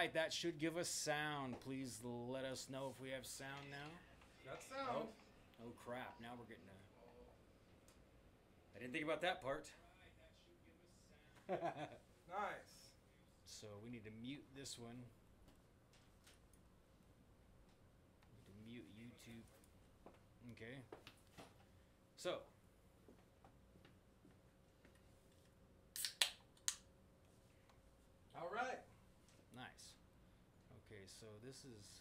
right, that should give us sound. Please let us know if we have sound now. Got sound. Oh crap, now we're getting I didn't think about that part. Nice. So we need to mute this one. We need to mute YouTube. Okay. So. All right. Nice. Okay, so this is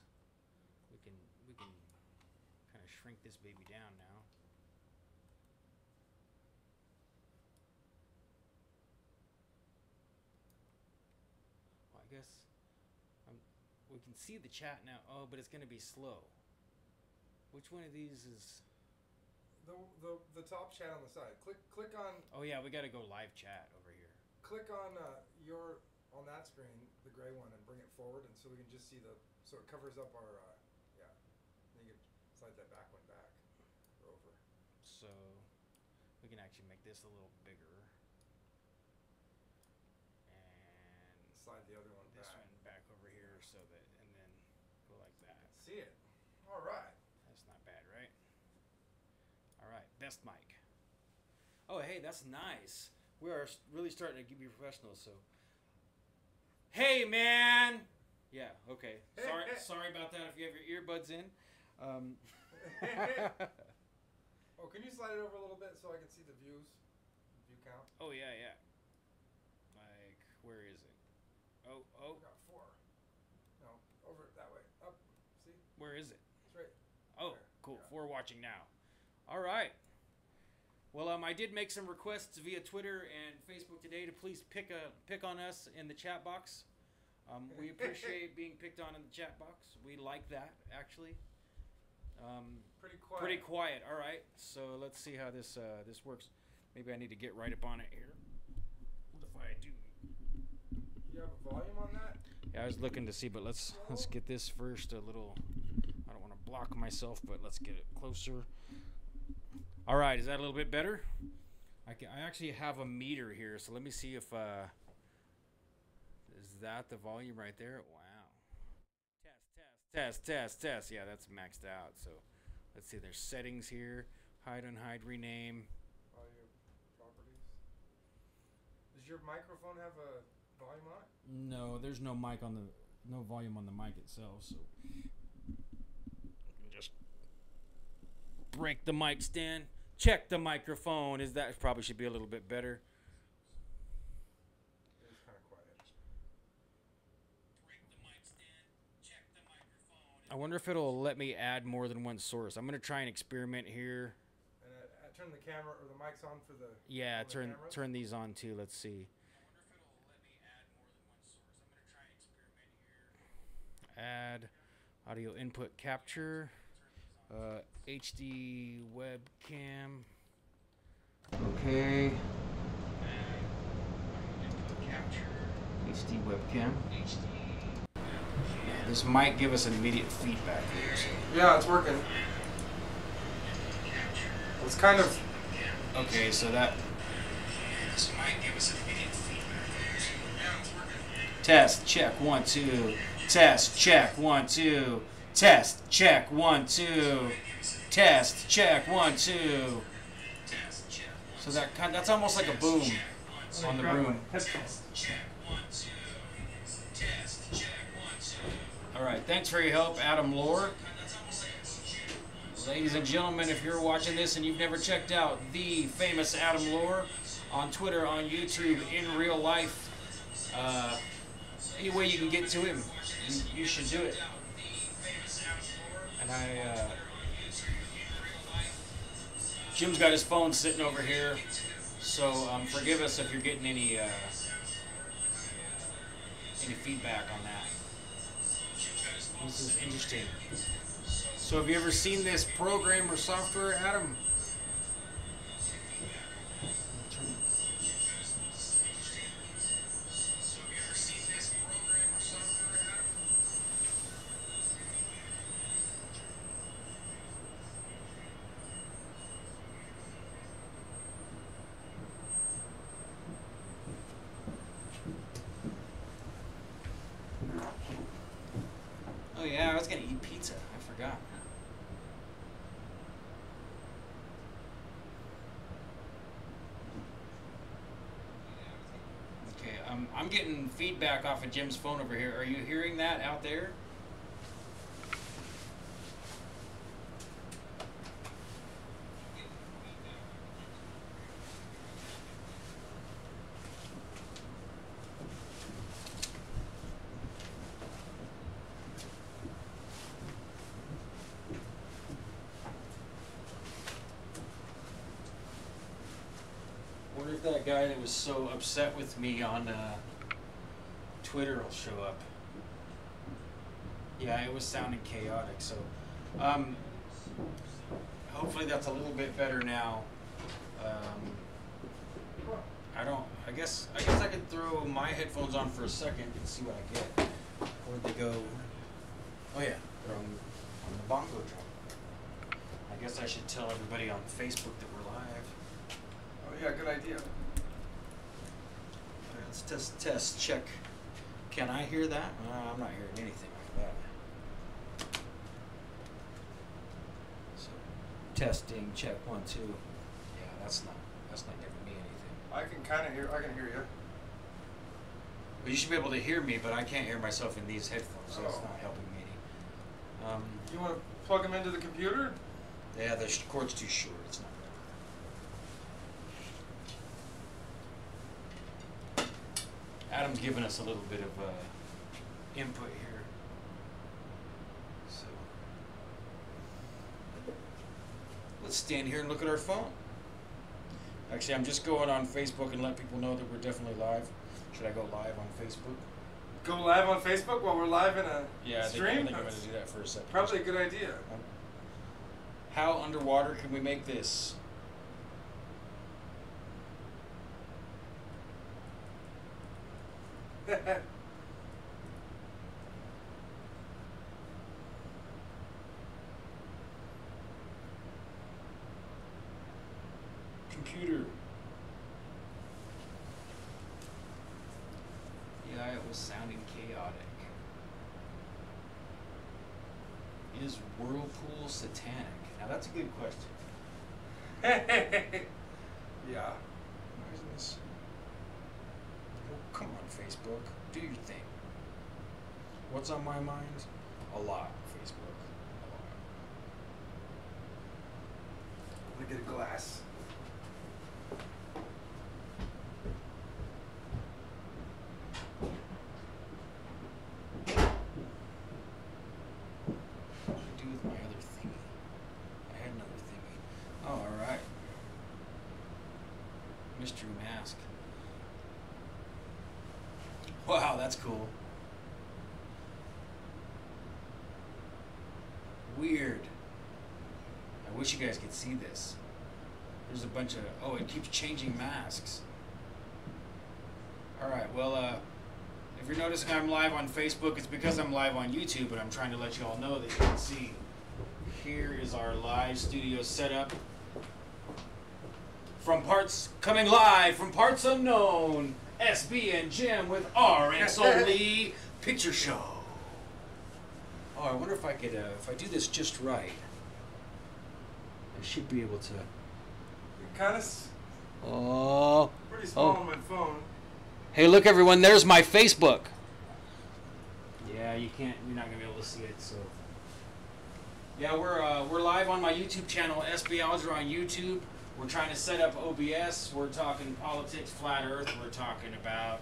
we can kind of shrink this baby down now. Well, I guess we can see the chat now. Oh, but it's going to be slow. Which one of these is the top chat on the side? Click on. Oh yeah, we got to go live chat over here. Click on on that screen, the gray one, and bring it forward, and so we can just see so it covers up our yeah. And you can slide that back one back or over. So we can actually make this a little bigger. And slide the other one this back. one back over here so that, and then go like that. See it. All right. That's not bad, right? All right, best mic. Oh, hey, that's nice. We are really starting to be professional, so. Hey, man! Yeah, okay. Sorry about that if you have your earbuds in. Oh, can you slide it over a little bit so I can see the view count? Oh, yeah. Like, where is it? Oh. We got 4. No, over that way. Up. See? Where is it? It's right. Oh, there. cool. Yeah. 4 watching now. All right. Well, I did make some requests via Twitter and Facebook today to please pick on us in the chat box. We appreciate being picked on in the chat box. We like that, actually. Pretty quiet. Pretty quiet. All right. So let's see how this works. Maybe I need to get right up on it here. What if I do? You have a volume on that? Yeah, I was looking to see, but let's get this first a little. I don't want to block myself, but let's get it closer. All right, is that a little bit better? I actually have a meter here, so let me see if is that the volume right there? Wow. Test. Yeah, that's maxed out. So let's see. There's settings here. Hide, unhide, rename. All your properties. Does your microphone have a volume on it? No, there's no volume on the mic itself. So just break the mic stand. Check the microphone. That probably should be a little bit better. It's kind of quiet. Break the mic stand. Check the microphone. I wonder if it'll let me add more than one source. I'm gonna try and experiment here. And turn the camera or the mics on for the. Yeah, turn turn these on too. Let's see. Add audio input capture. HD webcam. Okay. HD webcam. Yeah, this might give us immediate feedback here. So. Yeah, it's working. It's kind of. Okay, so that. This might give us immediate feedback here. Yeah, it's working. Test, check, 1, 2. Test, check, 1, 2. Test, check, 1, 2. Test, check, 1, 2. So that's almost like a boom on the room. All right, thanks for your help, Adam Lore. Ladies and gentlemen, if you're watching this and you've never checked out the famous Adam Lore on Twitter, on YouTube, in real life, any way you can get to him, you should do it. And Jim's got his phone sitting over here, so forgive us if you're getting any feedback on that. This is interesting. So have you ever seen this program or software, Adam? forgot. Okay, I'm getting feedback off of Jim's phone over here. Are you hearing that out there? Wonder if that guy that was so upset with me on Twitter will show up. Yeah, it was sounding chaotic, so hopefully that's a little bit better now. I guess I could throw my headphones on for a second and see what I get. Where'd they go? Oh yeah, they're on the bongo drum. I guess I should tell everybody on Facebook that we're live. Oh yeah, good idea. Right, let's test, check. Can I hear that? I'm not hearing anything like that. So, testing, check, 1, 2. Yeah, that's not giving me anything. I can hear you. But you should be able to hear me, but I can't hear myself in these headphones, so it's not helping me any. You want to plug them into the computer? Yeah, the cord's too short. It's not. Adam's giving us a little bit of input here. So let's stand here and look at our phone. Actually, I'm just going on Facebook and let people know that we're definitely live. Should I go live on Facebook? Go live on Facebook while we're live in a stream? I think I'm going to do that for a second. Probably a good idea. How underwater can we make this? Computer. Yeah, it was sounding chaotic. Is Whirlpool satanic? Now that's a good question. Yeah. Why is this? Oh, come on, Facebook. Do your thing. What's on my mind? A lot, Facebook. A lot. I'm gonna get a glass. What did I do with my other thingy? I had another thingy. Oh, alright. Mystery mask. Wow, that's cool. Weird. I wish you guys could see this. There's a bunch of... Oh, it keeps changing masks. Alright, well, if you're noticing I'm live on Facebook, it's because I'm live on YouTube, but I'm trying to let you all know that you can see. Here is our live studio setup. Coming live from parts unknown, SB and Jim with RXOnly Picture Show. Oh, I wonder if I could, if I do this just right, I should be able to. Kind of. Oh. Pretty small on my phone. Hey, look, everyone! There's my Facebook. Yeah, you can't. You're not gonna be able to see it. So. Yeah, we're live on my YouTube channel, SB Alger on YouTube. We're trying to set up OBS. We're talking politics, flat Earth. We're talking about.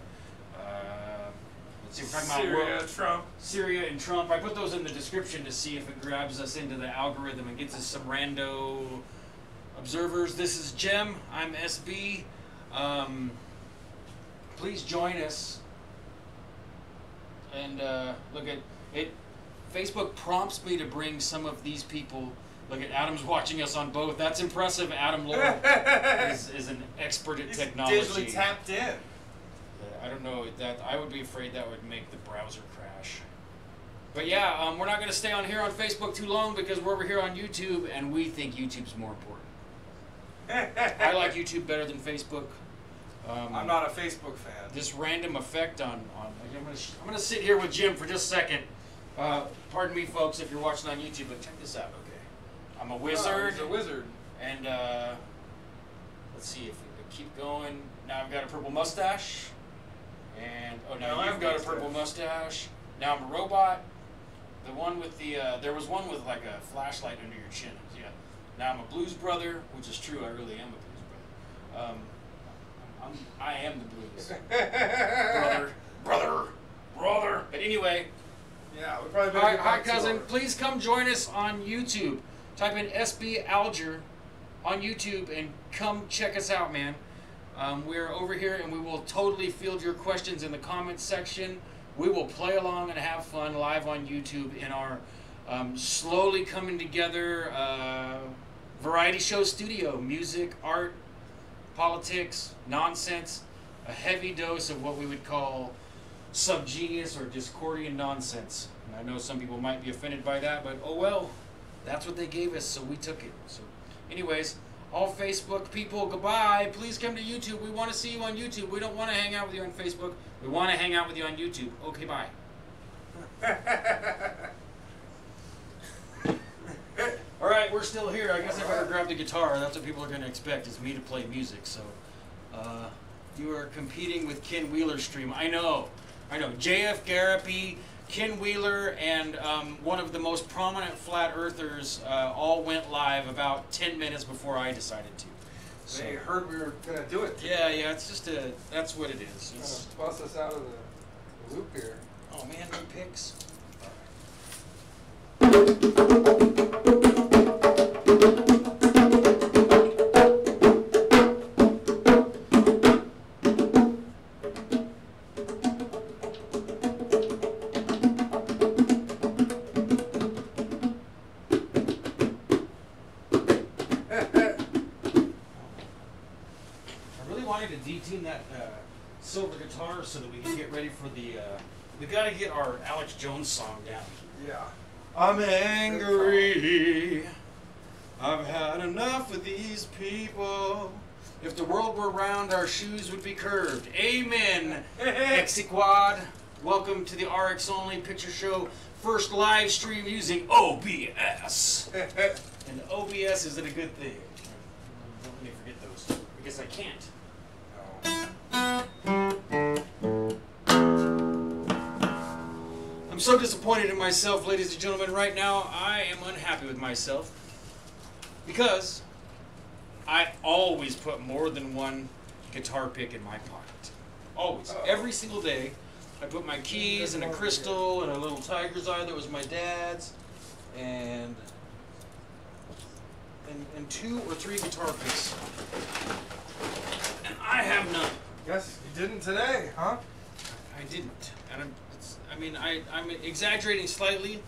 Let's see, we're talking about Trump. Syria and Trump. I put those in the description to see if it grabs us into the algorithm and gets us some rando observers. This is Jim. I'm SB. Please join us. And look at it. Facebook prompts me to bring some of these people. Look at Adam's watching us on both. That's impressive. Adam Lowell is an expert at technology. He's digitally tapped in. I don't know that I would be afraid that would make the browser crash. But yeah, we're not going to stay on here on Facebook too long because we're over here on YouTube and we think YouTube's more important. I like YouTube better than Facebook. I'm not a Facebook fan. This random effect on I'm going to sit here with Jim for just a second. Pardon me, folks, if you're watching on YouTube, but check this out, okay? I'm a wizard. He's a wizard. And, let's see if we keep going. Now I've got a purple mustache. And, oh, now you've got a purple mustache. Now I'm a robot. The one with the, there was one with like a flashlight under your chin. Yeah. Now I'm a blues brother, which is true, I really am a blues brother. I am the blues. brother. But anyway. Yeah, we probably better get Hi, back cousin. to Please come join us on YouTube. Type in SB Alger on YouTube and come check us out, man. We're over here and we will totally field your questions in the comments section. We will play along and have fun live on YouTube in our slowly coming together variety show studio. Music, art, politics, nonsense, a heavy dose of what we would call subgenius or Discordian nonsense. And I know some people might be offended by that, but oh well, that's what they gave us, so we took it. So anyways, all Facebook people, goodbye. Please come to YouTube. We want to see you on YouTube. We don't want to hang out with you on Facebook. We want to hang out with you on YouTube. Okay, bye. All right, we're still here. I guess I better grab the guitar. That's what people are going to expect, is me to play music. So you are competing with Ken Wheeler's stream. I know. JF Garapi, Ken Wheeler, and one of the most prominent flat earthers all went live about 10 minutes before I decided to. So, they heard we were going to do it. Yeah, it's just that's what it is. It's gonna bust us out of the loop here. Oh man, no picks. Detune that silver guitar so that we can get ready for the we got to get our Alex Jones song down. Yeah. I'm angry. I've had enough of these people. If the world were round, our shoes would be curved. Amen. Exiquad. Welcome to the RX Only Picture Show first live stream using OBS. And OBS isn't a good thing. Don't let me forget those. I guess I can't. I'm so disappointed in myself, ladies and gentlemen. Right now, I am unhappy with myself because I always put more than one guitar pick in my pocket. Always. Every single day, I put my keys and a crystal and a little tiger's eye that was my dad's and 2 or 3 guitar picks. And I have none. Guess you didn't today, huh? I didn't. And I'm exaggerating slightly,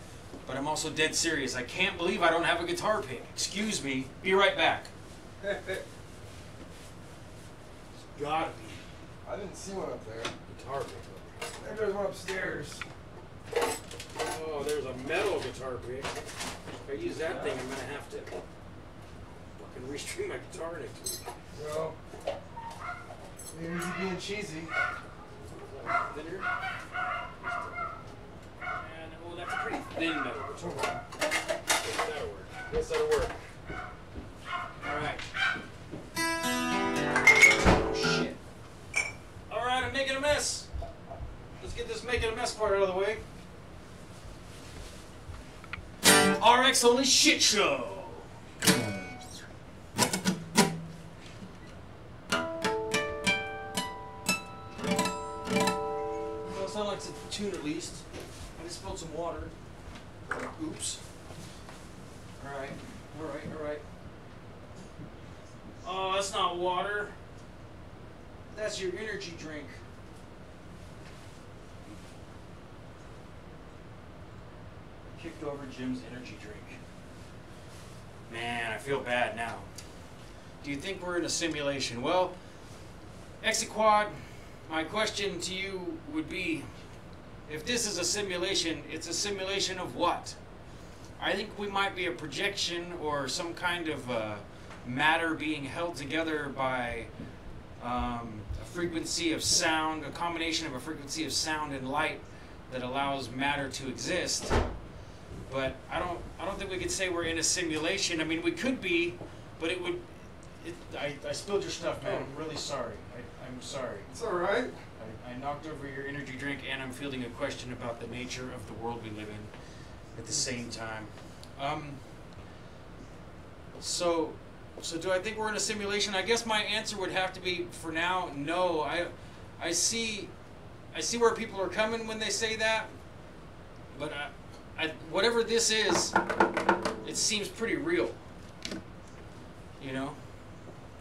but I'm also dead serious. I can't believe I don't have a guitar pick. Excuse me. Be right back. It's gotta be. I didn't see one up there. Guitar pick. Maybe there's one upstairs. Oh, there's a metal guitar pick. If I use that thing, I'm gonna have to fucking restring my guitar next week. Well, maybe he's being cheesy. Thinner. And oh, that's a pretty thin metal guitar. That'll work. Yes, that'll work. All right. Oh shit. All right, I'm making a mess. Let's get this making a mess part out of the way. RX Only Shit Show. Well, it sounds like it's a tune at least. I just spilled some water. Oops. Alright. Oh, that's not water. That's your energy drink. Kicked over Jim's energy drink. Man, I feel bad now. Do you think we're in a simulation? Well, Exiquad, my question to you would be, if this is a simulation, it's a simulation of what? I think we might be a projection or some kind of matter being held together by a frequency of sound, a combination of a frequency of sound and light that allows matter to exist. But I don't think we could say we're in a simulation. I mean, we could be, but it would. I spilled your stuff, man. I'm really sorry. I'm sorry. It's all right. I knocked over your energy drink, and I'm fielding a question about the nature of the world we live in at the same time. So do I think we're in a simulation? I guess my answer would have to be, for now, no. I see where people are coming when they say that, but whatever this is, it seems pretty real. You know?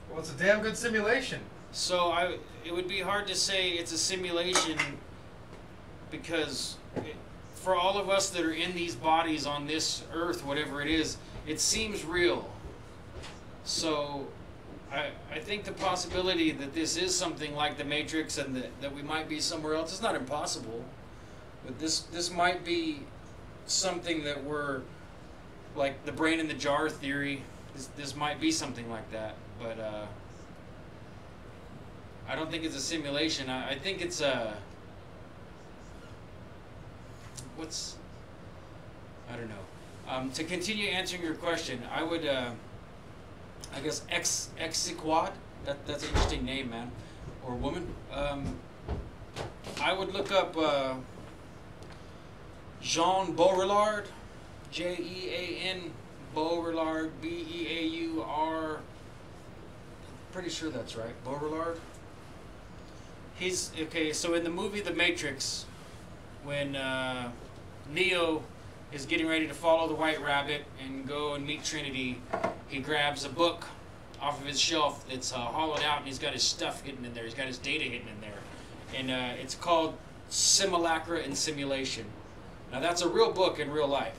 Well, it's a damn good simulation. So it would be hard to say it's a simulation because for all of us that are in these bodies on this earth, whatever it is, it seems real. So I think the possibility that this is something like the Matrix and that we might be somewhere else is not impossible. But this might be something that we're, like the brain in the jar theory, this might be something like that. But I don't think it's a simulation. I think it's a... I don't know. To continue answering your question, I would... I guess Exiquad. That's an interesting name, man, or woman. I would look up Jean Baudrillard, Jean Baudrillard, Beaur. Pretty sure that's right, Baudrillard. He's okay. So in the movie The Matrix, when Neo is getting ready to follow the White Rabbit and go and meet Trinity, he grabs a book off of his shelf that's hollowed out, and he's got his stuff hidden in there. He's got his data hidden in there. And it's called Simulacra and Simulation. Now, that's a real book in real life.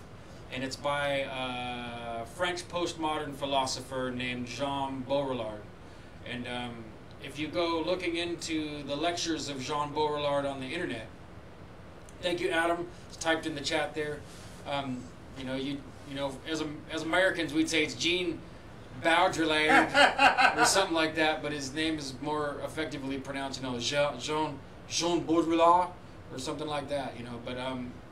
And it's by a French postmodern philosopher named Jean Baudrillard. And if you go looking into the lectures of Jean Baudrillard on the internet, thank you, Adam. It's typed in the chat there. You know, as Americans, we'd say it's Jean Baudrillard or something like that, but his name is more effectively pronounced, Jean Baudrillard or something like that, But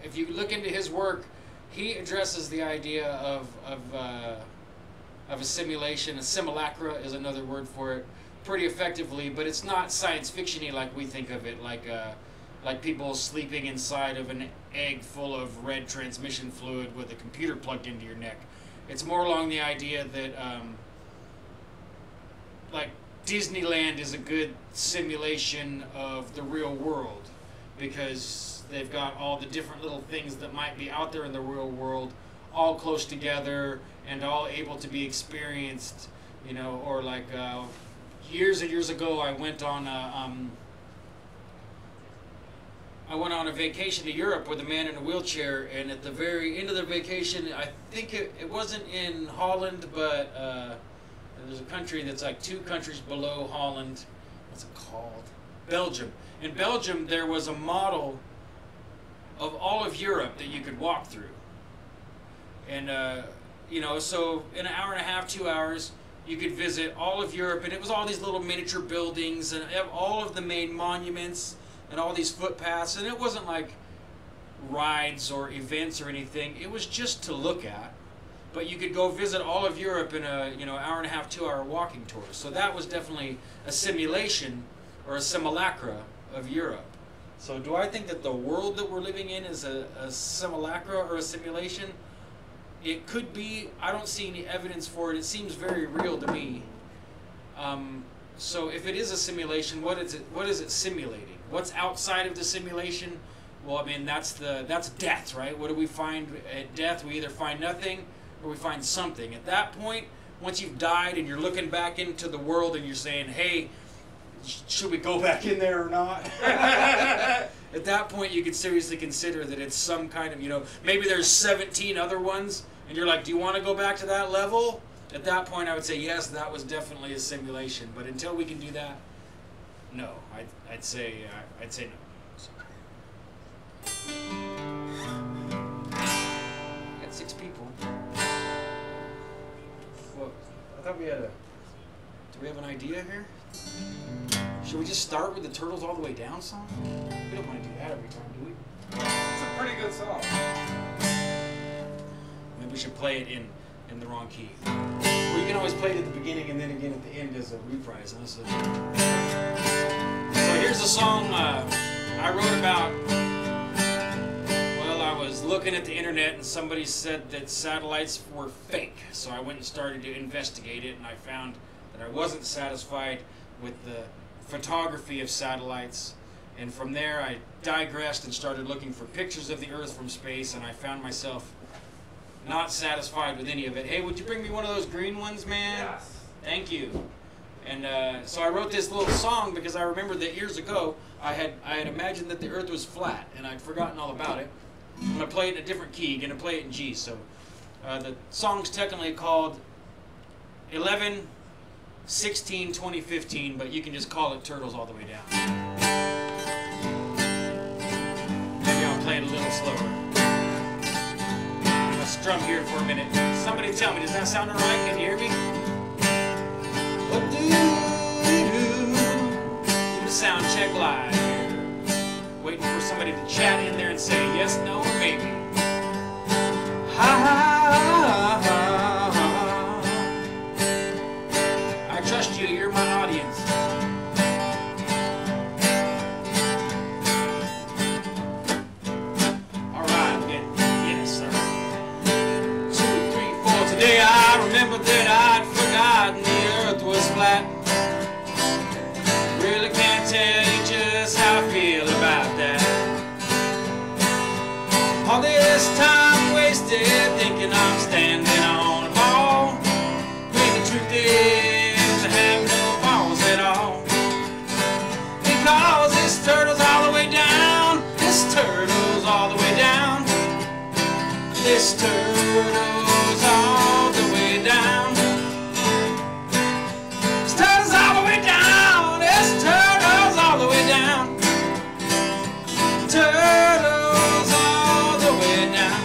if you look into his work, he addresses the idea of a simulation. A simulacra is another word for it, pretty effectively, but it's not science fiction-y like we think of it, like people sleeping inside of an egg full of red transmission fluid with a computer plugged into your neck. It's more along the idea that, like, Disneyland is a good simulation of the real world because they've got all the different little things that might be out there in the real world all close together and all able to be experienced, or like years and years ago I went on a vacation to Europe with a man in a wheelchair, and at the very end of the vacation, I think it wasn't in Holland, but there's a country that's like 2 countries below Holland. What's it called? Belgium. In Belgium, there was a model of all of Europe that you could walk through. And, so in an hour and a half, 2 hours, you could visit all of Europe, and it was all these little miniature buildings and all of the main monuments and all these footpaths, and it wasn't like rides or events or anything. It was just to look at, but you could go visit all of Europe in a hour and a half, 2 hour walking tour. So that was definitely a simulation or a simulacra of Europe. So do I think that the world that we're living in is a simulacra or a simulation? It could be. I don't see any evidence for it. It seems very real to me. So if it is a simulation, what is it simulating? What's outside of the simulation? Well, I mean, that's death, right? What do we find at death? We either find nothing or we find something. At that point, once you've died and you're looking back into the world and you're saying, hey, should we go back in there or not? At that point, you could seriously consider that it's some kind of, maybe there's 17 other ones, and you're like, do you want to go back to that level? At that point, I would say, yes, that was definitely a simulation. But until we can do that, no. I'd say no. So. Got 6 people. Well, I thought we had do we have an idea here? Should we just start with the Turtles All the Way Down song? We don't want to do that every time, do we? pretty good song. Maybe we should play it in the wrong key. Or you can always play it at the beginning and then again at the end as a reprise. Huh? So here's a song I wrote about. Well, I was looking at the internet and somebody said that satellites were fake. So I went and started to investigate it, and I found that I wasn't satisfied with the photography of satellites. And from there I digressed and started looking for pictures of the Earth from space, and I found myself not satisfied with any of it. Hey, would you bring me one of those green ones, man? Yes. Thank you. And so I wrote this little song because I remember that years ago I had imagined that the Earth was flat, and I'd forgotten all about it. I'm going to play it in a different key. I'm going to play it in G. So the song's technically called 11/16/2015, but you can just call it Turtles All the Way Down. Maybe I'll play it a little slower. Strum here for a minute. Somebody tell me, does that sound alright? Can you hear me? What do you do? Give a sound check live here. Waiting for somebody to chat in there and say yes, no, or maybe. Ha ha ha ha. I trust you, you're my audience. Today I remember that I'd forgotten the Earth was flat. Really can't tell you just how I feel about that. All this time wasted thinking I'm standing on a ball, when the truth is I have no balls at all. Because this turtle's all the way down, this turtle's all the way down, this turtle's all the way down. This turtle's all the way down. This turtle's all the way down. Turtle's all the way down.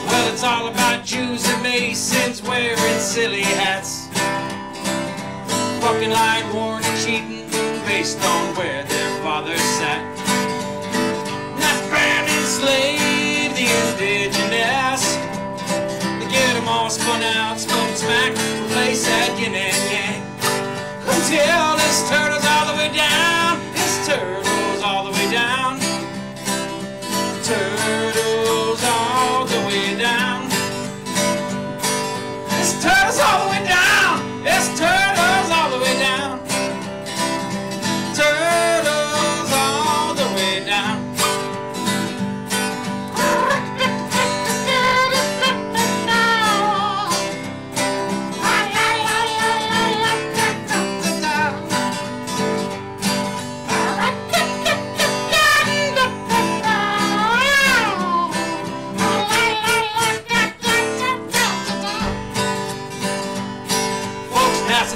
Well, it's all about Jews and Masons wearing silly hats, fucking lying, warning, and cheating based on where their fathers sat. Not brand enslaved the indigenous. Get them all spun out, spun smack, replace that yin and yang. Until this turtle's all the way down, this turtle's all the way down, turtle's all the way down, this turtle's all the way down, this turtle's all the way down, turtle's all the way down.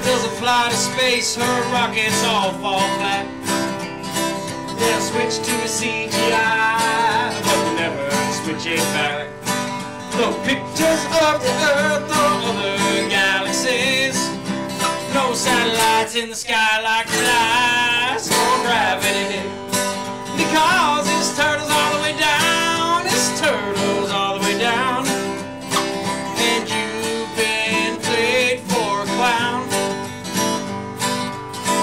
Doesn't fly to space, her rockets all fall flat. They'll switch to a CGI, but they'll never switch it back. No pictures of the Earth or other galaxies, no satellites in the sky like flies or gravity. Because this turtle's all the way down, this turtle's all the way down, and you've been played for a clown.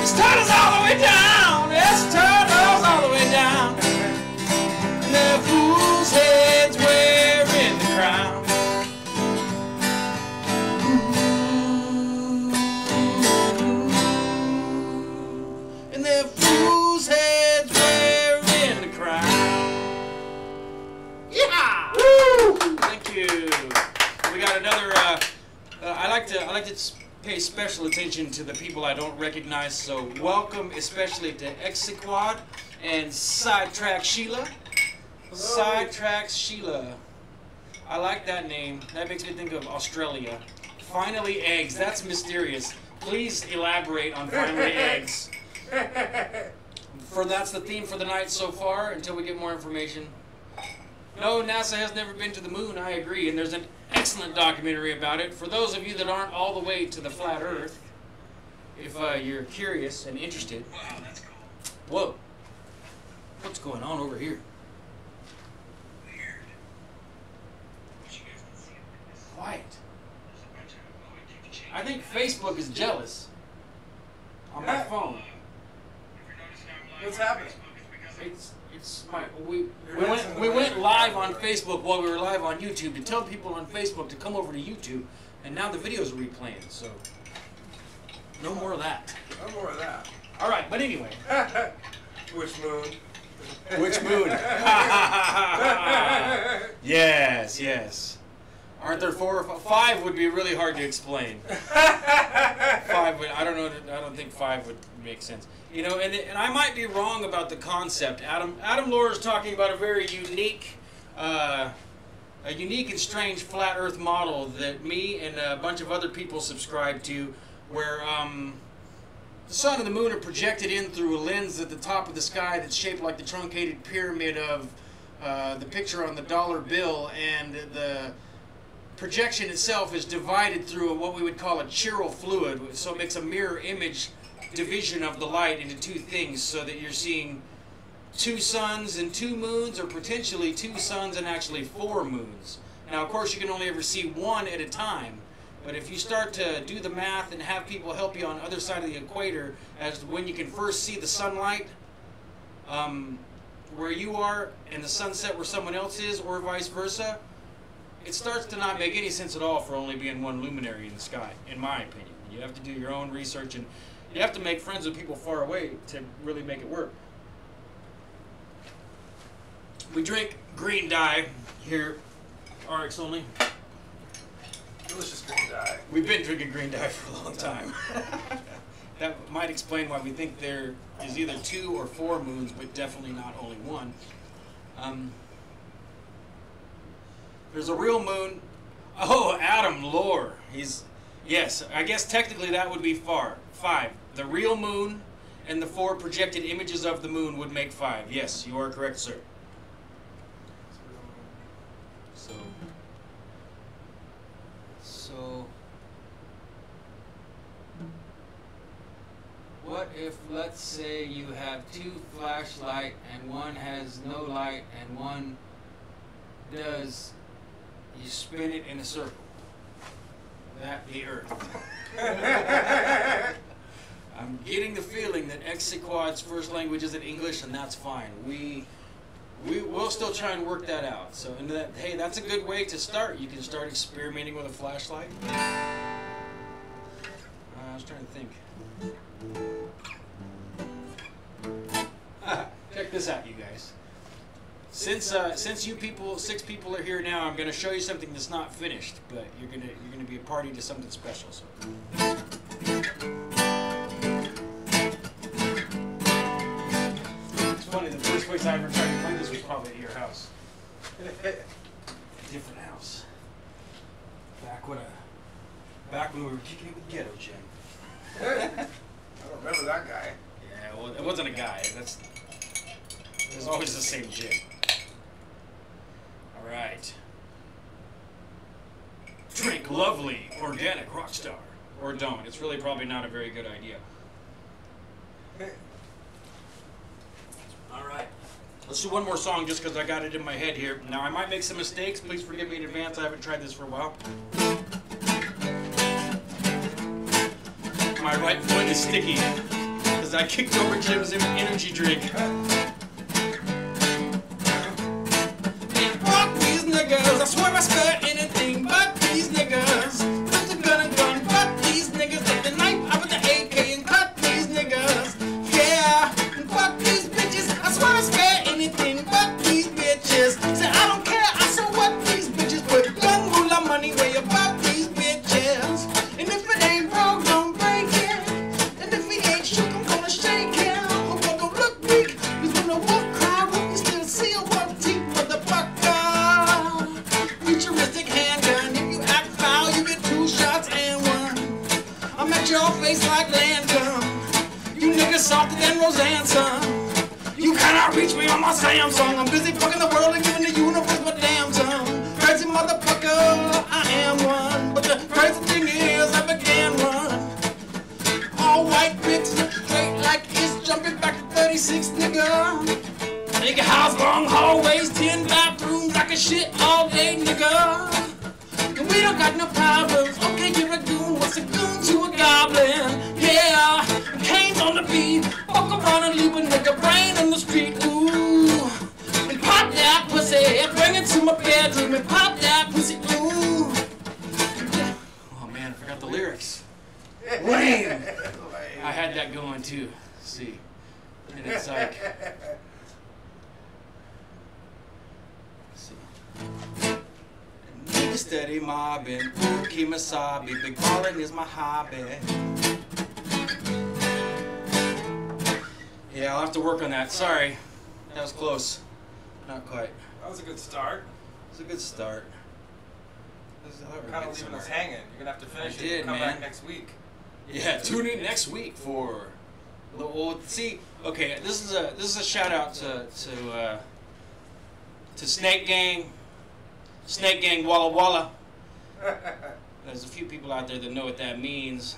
This turtle's all the way down, this turtle's all the way down, and the fool's head's wearing the crown. And the fool's head's wearing the crown. Yeah! Woo! Thank you. We got another. I like to pay special attention to the people I don't recognize, so welcome especially to Exequad and Sidetrack Sheila. Sidetrack Sheila. I like that name. That makes me think of Australia. Finally eggs. That's mysterious. Please elaborate on finally eggs. That's the theme for the night so far until we get more information. No, NASA has never been to the moon, I agree, and there's an excellent documentary about it. For those of you that aren't all the way to the flat Earth, if you're curious and interested. Wow, that's cool. Whoa. What's going on over here? think Facebook is jealous on my phone. What's happening? It's my we went live on Facebook while we were live on YouTube to tell people on Facebook to come over to YouTube, and now the videos are replaying. So no more of that. No more of that. All right, but anyway. Which moon? Which moon? Yes, yes. Aren't there 4 or 5? 5 would be really hard to explain. 5 would, I don't know. I don't think 5 would make sense. You know, and I might be wrong about the concept. Adam Lohr is talking about a very unique, and strange flat Earth model that me and a bunch of other people subscribe to, where the sun and the moon are projected in through a lens at the top of the sky that's shaped like the truncated pyramid of the picture on the dollar bill, and the projection itself is divided through what we would call a chiral fluid, so it makes a mirror image division of the light into 2 things, so that you're seeing 2 suns and 2 moons, or potentially 2 suns and actually 4 moons. Now, of course, you can only ever see 1 at a time, but if you start to do the math and have people help you on the other side of the equator as to when you can first see the sunlight where you are and the sunset where someone else is, or vice versa, it starts to not make any sense at all for only being 1 luminary in the sky, in my opinion. You have to do your own research, and you have to make friends with people far away to really make it work. We drink green dye here, RX only. Delicious green dye. We've been drinking green dye for a long time. That might explain why we think there is either 2 or 4 moons, but definitely not only 1. There's a real moon. Oh, Adam Lohr. Yes, I guess technically that would be 5. The real moon and the 4 projected images of the moon would make 5. Yes, you are correct, sir. So what if, let's say, you have 2 flashlights and one has no light and one does, you spin it in a circle? That the Earth. I'm getting the feeling that X-Sequad's first language isn't English, and that's fine. We'll still try and work that out. So, and hey, that's a good way to start. You can start experimenting with a flashlight. I was trying to think. Check this out, you guys. Since you people, 6 people are here now, I'm going to show you something that's not finished, but you're gonna be a party to something special. So. It's funny. The first place I ever tried to play this was probably at your house. A different house. Back when we were kicking it with Ghetto Jim. I don't remember that guy. Yeah, well, it wasn't a guy. It was always the same Jim. All right. Drink lovely organic Rockstar, or don't. It's really probably not a very good idea. All right. Let's do one more song just because I got it in my head here. Now, I might make some mistakes. Please forgive me in advance. I haven't tried this for a while. My right foot is sticky because I kicked over Jim's energy drink. And fuck these niggas. I swear I spare anything but these niggas. Put the gun and gun, fuck these niggas. Take the knife out with the AK and cut these niggas. Yeah, and fuck these bitches. I swear I spare anything but these bitches. Say I don't care, I so what these bitches. Put young moolah money way above these bitches. And if it ain't broke, don't break it. And if it ain't shook, I'm gonna shake it. Hope I don't look weak. Cause when the wolf cry, hope you still see a one teeth, motherfucker. Futuristic handgun. If you act foul, you get 2 shots and 1. I'm at your face like Lancome. You niggas softer than Roseanne, son. You cannot reach me on my Samsung. I'm busy fucking the world and giving the universe my damn tongue. Crazy motherfucker, I am one. But the crazy thing is, I began one. All white bitch, straight like it's jumping back to 36, nigga. Nigga, house long hallways, 10 bathrooms, I can shit all day, nigga. And we don't got no problems. Okay, you're a goon. What's a goon goblin. Yeah, Kane's on the beat. Fuck around and leave a nigga brain in the street. Ooh, and pop that pussy, bring it to my bedroom and pop that pussy. Ooh. Oh man, I forgot the lyrics. Lame. I had that going too. See, and it's like. Steady mobbing, Kimasabi, big ballin' is my hobby. Yeah, I'll have to work on that. Sorry, that was close. Not quite. That was a good start. It was a good start. Kind of leaving us hanging. You're gonna have to finish it and come back next week. Yeah, tune in next week for. Well, see, okay, this is a shout out to Snake Gang. Snake Gang Walla Walla. There's a few people out there that know what that means.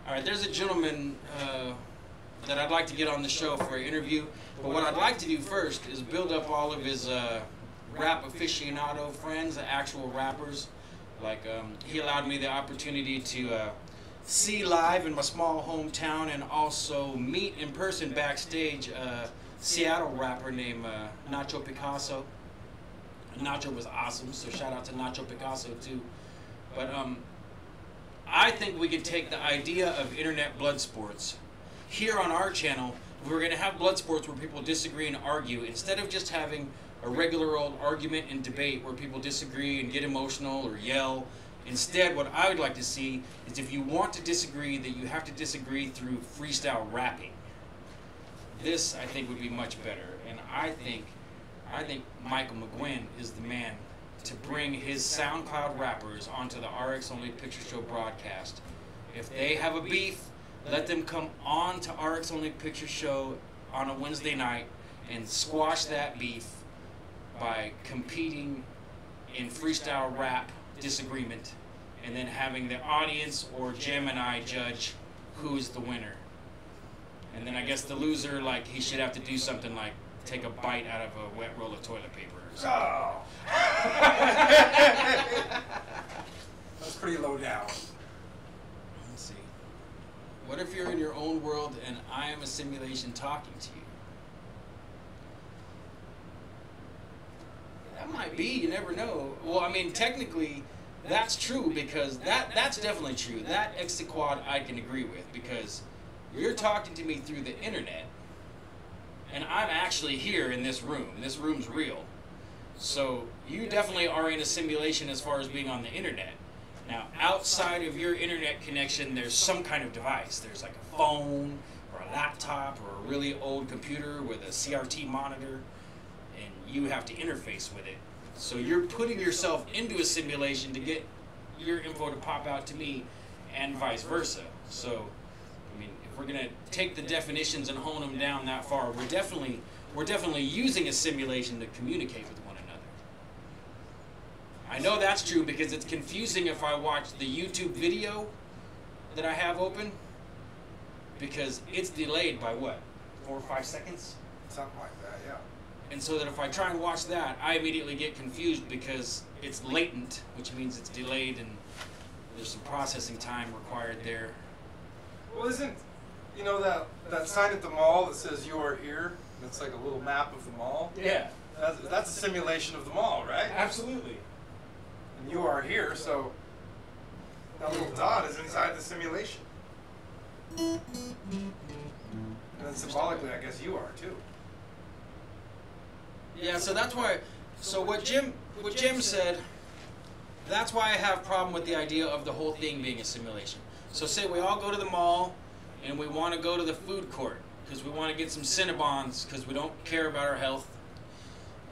Alright, there's a gentleman that I'd like to get on the show for an interview. But what I'd like to do first is build up all of his rap aficionado friends, the actual rappers. Like, he allowed me the opportunity to see live in my small hometown and also meet in person backstage a Seattle rapper named Nacho Picasso. Nacho was awesome, so shout out to Nacho Picasso too. But I think we could take the idea of internet blood sports. Here on our channel, we're going to have blood sports where people disagree and argue. Instead of just having a regular old argument and debate where people disagree and get emotional or yell, instead what I would like to see is if you want to disagree, that you have to disagree through freestyle rapping. This, I think, would be much better. And I think Michael McGuinn is the man to bring his SoundCloud rappers onto the RX Only Picture Show broadcast. If they have a beef, let them come on to RX Only Picture Show on a Wednesday night and squash that beef by competing in freestyle rap disagreement and then having the audience or Gemini judge who's the winner. And then I guess the loser, like, he should have to do something like take a bite out of a wet roll of toilet paper or something. Oh. That's pretty low down. Let's see. What if you're in your own world and I am a simulation talking to you? That might be, you never know. Well, I mean, technically, that's true because that's definitely true. That exequod I can agree with because you're talking to me through the internet. And I'm actually here in this room. This room's real. So you definitely are in a simulation as far as being on the internet. Now, outside of your internet connection, there's some kind of device. There's like a phone or a laptop or a really old computer with a CRT monitor, and you have to interface with it. So you're putting yourself into a simulation to get your info to pop out to me and vice versa. So we're going to take the definitions and hone them down that far. We're definitely using a simulation to communicate with one another. I know that's true because it's confusing if I watch the YouTube video that I have open because it's delayed by what, 4 or 5 seconds? Something like that, yeah. And so that if I try and watch that, I immediately get confused because it's latent, which means it's delayed and there's some processing time required there. Well, isn't, you know, that sign at the mall that says "You are here"? That's like a little map of the mall. Yeah. That's a simulation of the mall, right? Absolutely. And you are here, so that little dot is inside the simulation. And then symbolically, I guess you are too. Yeah, so that's why. So what Jim said. That's why I have a problem with the idea of the whole thing being a simulation. So say we all go to the mall and we want to go to the food court because we want to get some Cinnabons because we don't care about our health.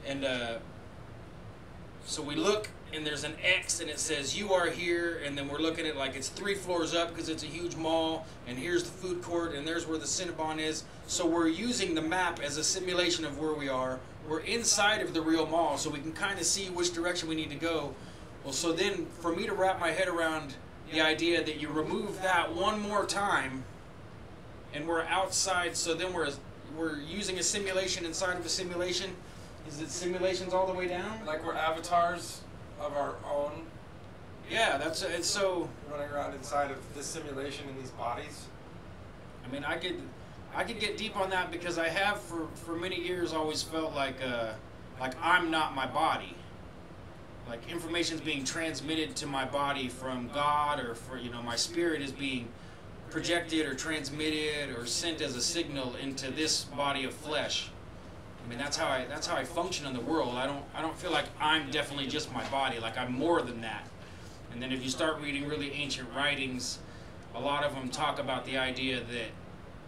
And so we look and there's an X and it says "You are here," and then we're looking at like it's 3 floors up because it's a huge mall, and here's the food court and there's where the Cinnabon is. So we're using the map as a simulation of where we are. We're inside of the real mall so we can kind of see which direction we need to go. Well, so then for me to wrap my head around the idea that you remove that one more time and we're outside, so then we're using a simulation inside of a simulation. Is it simulations all the way down? Like we're avatars of our own. Yeah, that's it's so. Running around inside of this simulation in these bodies. I mean, I could get deep on that because I have for many years always felt like I'm not my body. Like information's being transmitted to my body from God, or my spirit is being projected or transmitted or sent as a signal into this body of flesh. I mean, that's how I function in the world. I don't feel like I'm definitely just my body. Like I'm more than that. And then if you start reading really ancient writings, a lot of them talk about the idea that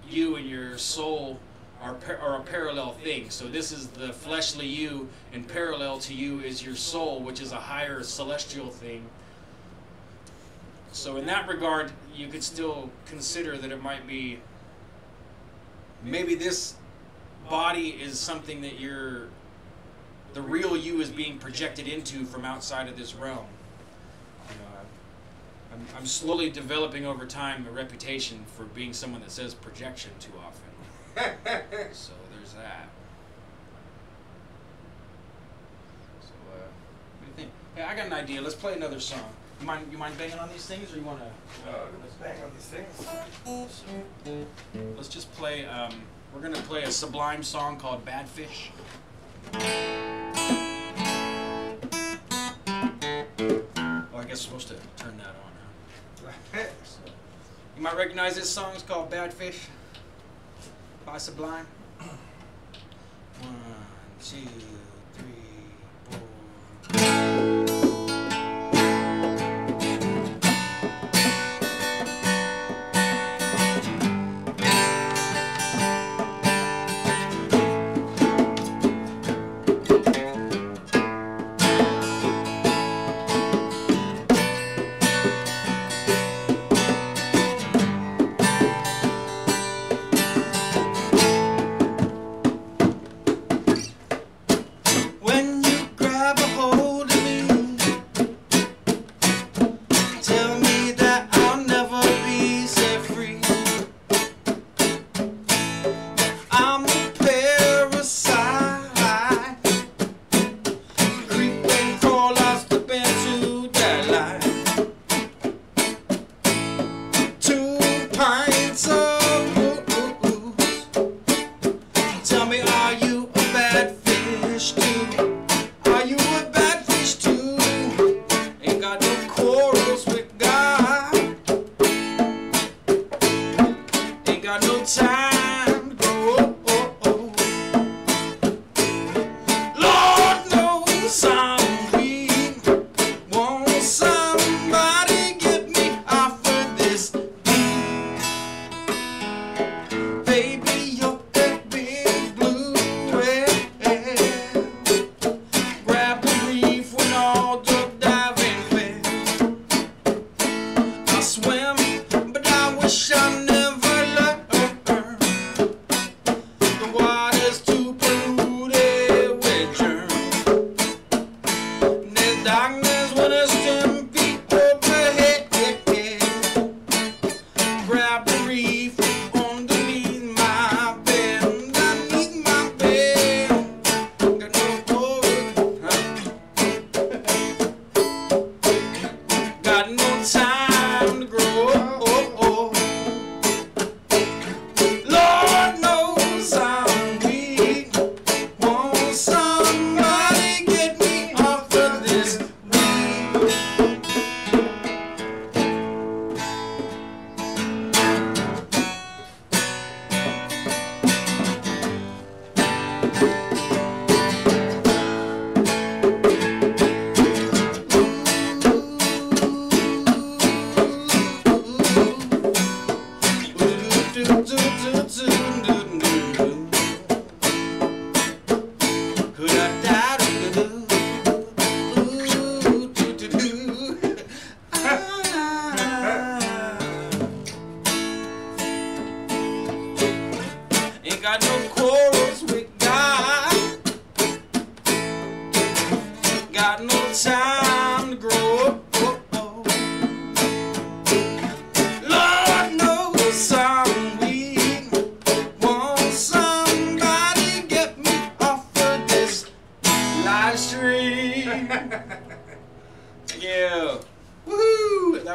you and your soul are a parallel thing. So this is the fleshly you, and parallel to you is your soul, which is a higher celestial thing. So in that regard, you could still consider that it might be, maybe this body is something that the real you is being projected into from outside of this realm. I'm slowly developing over time a reputation for being someone that says projection too often. So there's that. So what do you think? Hey, I got an idea. Let's play another song. You mind banging on these things, or you want to? Let's bang on these things. Let's just play. We're gonna play a Sublime song called "Bad Fish." Oh, I guess we're supposed to turn that on, huh? So, you might recognize this song. It's called "Bad Fish" by Sublime. 1, 2, 3, 4.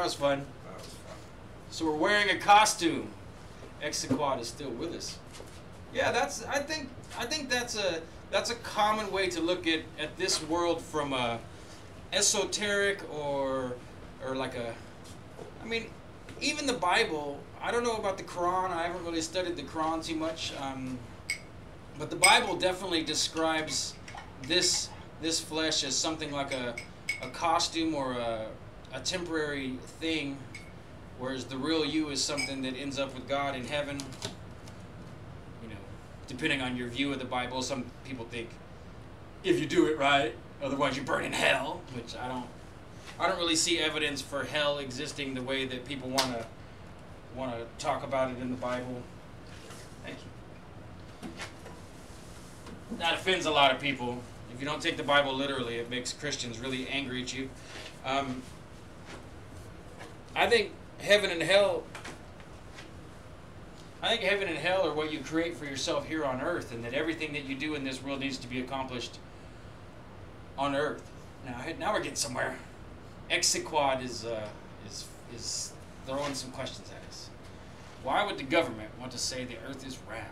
was fun. That was fun. So we're wearing a costume. Exequod is still with us. Yeah, I think that's a common way to look at this world from a esoteric or like a, I mean, even the Bible. I don't know about the Quran. I haven't really studied the Quran too much. But the Bible definitely describes this flesh as something like a costume or a temporary thing, whereas the real you is something that ends up with God in heaven. You know, depending on your view of the Bible, some people think if you do it right, otherwise you burn in hell, which I don't really see evidence for hell existing the way that people want to talk about it in the Bible. Thank you. That offends a lot of people. If you don't take the Bible literally, it makes Christians really angry at you. I think heaven and hell are what you create for yourself here on earth, and that everything that you do in this world needs to be accomplished on earth. Now we're getting somewhere. Exequod is throwing some questions at us. Why would the government want to say the earth is round?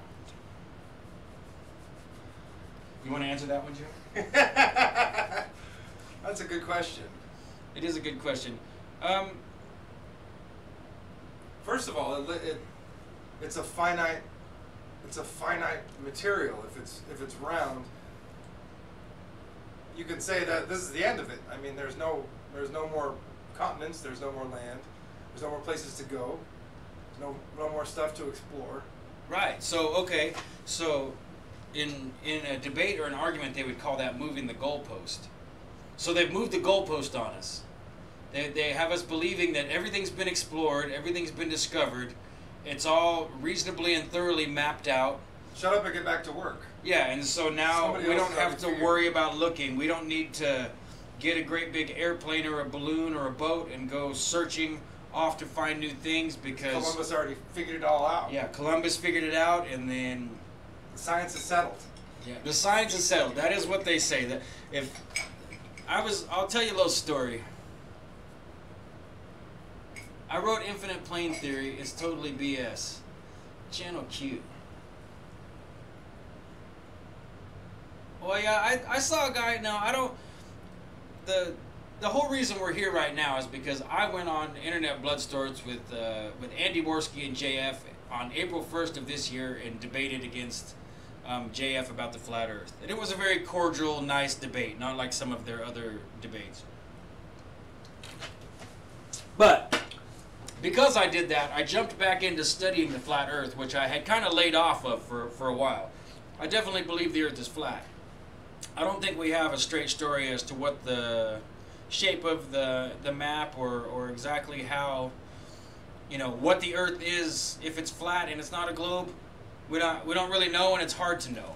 You want to answer that one, Joe? That's a good question. It is a good question. First of all, it's a finite material. If it's round, you can say that this is the end of it. I mean, there's no more continents. There's no more land. There's no more places to go. There's no more stuff to explore. Right. So okay. So in a debate or an argument, they would call that moving the goalpost. So they've moved the goalpost on us. They have us believing that everything's been explored, everything's been discovered, it's all reasonably and thoroughly mapped out. Shut up and get back to work. Yeah, and so now we don't have to worry about looking. We don't need to get a great big airplane or a balloon or a boat and go searching off to find new things because Columbus already figured it all out. Yeah, Columbus figured it out, and then the science is settled. Yeah, the science is settled. That is what they say. That I'll tell you a little story. I wrote Infinite Plane Theory. It's totally BS. Channel Q. Well, yeah, I saw a guy. Now, I don't... The whole reason we're here right now is because I went on Internet Blood Storage with Andy Worski and JF on April 1st of this year and debated against JF about the Flat Earth. And it was a very cordial, nice debate, not like some of their other debates. But because I did that, I jumped back into studying the Flat Earth, which I had kind of laid off of for a while. I definitely believe the Earth is flat. I don't think we have a straight story as to what the shape of the map or exactly how, you know, what the Earth is if it's flat and it's not a globe. We don't really know, and it's hard to know.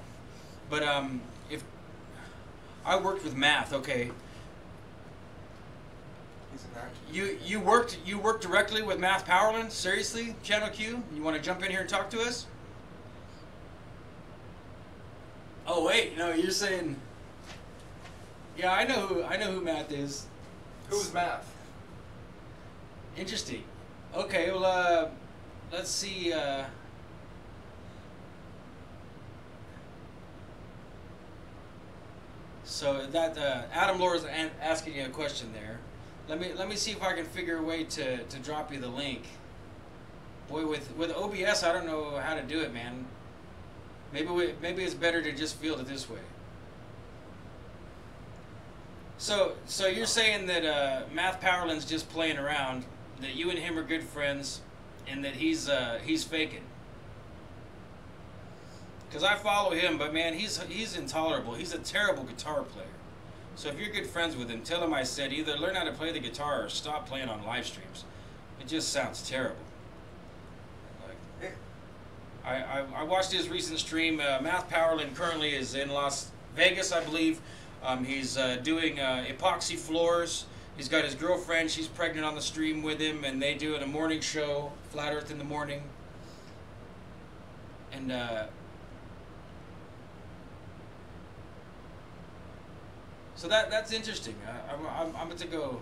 But if I worked with math, okay. You worked directly with Math Powerland? Seriously, Channel Q? You want to jump in here and talk to us? Oh wait, no, you're saying. Yeah, I know who Math is. Who's Math? Interesting. Okay, well, let's see. So that Adam Laura's asking you a question there. Let me see if I can figure a way to drop you the link. Boy, with OBS, I don't know how to do it, man. Maybe it's better to just field it this way. So you're saying that Math Powerland's just playing around, that you and him are good friends, and that he's faking. Because I follow him, but man, he's intolerable. He's a terrible guitar player. So if you're good friends with him, tell him I said either learn how to play the guitar or stop playing on live streams. It just sounds terrible. Like, I watched his recent stream. Math Powerland currently is in Las Vegas, I believe. He's doing epoxy floors. He's got his girlfriend. She's pregnant on the stream with him, and they do a morning show, Flat Earth in the Morning. And so that's interesting. I'm about to go.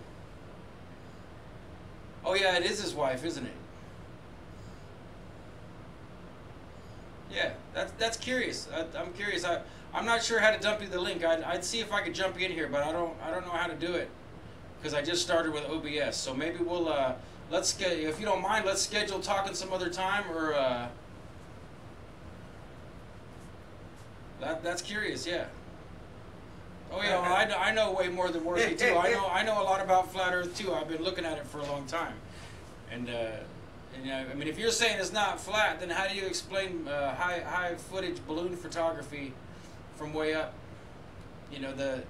Oh yeah, it is his wife, isn't it? Yeah, that's curious. I'm curious. I'm not sure how to dump you the link. I'd see if I could jump in here, but I don't know how to do it because I just started with OBS. So maybe we'll if you don't mind, let's schedule talking some other time, or that's curious. Yeah. Oh yeah, well, I know way more than Worthy too. I know a lot about flat Earth too. I've been looking at it for a long time, and I mean, if you're saying it's not flat, then how do you explain high footage balloon photography from way up? You know, the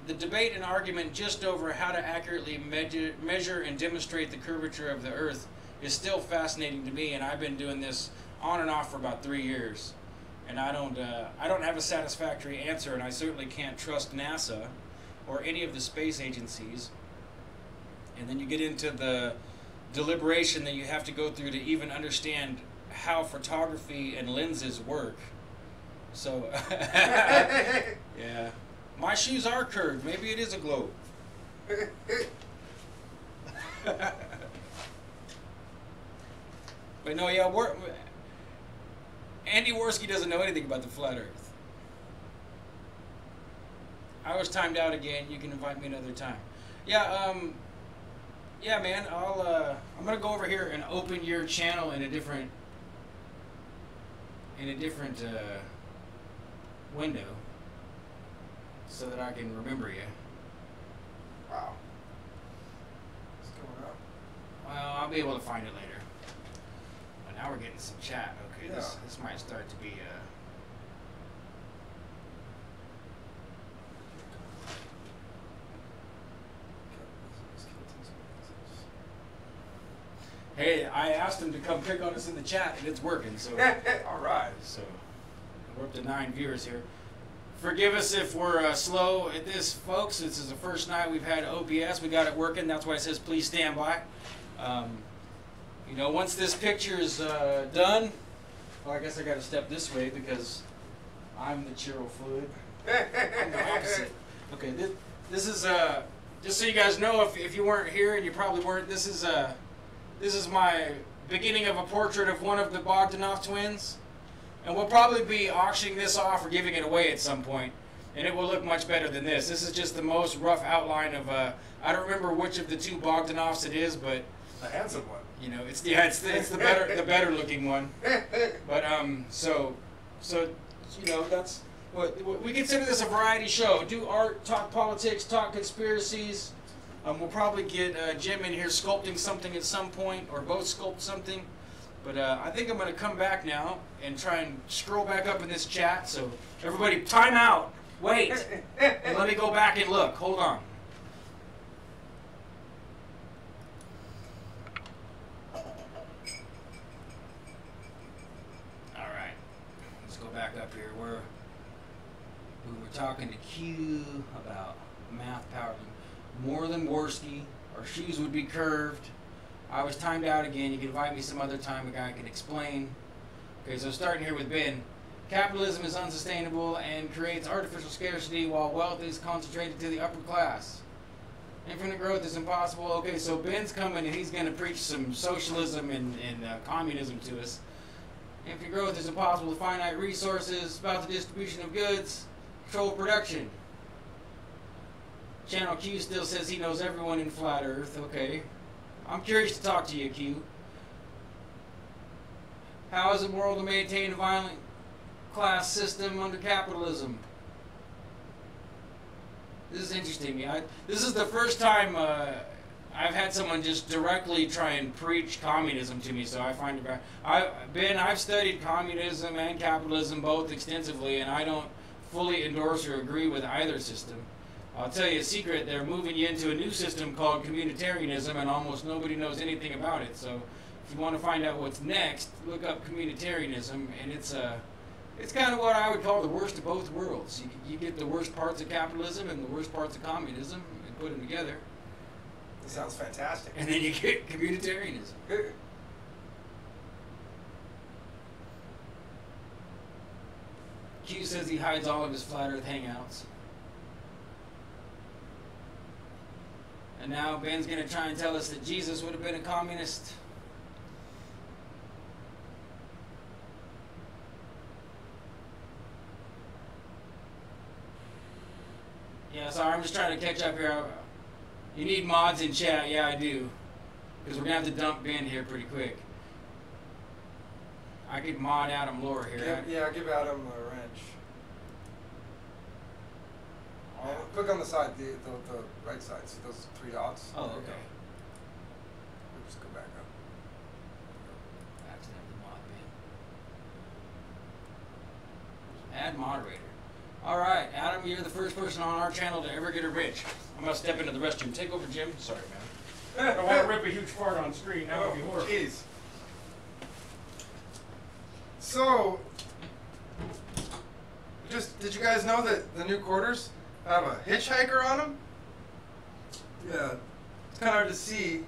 debate and argument just over how to accurately measure and demonstrate the curvature of the Earth is still fascinating to me, and I've been doing this on and off for about 3 years. And I don't have a satisfactory answer, and I certainly can't trust NASA or any of the space agencies. And then you get into the deliberation that you have to go through to even understand how photography and lenses work. So, yeah. My shoes are curved. Maybe it is a globe. But no, yeah, Andy Worski doesn't know anything about the flat Earth. I was timed out again. You can invite me another time. Yeah, yeah, man. I'm gonna go over here and open your channel in a different window, so that I can remember you. Wow. It's coming up. Well, I'll be able to find it later. But now we're getting some chat. Okay, Yeah. This might start to be Hey, I asked him to come pick on us in the chat, and it's working. So, all right. So we're up to 9 viewers here. Forgive us if we're slow at this, folks. This is the first night we've had OBS. We got it working. That's why it says please stand by. You know, once this picture is done, well, I guess I got to step this way because I'm the chiro fluid. I'm the opposite. Okay, this is just so you guys know, if you weren't here, and you probably weren't, this is my beginning of a portrait of one of the Bogdanov twins. And we'll probably be auctioning this off or giving it away at some point. And it will look much better than this. This is just the most rough outline of, I don't remember which of the two Bogdanovs it is, but... The handsome one. You know, it's the better looking one. But, so, you know, that's... we consider this a variety show. Do art, talk politics, talk conspiracies. We'll probably get Jim in here sculpting something at some point, or both sculpt something. But I think I'm going to come back now and try and scroll back up in this chat. So everybody, time out. Wait. And let me go back and look. Hold on. All right. Let's go back up here. We were talking to Q about math power. More than Worski. Our shoes would be curved. I was timed out again. You can invite me some other time. A guy can explain. Okay, so starting here with Ben. Capitalism is unsustainable and creates artificial scarcity while wealth is concentrated to the upper class. Infinite growth is impossible. Okay, so Ben's coming and he's going to preach some socialism and communism to us. Infinite growth is impossible with finite resources, about the distribution of goods, control of production. Channel Q still says he knows everyone in Flat Earth. Okay. I'm curious to talk to you, Q. How is it moral to maintain a violent class system under capitalism? This is interesting. This is the first time I've had someone just directly try and preach communism to me, so I find it bad. I've studied communism and capitalism both extensively, and I don't fully endorse or agree with either system. I'll tell you a secret, they're moving you into a new system called communitarianism, and almost nobody knows anything about it. So if you want to find out what's next, look up communitarianism, and it's kind of what I would call the worst of both worlds. You get the worst parts of capitalism and the worst parts of communism and put them together. That sounds fantastic. And then you get communitarianism. Q says he hides all of his Flat Earth hangouts. And now Ben's going to try and tell us that Jesus would have been a communist. Yeah, sorry, I'm just trying to catch up here. You need mods in chat. Yeah, I do. Because we're going to have to dump Ben here pretty quick. I could mod Adam Lore here. Give Adam a wrench. Click on the side, the right side. See those 3 dots? Oh, okay. Just go back up. Accidentally mod Ben. Add moderator. All right, Adam, you're the first person on our channel to ever get a rich. I'm gonna step into the restroom. Take over, Jim. Sorry, man. I don't want to rip a huge fart on screen. That would be horrible. Jeez. So, did you guys know that the new quarters have a hitchhiker on them? Yeah, it's kind of hard to see.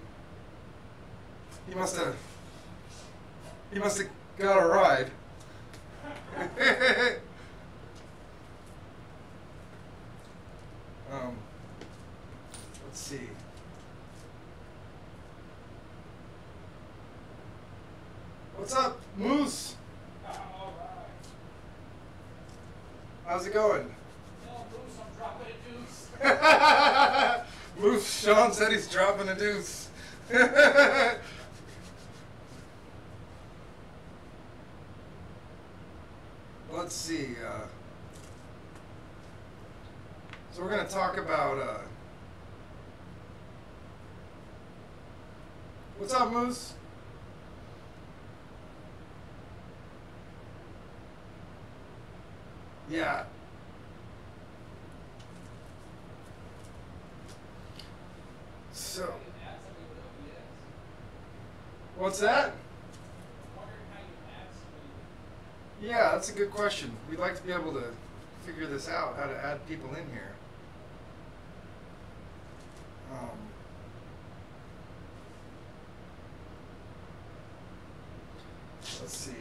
He must have got a ride. Let's see. What's up, Moose? All right. How's it going? No, Moose, I'm dropping a deuce. Moose, Sean said he's dropping a deuce. Let's see. So we're going to talk about... what's up, Moose? Yeah. So, what's that? Yeah, that's a good question. We'd like to be able to figure this out, how to add people in here. Let's see.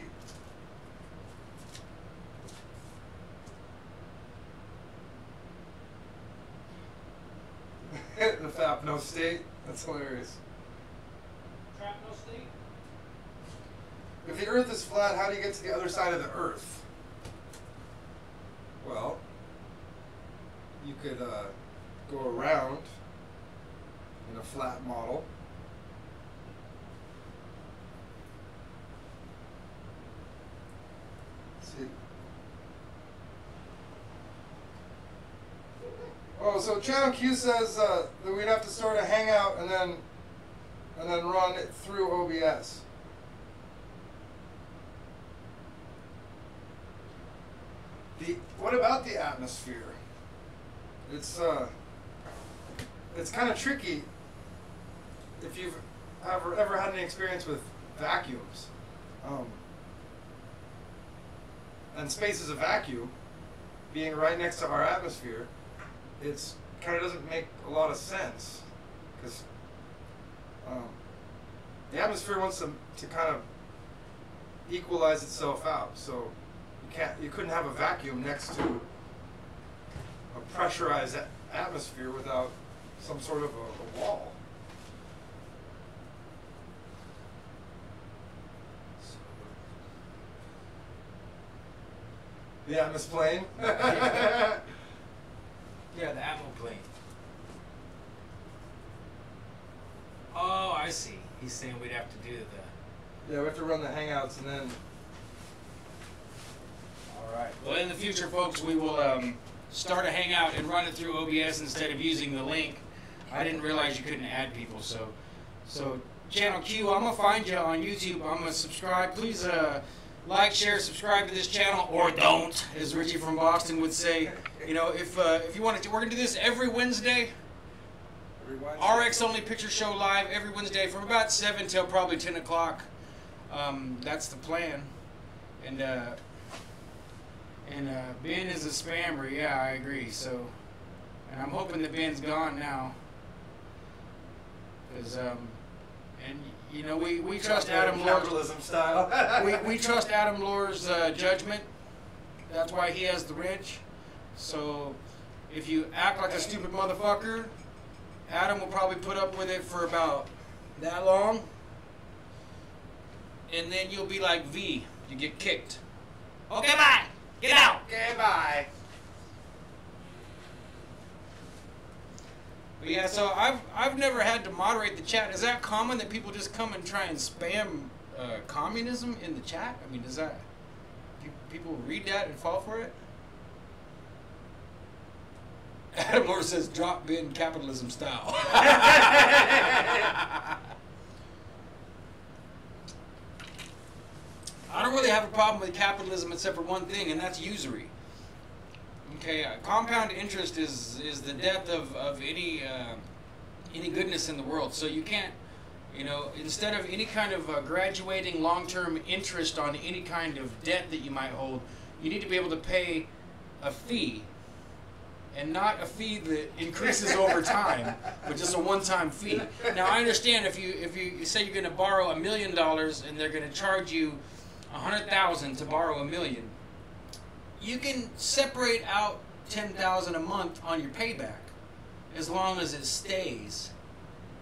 The FAP no state? That's hilarious. Trap no state? If the Earth is flat, how do you get to the other side of the Earth? Well, you could go around in a flat model. Let's see. Oh, so Channel Q says that we'd have to start a Hangout and then run it through OBS. What about the atmosphere? It's kind of tricky if you've ever had any experience with vacuums. And space is a vacuum, being right next to our atmosphere. It's kind of doesn't make a lot of sense because the atmosphere wants to kind of equalize itself out. So you couldn't have a vacuum next to a pressurized atmosphere without some sort of a wall. The atmos plane. Yeah, the Atmo plane. Oh, I see. He's saying we'd have to do the... Yeah, we have to run the Hangouts and then... Alright. Well, in the future, folks, we will start a Hangout and run it through OBS instead of using the link. I didn't realize you couldn't add people, so Channel Q, I'm going to find you on YouTube. I'm going to subscribe. Please like, share, subscribe to this channel, or don't, as Richie from Boston would say. You know, if you want to, we're going to do this every Wednesday. RX Only Picture Show live every Wednesday from about 7 till probably 10 o'clock. That's the plan. And Ben is a spammer. Yeah, I agree. So, and I'm hoping that Ben's gone now. Because, and you know, we trust Adam Lore's capitalism style. we trust Adam Lore's judgment. That's why he has the wrench. So, if you act like a stupid motherfucker, Adam will probably put up with it for about that long. And then you'll be like V. You get kicked. Okay, bye. Get out. Okay, bye. But yeah, so I've never had to moderate the chat. Is that common that people just come and try and spam communism in the chat? I mean, does that people read that and fall for it? Adam Moore says, "Drop bin capitalism style." I don't really have a problem with capitalism except for one thing, and that's usury. Okay, compound interest is the death of any goodness in the world. So you can't, you know, instead of any kind of graduating long-term interest on any kind of debt that you might hold, you need to be able to pay a fee, and not a fee that increases over time, but just a one-time fee. Now I understand if you say you're going to borrow $1 million and they're going to charge you $100,000 to borrow $1 million, you can separate out $10,000 a month on your payback, as long as it stays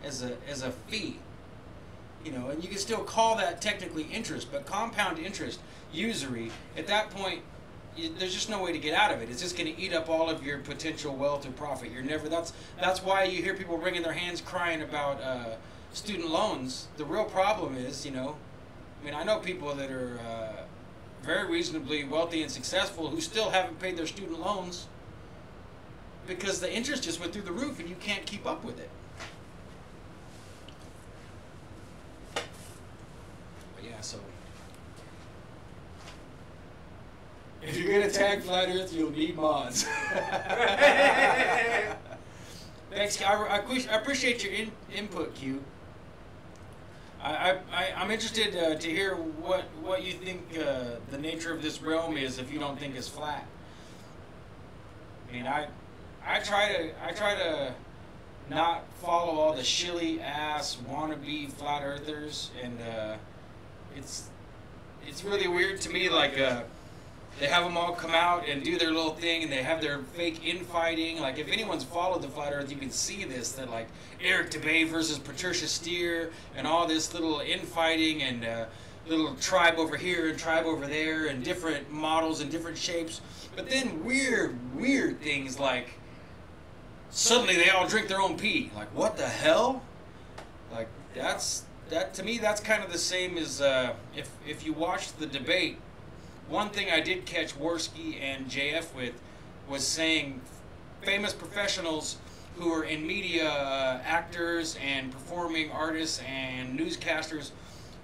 as a fee. You know, and you can still call that technically interest, but compound interest, usury, at that point, there's just no way to get out of it. It's just going to eat up all of your potential wealth or profit. You're never. That's why you hear people wringing their hands crying about student loans. The real problem is, you know, I mean, I know people that are very reasonably wealthy and successful who still haven't paid their student loans because the interest just went through the roof and you can't keep up with it. But yeah, so if you're gonna tag Flat Earth, you'll need mods. Thanks, I appreciate your input, Q. I'm interested to hear what you think the nature of this realm is if you don't think it's flat. I mean, I try to not follow all the shilly ass wannabe flat earthers, and it's really weird to me. Like they have them all come out and do their little thing, and they have their fake infighting. Like, if anyone's followed the Flat Earth, you can see this, that like Eric DeBay versus Patricia Steer, and all this little infighting, and little tribe over here and tribe over there, and different models and different shapes. But then weird things like suddenly they all drink their own pee. Like, what the hell? Like, that to me, that's kind of the same as if you watched the debate. One thing I did catch Worski and JF with was saying famous professionals who are in media, actors and performing artists and newscasters,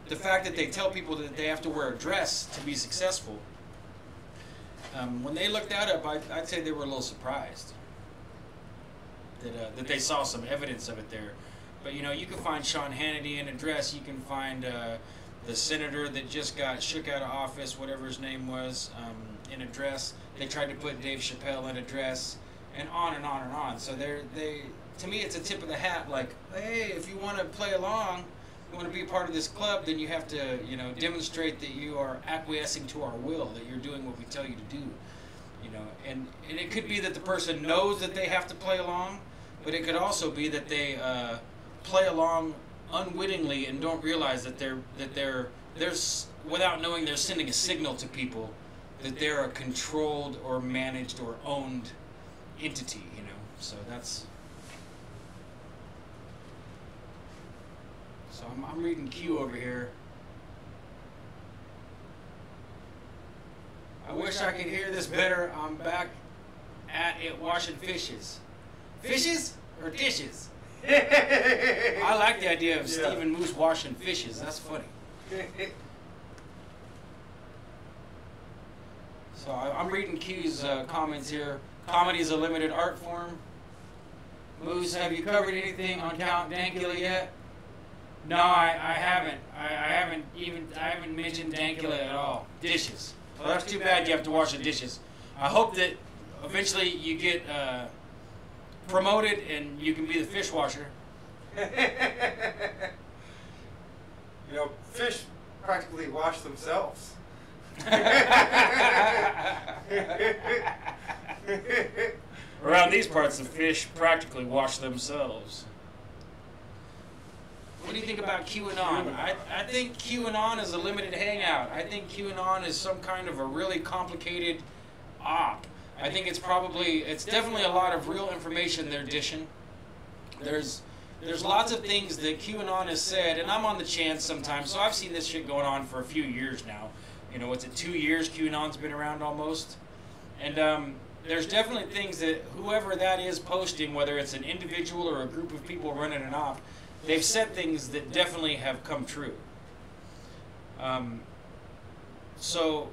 the fact that they tell people that they have to wear a dress to be successful. When they looked that up, I'd say they were a little surprised that they saw some evidence of it there. But you know, you can find Sean Hannity in a dress. You can find the senator that just got shook out of office, whatever his name was, in a dress. They tried to put Dave Chappelle in a dress, and on and on and on. So to me, it's a tip of the hat. Like, hey, if you want to play along, you want to be a part of this club, then you have to, you know, demonstrate that you are acquiescing to our will, that you're doing what we tell you to do. You know, and it could be that the person knows that they have to play along, but it could also be that they play along unwittingly and don't realize that they're without knowing, they're sending a signal to people that they're a controlled or managed or owned entity, you know. So I'm reading Q over here. I wish I could hear this better. I'm back at it washing fishes. Fishes or dishes? I like the idea of Stephen Moose washing fishes. That's funny. So I'm reading Q's comments here. Comedy is a limited art form. Moose, have you covered anything on Count Dankula yet? No, I haven't. I haven't mentioned Dankula at all. Dishes. Well, that's too bad. You have to wash the dishes. I hope that eventually you get promoted and you can be the fish washer. You know, fish practically wash themselves. Around these parts, the fish practically wash themselves. What do you think about QAnon? I think QAnon is a limited hangout. I think QAnon is some kind of a really complicated op. I think it's definitely a lot of real information they're dishing. There's lots of things that QAnon has said, and I'm on the chance sometimes, so I've seen this shit going on for a few years now. You know, what's it, 2 years QAnon's been around almost? And there's definitely things that whoever that is posting, whether it's an individual or a group of people running an op, they've said things that definitely have come true. So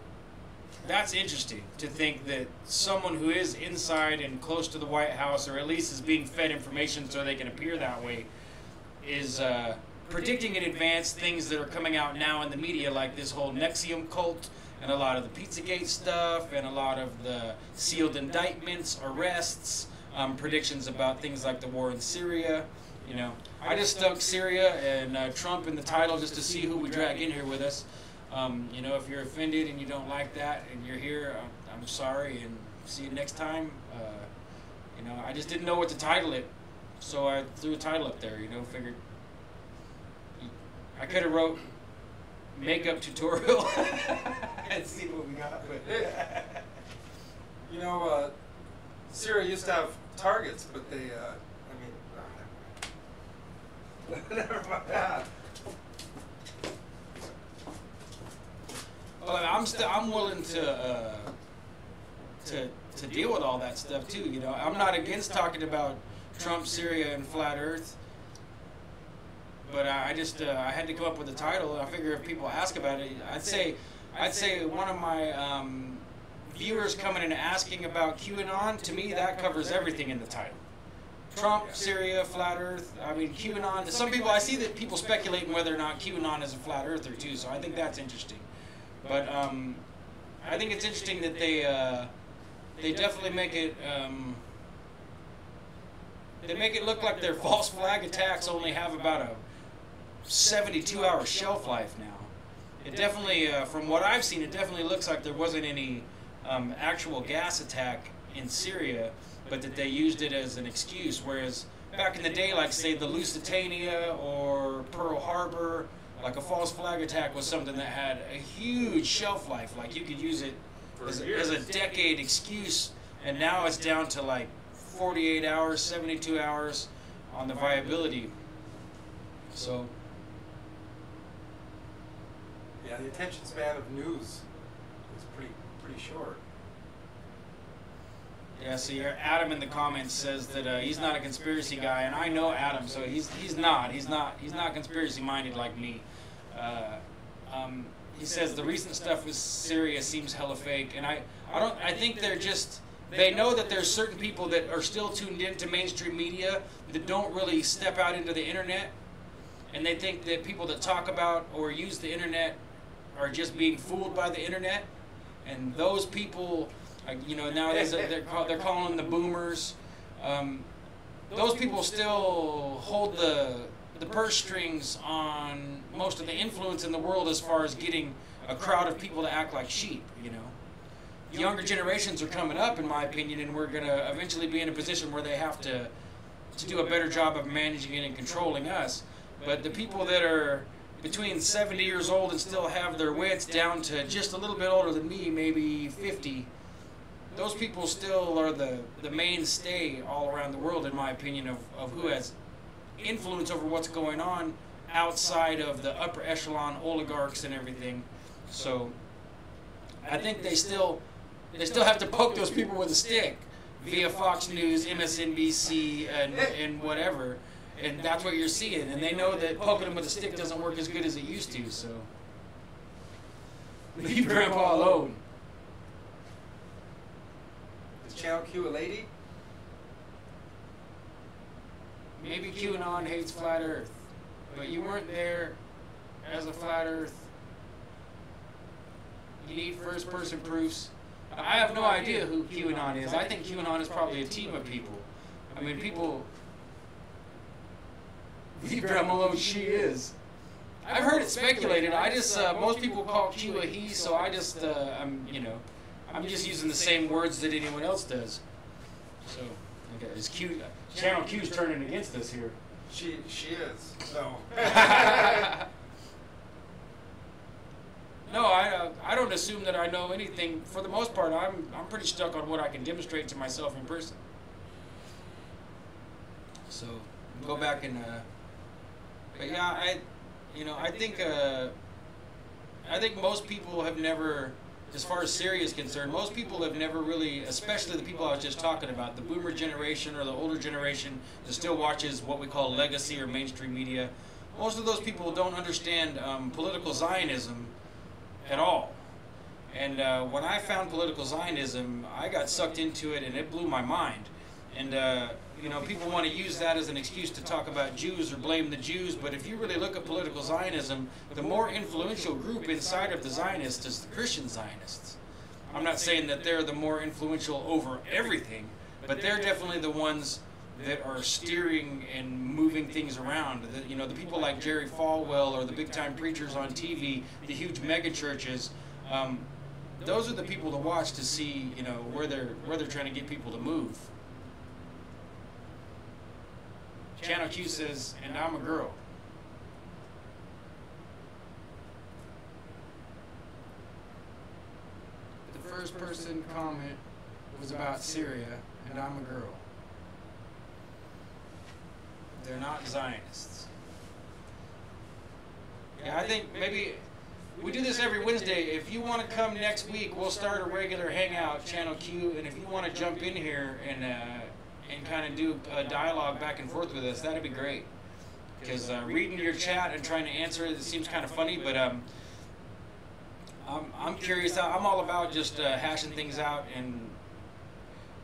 that's interesting to think that someone who is inside and close to the White House, or at least is being fed information so they can appear that way, is predicting in advance things that are coming out now in the media, like this whole Nexium cult, and a lot of the Pizzagate stuff, and a lot of the sealed indictments, arrests, predictions about things like the war in Syria. You know, I just stuck Syria and Trump in the title just to see who we drag in here with us. You know, if you're offended and you don't like that and you're here, I'm sorry, and see you next time. You know, I just didn't know what to title it, so I threw a title up there, you know, figured I could have wrote makeup tutorial and see what we got. But you know, Syria used to have targets, but they, never mind. Well, I'm willing to deal with all that stuff too. You know, I'm not against talking about Trump, Syria, and flat Earth. But I had to come up with a title. I figure if people ask about it, I'd say one of my viewers coming and asking about QAnon, to me that covers everything in the title. Trump, Syria, flat Earth. I mean, QAnon. Some people, I see that people speculating whether or not QAnon is a flat earther too. So I think that's interesting. But I think it's interesting that they definitely make it. They make it look like their false flag attacks only have about a 72-hour shelf life now. It definitely, from what I've seen, it definitely looks like there wasn't any actual gas attack in Syria, but that they used it as an excuse. Whereas back in the day, like say the Lusitania or Pearl Harbor, like a false flag attack was something that had a huge shelf life. Like you could use it as a decade excuse, and now it's down to like 48 hours, 72 hours on the viability. So yeah, the attention span of news is pretty short. Yeah, so Adam in the comments says that he's not a conspiracy guy, and I know Adam, so he's not conspiracy minded like me. He says the recent stuff with Syria seems hella fake, and I think they know that there's certain people that are still tuned into mainstream media that don't really step out into the internet, and they think that people that talk about or use the internet are just being fooled by the internet, and those people, you know, nowadays they're calling them the boomers. Those people still hold the purse strings on most of the influence in the world as far as getting a crowd of people to act like sheep, you know. Younger generations are coming up, in my opinion, and we're going to eventually be in a position where they have to do a better job of managing it and controlling us. But the people that are between 70 years old and still have their wits down to just a little bit older than me, maybe 50, those people still are the mainstay all around the world, in my opinion, of who has influence over what's going on outside of the upper echelon oligarchs and everything. So I think they still have to poke those people with a stick via Fox News, MSNBC, and whatever, and that's what you're seeing. And they know that poking them with a stick doesn't work as good as it used to. So leave Grandpa alone. Is Channel Q a lady? Maybe QAnon hates flat Earth, but you weren't there as a flat Earth. You need first-person proofs. I have no idea who QAnon is. I think QAnon is probably a team of people. I mean, people leave Grandma alone. She is. I've heard it speculated. I just most people call Q a he, so I just I'm just using the same words that anyone else does. So okay, Channel Q's turning against us here. She is. So. No, I don't assume that I know anything. For the most part, I'm pretty stuck on what I can demonstrate to myself in person. So go back and but yeah, I think most people have never, as far as Syria is concerned, most people have never really, especially the people I was just talking about, the boomer generation or the older generation that still watches what we call legacy or mainstream media. Most of those people don't understand political Zionism at all. And when I found political Zionism, I got sucked into it and it blew my mind. And you know, people want to use that as an excuse to talk about Jews or blame the Jews, but if you really look at political Zionism, the more influential group inside of the Zionists is the Christian Zionists. I'm not saying that they're the more influential over everything, but they're definitely the ones that are steering and moving things around. You know, the people like Jerry Falwell or the big-time preachers on TV, the huge mega churches, those are the people to watch to see, you know, where they're trying to get people to move. Channel Q says, and I'm a girl. The first person comment was about Syria, and I'm a girl. They're not Zionists. Yeah, I think maybe we do this every Wednesday. If you want to come next week, we'll start a regular hangout, Channel Q, and if you want to jump in here and kind of do a dialogue back and forth with us, that'd be great. Because reading your chat and trying to answer it seems kind of funny, but I'm curious. I'm all about just hashing things out, and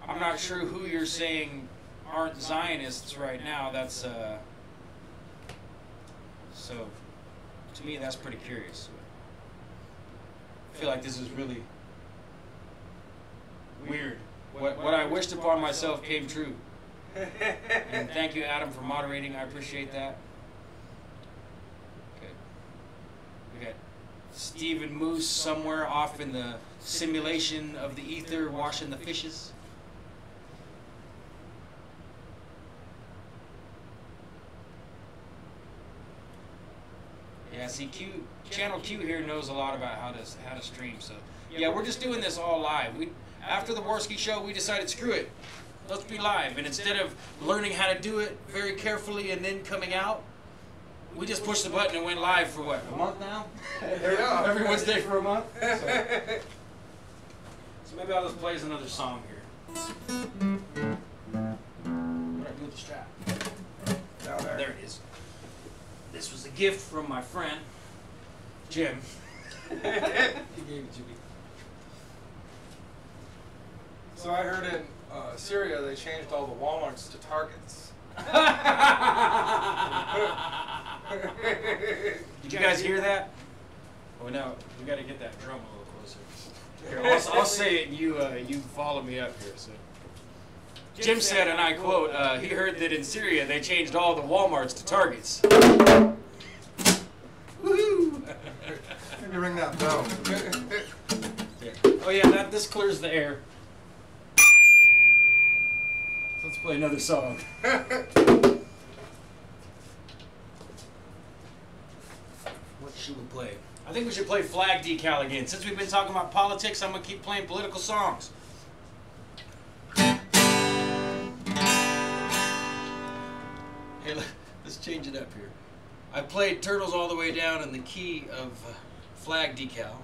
I'm not sure who you're saying aren't Zionists right now. That's so to me that's pretty curious. I feel like this is really weird. What I wished upon myself came true. And thank you, Adam, for moderating. I appreciate that. Okay. We got Stephen Moose somewhere off in the simulation of the ether washing the fishes. Yeah, see, Channel Q here knows a lot about how to stream. So yeah, we're just doing this all live. After the Warski show, we decided, screw it, let's be live. And instead of learning how to do it very carefully and then coming out, we just pushed the button and went live for what, a month now? Every Wednesday for a month. So maybe I'll just play us another song here. What do I do with the strap? Down there. There it is. This was a gift from my friend, Jim. He gave it to me. So I heard in Syria they changed all the Walmarts to Targets. Did you guys hear that? Oh no, we got to get that drum a little closer. Here, I'll say it and you follow me up here. So. Jim said, and I quote, he heard that in Syria they changed all the Walmarts to Targets. Woohoo! Maybe ring that bell. Oh yeah, this clears the air. So let's play another song. What should we play? I think we should play Flag Decal again. Since we've been talking about politics, I'm going to keep playing political songs. Hey, let's change it up here. I played Turtles All the Way Down in the key of Flag Decal.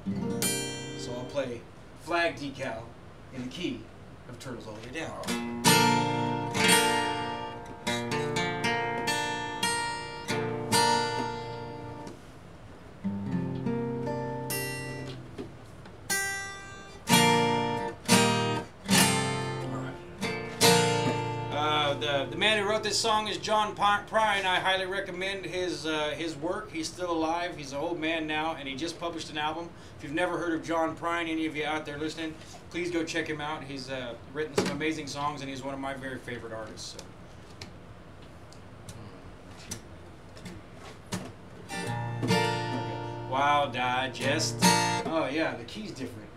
So I'll play Flag Decal in the key of Turtles All the Way Down. The man who wrote this song is John Prine. I highly recommend his work. He's still alive. He's an old man now, and he just published an album. If you've never heard of John Prine, any of you out there listening, please go check him out. He's written some amazing songs, and he's one of my very favorite artists. So. Wow, Digest. Oh yeah, the key's different.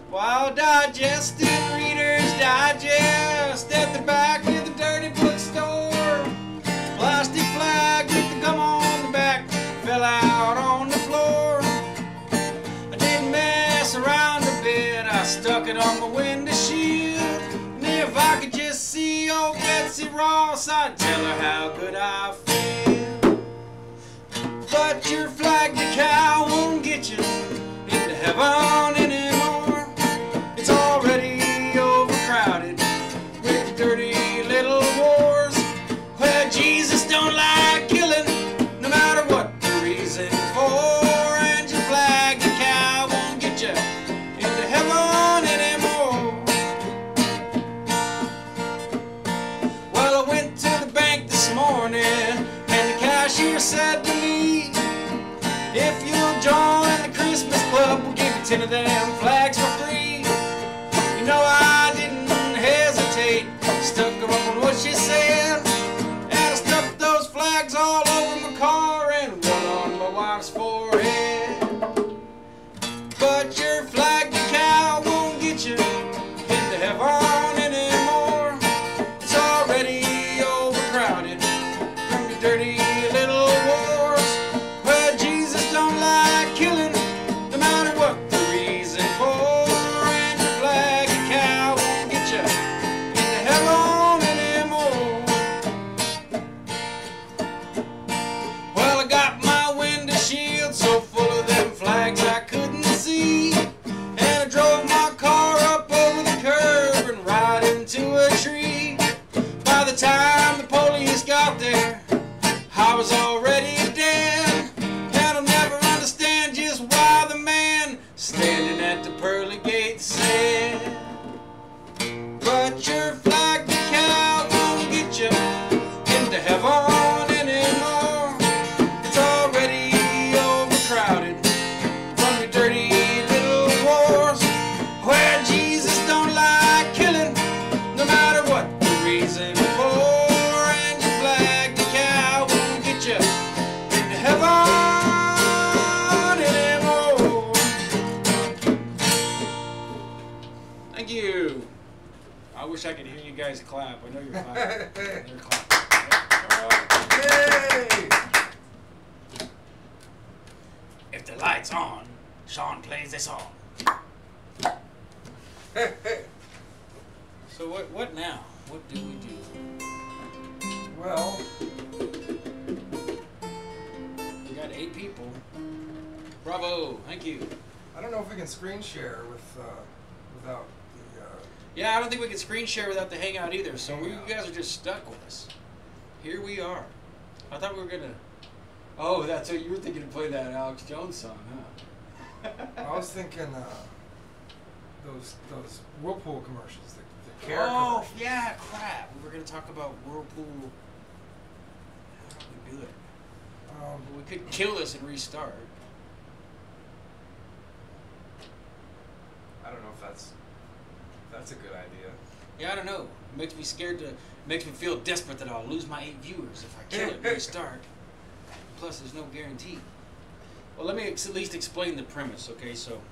While digesting Reader's Digest at the back of the dirty bookstore. boss, I'd tell her how good I feel. But your flag decal won't get you into heaven anymore. It's already overcrowded with dirty little wars, where Jesus don't like killing, no matter what the reason for. And your flag decal won't get you into heaven anymore. Well, I went to the bank this morning, and the cashier said to me, if you'll join the Christmas club, we'll give you 10 of them flags for free. You know, I didn't hesitate, stuck her up on what she said, and I stuck those flags all over my car and one on my wife's forehead. But your flag decal won't get you into heaven anymore. It's already overcrowded from your dirty little wars, where Jesus don't like killing, no matter what the reason for. And your flag decal won't get you into heaven anymore. Well, I got my window shield so full of them flags I couldn't see, and I drove my car up over the curb and right into a tree. By the time the police got there, I was already dead, and I'll never understand just why the man standing at the pearly gates said, but your flag decal won't get you into heaven anymore. It's already overcrowded from your dirty little wars, where Jesus don't like killing, no matter what the reason for. And your flag decal won't get you into heaven anymore. Thank you. I wish I could hear you guys clap. I know you're clapping. They're clapping. Yay! If the light's on, Sean plays a song. So what now? What do we do? Well, We got 8 people. Bravo, thank you. I don't know if we can screen share with without the. Yeah, I don't think we can screen share without the hangout either, so you guys are just stuck with us. Here we are. I thought we were gonna... Oh, that's what you were thinking to play that Alex Jones song, huh? I was thinking those Whirlpool commercials, the care Oh, commercials. yeah, crap. We were gonna talk about Whirlpool. How do we do it? We could kill this and restart. I don't know if that's a good idea. Yeah, I don't know. It makes me scared to... makes me feel desperate that I'll lose my 8 viewers if I kill it and restart. Plus, there's no guarantee. Well, let me at least explain the premise, okay? So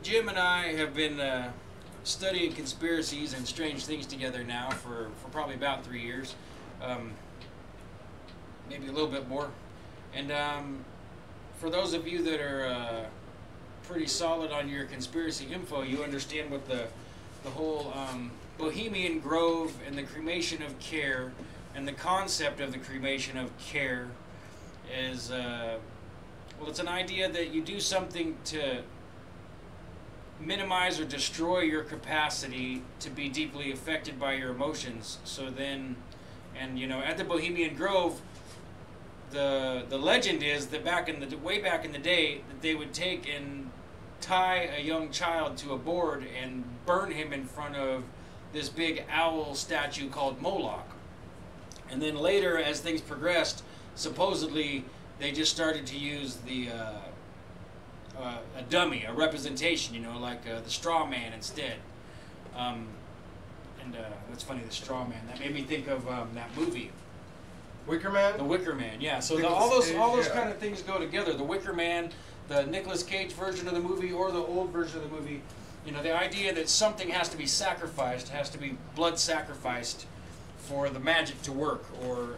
Jim and I have been studying conspiracies and strange things together now for probably about 3 years. Maybe a little bit more. And for those of you that are pretty solid on your conspiracy info, you understand what the whole Bohemian Grove and the cremation of care and the concept of the cremation of care is, well, it's an idea that you do something to minimize or destroy your capacity to be deeply affected by your emotions. So then, and you know, at the Bohemian Grove, the legend is that way back in the day, that they would take and tie a young child to a board and burn him in front of this big owl statue called Moloch. And then later, as things progressed, supposedly they just started to use a dummy, a representation, you know, like the straw man instead. That's funny, the straw man. That made me think of that movie. Wicker Man? The Wicker Man, yeah. So all those kind of things go together. The Wicker Man, the Nicolas Cage version of the movie, or the old version of the movie. You know, the idea that something has to be sacrificed, has to be blood sacrificed for the magic to work.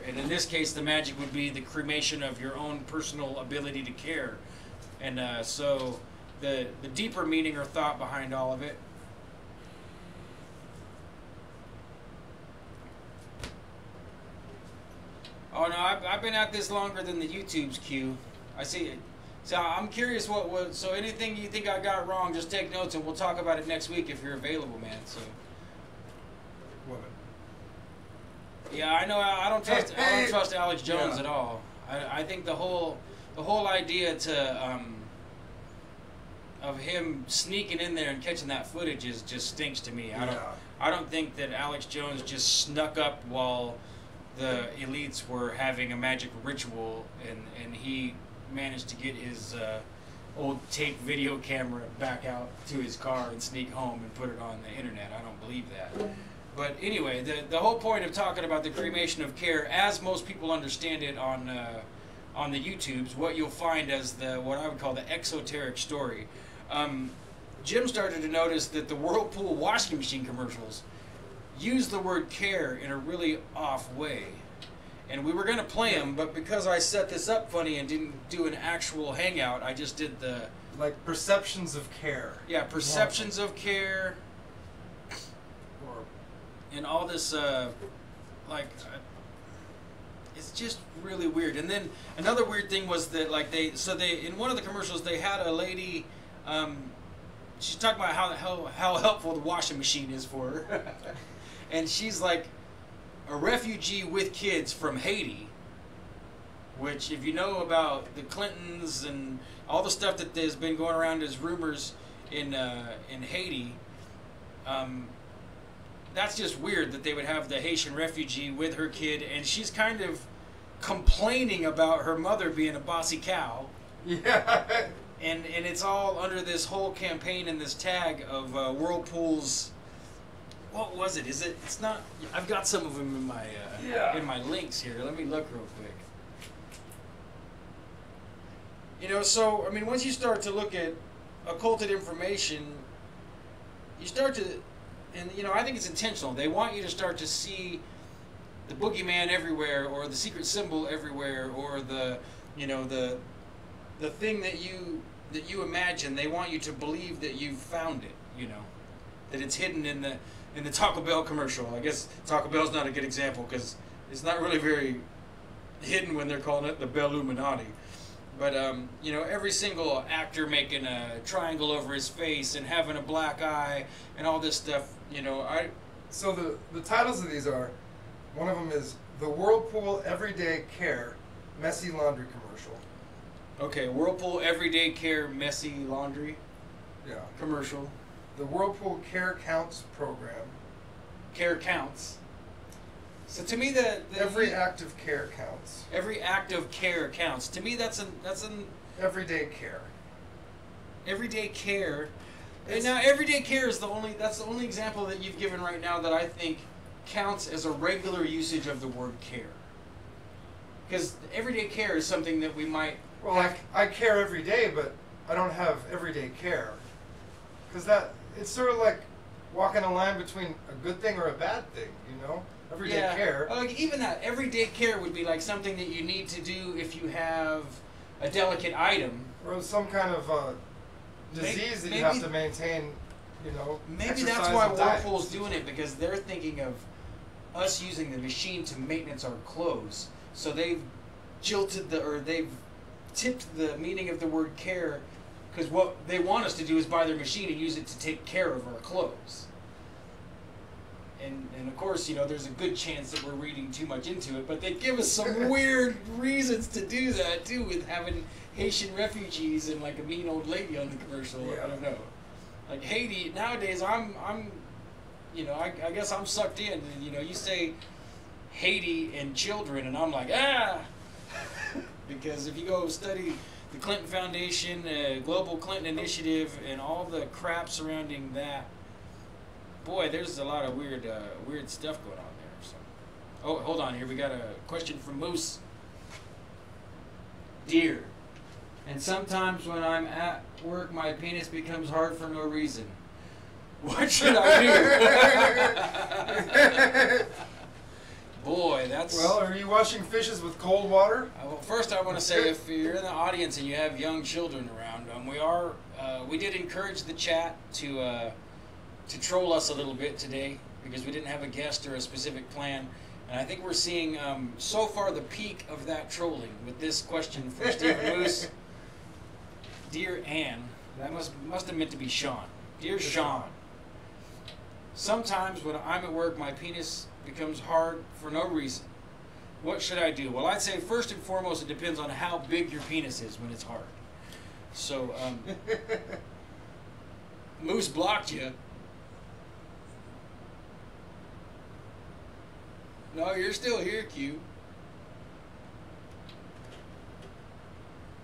And in this case, the magic would be the cremation of your own personal ability to care. And so the deeper meaning or thought behind all of it Oh no, I've been at this longer than the YouTube's Q. I see it. So I'm curious so anything you think I got wrong, just take notes and we'll talk about it next week if you're available, man. So. Woman. Yeah, I know. I don't trust Alex Jones at all. I think the whole idea of him sneaking in there and catching that footage just stinks to me. I don't think that Alex Jones just snuck up while the elites were having a magic ritual and he managed to get his old tape video camera back out to his car and sneak home and put it on the internet. I don't believe that. But anyway, the whole point of talking about the cremation of care, as most people understand it on the YouTubes, what you'll find as what I would call the exoteric story. Jim started to notice that the Whirlpool washing machine commercials use the word care in a really off way. And we were going to play them, but because I set this up funny and didn't do an actual hangout, I just did the... Like perceptions of care. Yeah, perceptions of care. And all this, it's just really weird. And then another weird thing was that, like, in one of the commercials, they had a lady, she's talking about how helpful the washing machine is for her. And she's like a refugee with kids from Haiti, which, if you know about the Clintons and all the stuff that has been going around as rumors in Haiti, that's just weird that they would have the Haitian refugee with her kid, and she's kind of complaining about her mother being a bossy cow. Yeah. And it's all under this whole campaign and this tag of Whirlpool's. What was it? It's not. I've got some of them in my links here. Let me look real quick. You know, so I mean, once you start to look at occulted information, you start to. And, you know, I think it's intentional. They want you to start to see the boogeyman everywhere, or the secret symbol everywhere, or the thing that you imagine. They want you to believe that you've found it, you know, that it's hidden in the Taco Bell commercial. I guess Taco Bell's not a good example because it's not really very hidden when they're calling it the Belluminati. But, you know, every single actor making a triangle over his face and having a black eye and all this stuff, you know, So the titles of these are, one of them is The Whirlpool Everyday Care Messy Laundry Commercial. Okay, Whirlpool Everyday Care Messy Laundry commercial. The Whirlpool Care Counts Program. Care counts. So to me, every act of care counts. Every act of care counts. To me, that's an everyday care. Everyday care. And now, everyday care is the only example that you've given right now that I think counts as a regular usage of the word care. Because everyday care is something that we might. Well, I care every day, but I don't have everyday care. Because it's sort of like walking a line between a good thing or a bad thing, you know? Everyday care. Like even that everyday care would be like something that you need to do if you have a delicate item or some kind of disease that you have to maintain. You know, maybe that's why Whirlpool's doing it, because they're thinking of us using the machine to maintenance our clothes. So they've they've tipped the meaning of the word care, because what they want us to do is buy their machine and use it to take care of our clothes. And of course, you know, there's a good chance that we're reading too much into it, but they give us some weird reasons to do that too, with having Haitian refugees and like a mean old lady on the commercial. Yeah. I don't know. Like Haiti nowadays, I'm you know, I guess I'm sucked in. And, you know, you say Haiti and children, and I'm like, because if you go study the Clinton Foundation, Global Clinton Initiative, and all the crap surrounding that. Boy, there's a lot of weird stuff going on there. So, oh, hold on here. We got a question from Moose. Dear, and sometimes when I'm at work, my penis becomes hard for no reason. What should I do? Boy, that's... Well, are you washing fishes with cold water? Well, first I want to say, if you're in the audience and you have young children around, we did encourage the chat to troll us a little bit today, because we didn't have a guest or a specific plan. And I think we're seeing, so far, the peak of that trolling with this question from Stephen Moose. Dear Ann, that must have meant to be Sean. Dear Sean, sometimes when I'm at work, my penis becomes hard for no reason. What should I do? Well, I'd say first and foremost, it depends on how big your penis is when it's hard. So, Moose blocked you. No, you're still here, Q.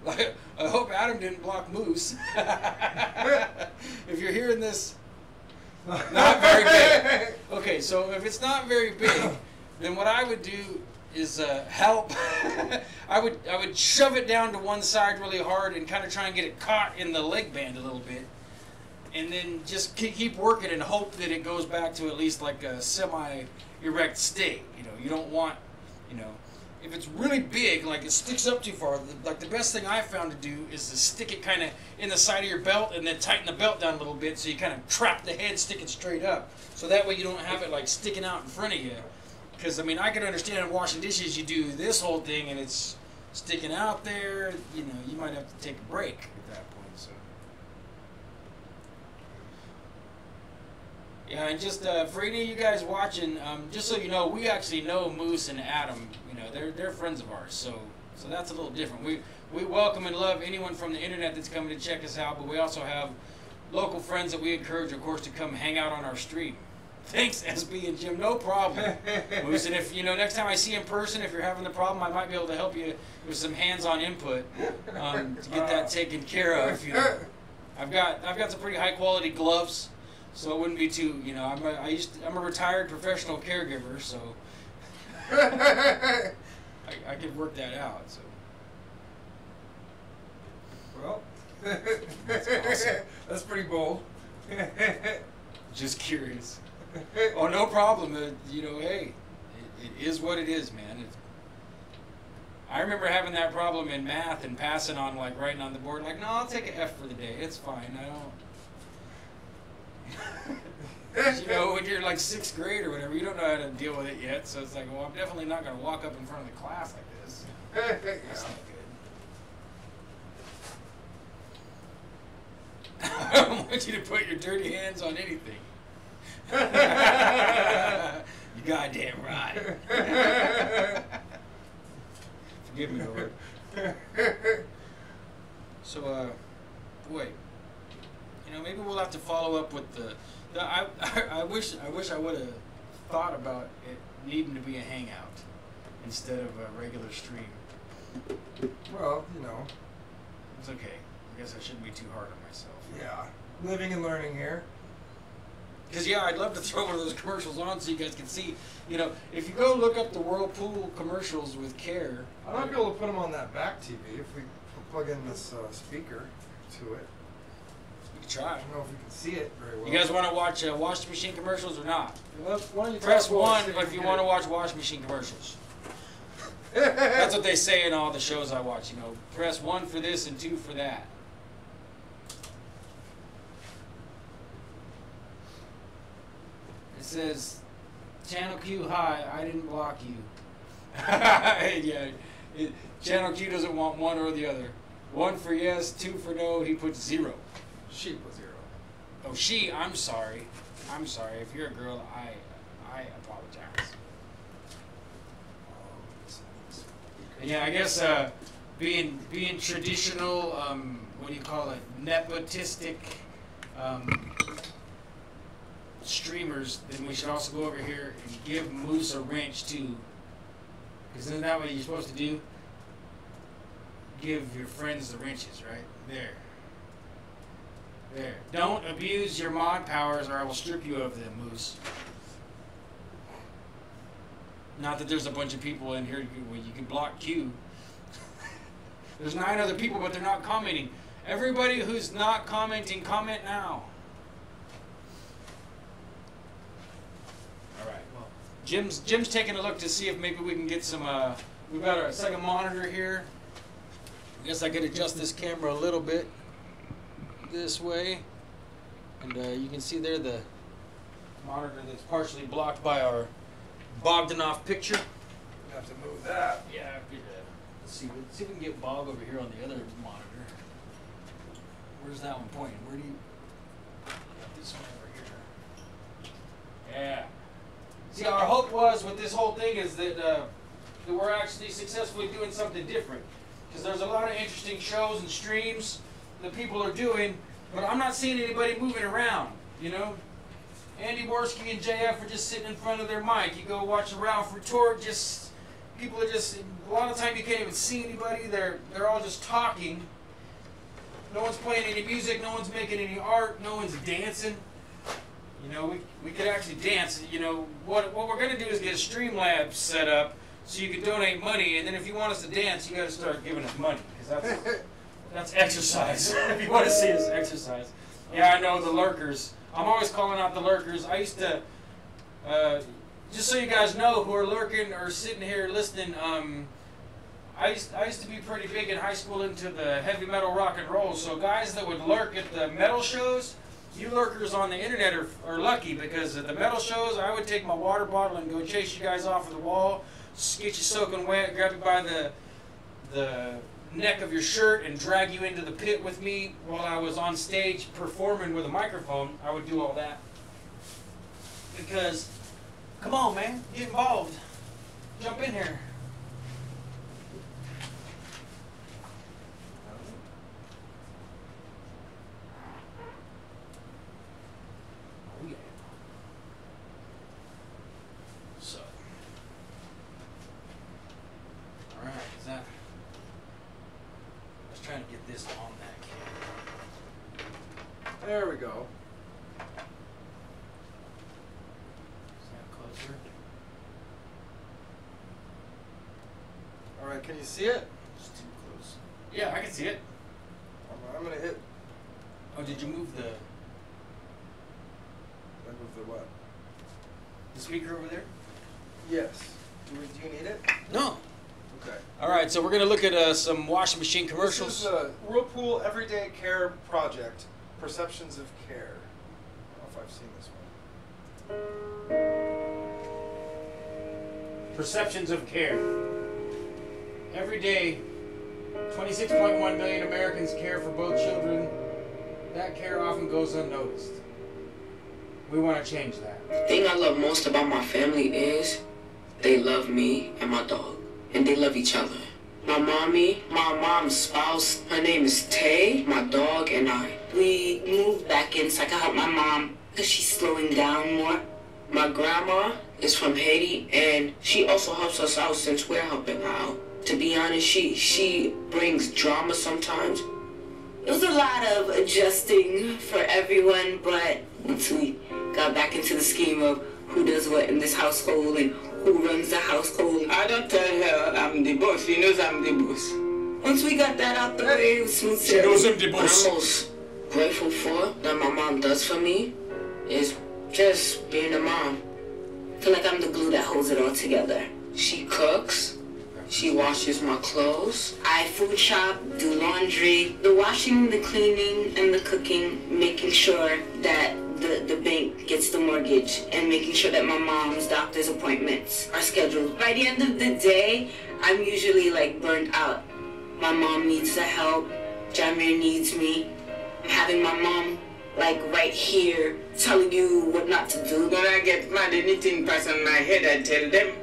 I hope Adam didn't block Moose. If you're hearing this, not very big. Okay, so if it's not very big, then what I would do is help. I would shove it down to one side really hard and kind of try and get it caught in the leg band a little bit, and then just keep working and hope that it goes back to at least like a semi-erect state. You know, you don't want, you know, if it's really big, like it sticks up too far, like the best thing I've found to do is to stick it kind of in the side of your belt and then tighten the belt down a little bit so you kind of trap the head sticking straight up. So that way you don't have it like sticking out in front of you. Because, I mean, I can understand in washing dishes you do this whole thing and it's sticking out there. You know, you might have to take a break at that point. So, yeah, and just for any of you guys watching, just so you know, we actually know Moose and Adam. You know, they're friends of ours. So that's a little different. We welcome and love anyone from the internet that's coming to check us out. But we also have local friends that we encourage, of course, to come hang out on our stream. Thanks, SB and Jim. No problem. Moose, and if, you know, next time I see you in person, if you're having the problem, I might be able to help you with some hands-on input to get that taken care of. You know, I've got some pretty high-quality gloves, so it wouldn't be too. You know, I'm a retired professional caregiver, so I could work that out. So. Well, that's awesome. That's pretty bold. Just curious. Oh, no problem. You know, hey, it is what it is, man. I remember having that problem in math and passing on, like, writing on the board, like, no, I'll take an F for the day. It's fine. I don't. You know, when you're like 6th grade or whatever, you don't know how to deal with it yet. So it's like, well, I'm definitely not going to walk up in front of the class like this. That's not good. I don't want you to put your dirty hands on anything. You goddamn right. Forgive me, Lord. So, boy, you know, maybe we'll have to follow up with I wish I would have thought about it needing to be a hangout instead of a regular stream. Well, you know, it's okay. I guess I shouldn't be too hard on myself. Yeah, living and learning here. Because, yeah, I'd love to throw one of those commercials on so you guys can see. You know, if you go look up the Whirlpool commercials with care. I might be able to put them on that back TV if we plug in this speaker to it. We can try. I don't know if we can see it very well. You guys want to watch washing machine commercials or not? Well, why don't you press 1 if you want to watch washing machine commercials. That's what they say in all the shows I watch. You know, press 1 for this and 2 for that. It says, Channel Q, hi, I didn't block you. Yeah, Channel Q doesn't want one or the other. 1 for yes, 2 for no, he puts 0. She put 0. Oh, she, I'm sorry. I'm sorry. If you're a girl, I apologize. And yeah, I guess being traditional, what do you call it, nepotistic streamers, then we should also go over here and give Moose a wrench too. Because isn't that what you're supposed to do? Give your friends the wrenches, right? There. There. Don't abuse your mod powers or I will strip you of them, Moose. Not that there's a bunch of people in here where you can block Q. There's 9 other people, but they're not commenting. Everybody who's not commenting, comment now. Alright, well, Jim's taking a look to see if maybe we can get some, we've got a second monitor here. I guess I could adjust this camera a little bit this way. And you can see there the monitor that's partially blocked by our Bogdanov picture. You have to move that. Yeah, let's see if we can get Bog over here on the other monitor. Where's that one pointing? Where do you? This one over here. Yeah. See, our hope was with this whole thing is that that we're actually successfully doing something different. Because there's a lot of interesting shows and streams that people are doing, but I'm not seeing anybody moving around, you know? Andy Worski and JF are just sitting in front of their mic. You go watch a Ralph retort, just, people are just, a lot of time you can't even see anybody. They're all just talking. No one's playing any music, no one's making any art, no one's dancing. You know, we could actually dance. You know, what we're going to do is get a Streamlabs set up so you can donate money, and then if you want us to dance, you got to start giving us money, because that's exercise. If you want to see us exercise. Yeah, I know, the lurkers. I'm always calling out the lurkers. I used to, just so you guys know who are lurking or sitting here listening, I used to be pretty big in high school into the heavy metal rock and roll, so guys that would lurk at the metal shows, you lurkers on the internet are lucky, because at the metal shows, I would take my water bottle and go chase you guys off of the wall, get you soaking wet, grab you by the neck of your shirt and drag you into the pit with me while I was on stage performing with a microphone. I would do all that. Because, come on man, get involved. Jump in here. Oh yeah. So. Alright, is that... trying to get this on that camera. There we go. Is that closer? All right, can you see it? It's too close. Yeah, I can see it. I'm gonna hit. Oh, did you move the Move the what? speaker over there? Yes. Do you need it? No. Okay. All right, so we're going to look at some washing machine commercials. This is a Whirlpool Everyday Care Project, Perceptions of Care. I don't know if I've seen this one. Perceptions of care. Every day, 26.1 million Americans care for both children. That care often goes unnoticed. We want to change that. The thing I love most about my family is they love me and my dog. And they love each other. My mommy, my mom's spouse, her name is Tay, my dog, and I. We moved back in so I can help my mom because she's slowing down more. My grandma is from Haiti, and she also helps us out since we're helping her out. To be honest, she brings drama sometimes. It was a lot of adjusting for everyone, but once we got back into the scheme of who does what in this household and who runs the household. I don't tell her I'm the boss. She knows I'm the boss. Once we got that out the way, it was smooth sailing. She knows I'm the boss. What I'm most grateful for that my mom does for me is just being a mom. I feel like I'm the glue that holds it all together. She cooks. She washes my clothes. I food shop, do laundry. The washing, the cleaning, and the cooking, making sure that the bank gets the mortgage, and making sure that my mom's doctor's appointments are scheduled. By the end of the day, I'm usually like burnt out. My mom needs the help. Jamir needs me. Having my mom like right here telling you what not to do. When I get mad, anything pass on my head, I tell them.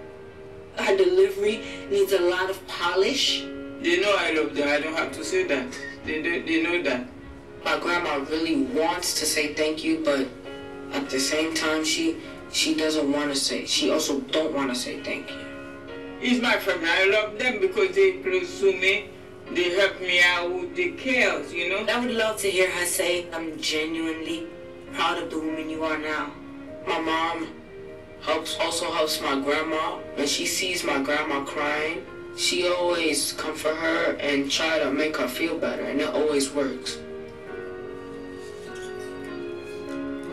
Her delivery needs a lot of polish. They know I love them. I don't have to say that. They know that. My grandma really wants to say thank you, but at the same time, she doesn't want to say. She also don't want to say thank you. It's my family. I love them because they close to me. They help me out with the chaos, you know. I would love to hear her say, I'm genuinely proud of the woman you are now. My mom also helps my grandma. When she sees my grandma crying, she always comfort her and try to make her feel better, and it always works.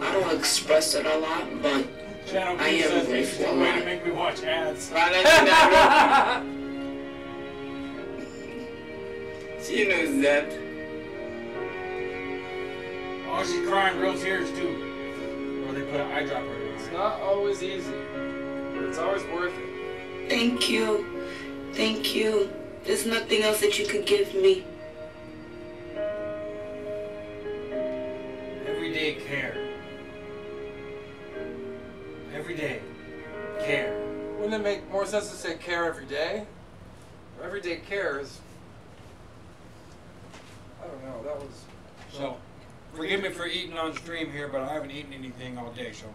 I don't express it a lot, but I am grateful a lot. Way to make me watch ads. She knows that. Oh, she's crying real tears too. Or they put an eyedropper in her It's eye. not always easy. It's always worth it. Thank you. Thank you. There's nothing else that you could give me. Everyday care. Everyday care. Wouldn't it make more sense to say care every day? Everyday care is... I don't know, that was... So, forgive me for eating on stream here, but I haven't eaten anything all day, so.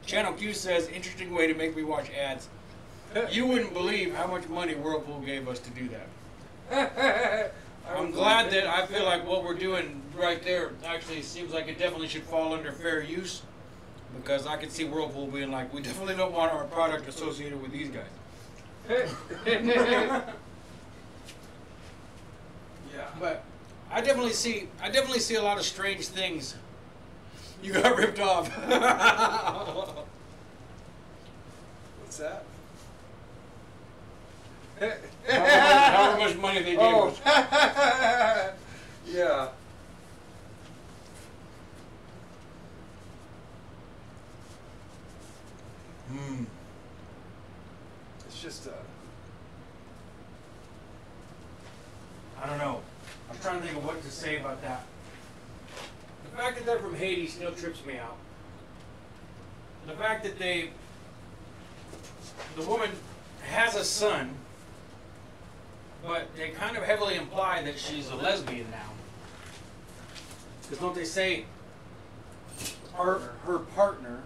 Channel Q says, interesting way to make me watch ads. You wouldn't believe how much money Whirlpool gave us to do that. I'm glad that I feel like what we're doing right there actually seems like it definitely should fall under fair use, because I could see Whirlpool being like, we definitely don't want our product associated with these guys. Yeah. But I definitely see a lot of strange things. You got ripped off. What's that? However much money they gave us. Yeah. It's just I don't know. I'm trying to think of what to say about that. The fact that they're from Haiti still trips me out. The fact that the woman has a son, but they kind of heavily imply that she's a lesbian now. Because don't they say her partner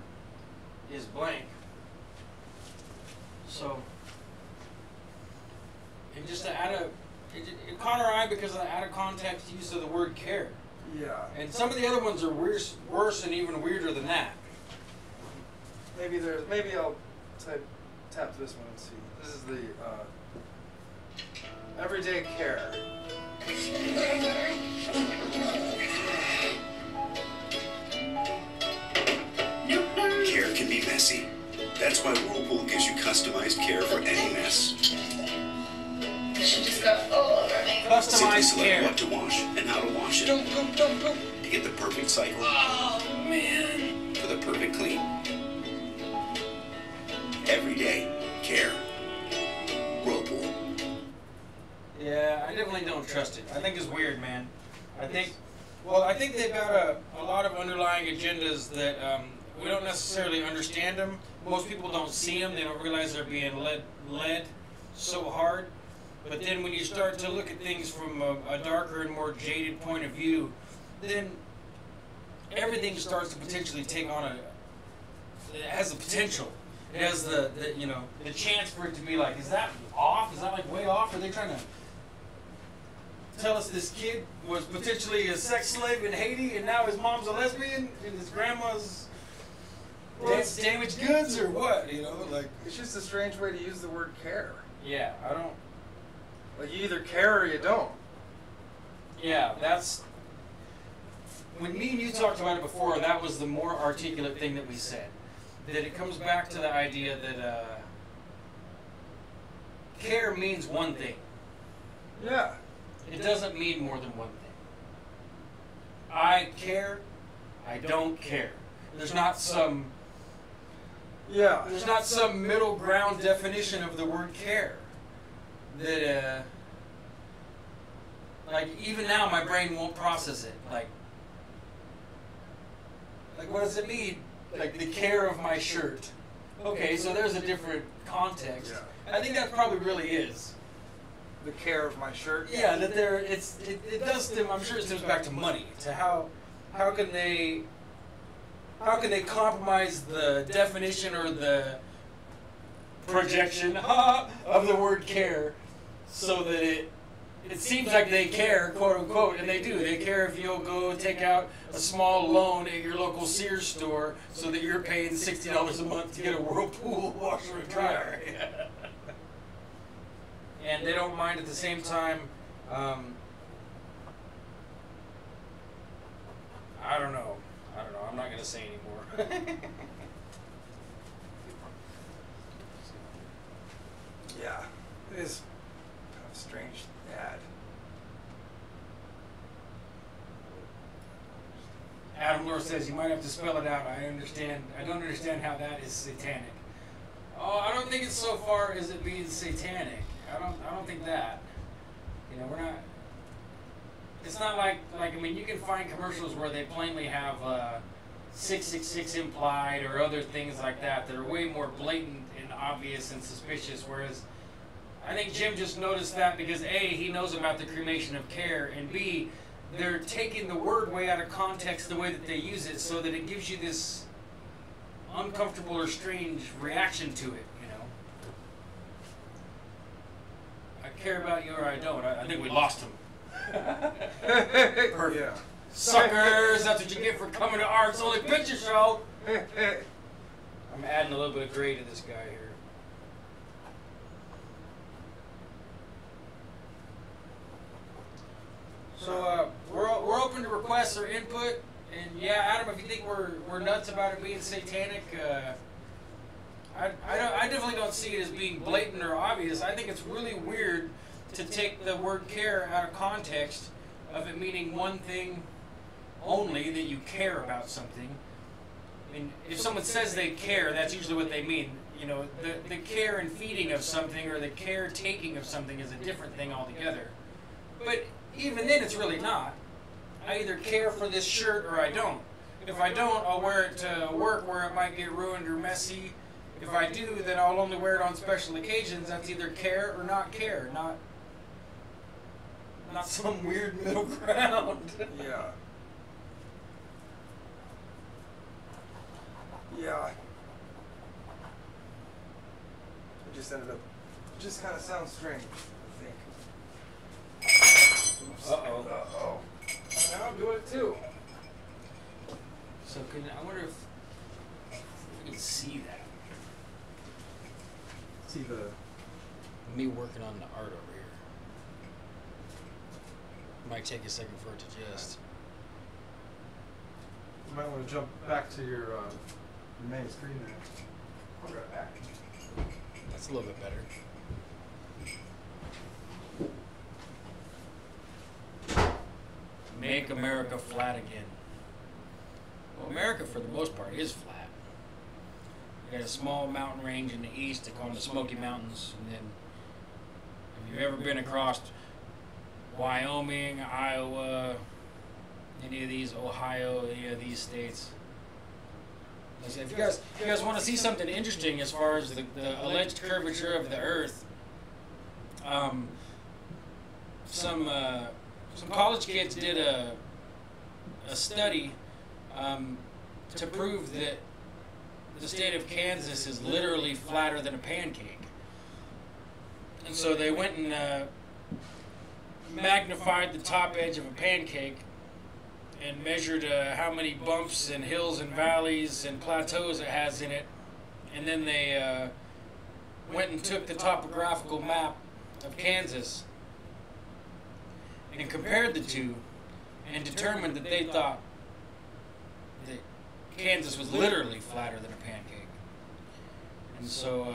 is blank? So, and just to add it caught our eye because of the out of context use of the word care. yeah. And some of the other ones are worse and even weirder than that. Maybe I'll tap this one and see. This is the everyday care. Care can be messy. That's why Whirlpool gives you customized care for any mess. She just got all over me. Simply Customized select care. what to wash and how to wash it to get the perfect cycle Oh, man. for the perfect clean. Everyday care. Whirlpool. Yeah, I definitely don't trust it. I think it's weird, man. I think they've got a lot of underlying agendas that we don't necessarily understand them. Most people don't see them. They don't realize they're being led so hard. But then when you start to look at things from a darker and more jaded point of view, then everything starts to potentially take on it has the potential. It has the chance for it to be like, is that off? Is that like way off? Are they trying to tell us this kid was potentially a sex slave in Haiti and now his mom's a lesbian and his grandma's damaged goods or what? You know, like, It's just a strange way to use the word care. yeah, I don't. Like you either care or you don't. Yeah, that's when me and you talked about it before. That was the more articulate thing that we said. That it comes back to the idea that care means one thing. Yeah. It doesn't mean more than one thing. I care. I don't care. There's not some middle ground definition of the word care. That like even now my brain won't process it. Like what does it mean? Like the care of my shirt. Okay, so there's a different context. Yeah. I think that probably really is. The care of my shirt. Yeah, that it does stem. I'm sure it stems back to money. To how can they compromise the definition or the projection of the word care so that it seems like they care, quote unquote, and they do. They care if you'll go take out a small loan at your local Sears store so that you're paying $60 a month to get a Whirlpool washer and dryer. And they don't mind at the same time. I don't know. I'm not going to say anymore. Yeah. It is kind of a strange ad. Adam Lore says you might have to spell it out. I understand. I don't understand how that is satanic. Oh, I don't think it's so far as it being satanic. I don't think that. You know, we're not. It's not like I mean, you can find commercials where they plainly have 666 implied or other things like that that are way more blatant and obvious and suspicious. Whereas I think Jim just noticed that because A, he knows about the cremation of care, and B, they're taking the word way out of context the way that they use it, so that it gives you this uncomfortable or strange reaction to it, you know. I care about you or I don't. I think we lost him. Perfect. Yeah. Suckers, that's what you get for coming to Art's Only Picture Show. I'm adding a little bit of gray to this guy here. So we're open to requests or input, and yeah, Adam, if you think we're nuts about it being satanic, I definitely don't see it as being blatant or obvious. I think it's really weird to take the word care out of context of it meaning one thing only, that you care about something. I mean, if someone says they care, that's usually what they mean. You know, the care and feeding of something or the care taking of something is a different thing altogether. But even then, it's really not. I either care for this shirt or I don't. If I don't, I'll wear it to work where it might get ruined or messy. If I do, then I'll only wear it on special occasions. That's either care or not care, not some weird middle ground. Yeah. Yeah. It just ended up. It just kind of sounds strange, I think. Oops. Uh-oh. Uh-oh. Now I'm doing it too. So I wonder if we can see that. See the. Me working on the art over here. Might take a second for it to just. You might want to jump back to your main screen there. I'll go back. That's a little bit better. Make America flat again. Well, America, for the most part, is flat. You got a small mountain range in the east, they call them the Smoky Mountains. And then, if you've ever been across Wyoming, Iowa, any of these, Ohio, any of these states. If you guys want to see something interesting as far as the alleged curvature of the Earth, some college kids did a study to prove that the state of Kansas is literally flatter than a pancake. And so they went and magnified the top edge of a pancake and measured how many bumps and hills and valleys and plateaus it has in it. And then they went and took the topographical map of Kansas and compared the two and determined that they thought that Kansas was literally flatter than a pancake. And so,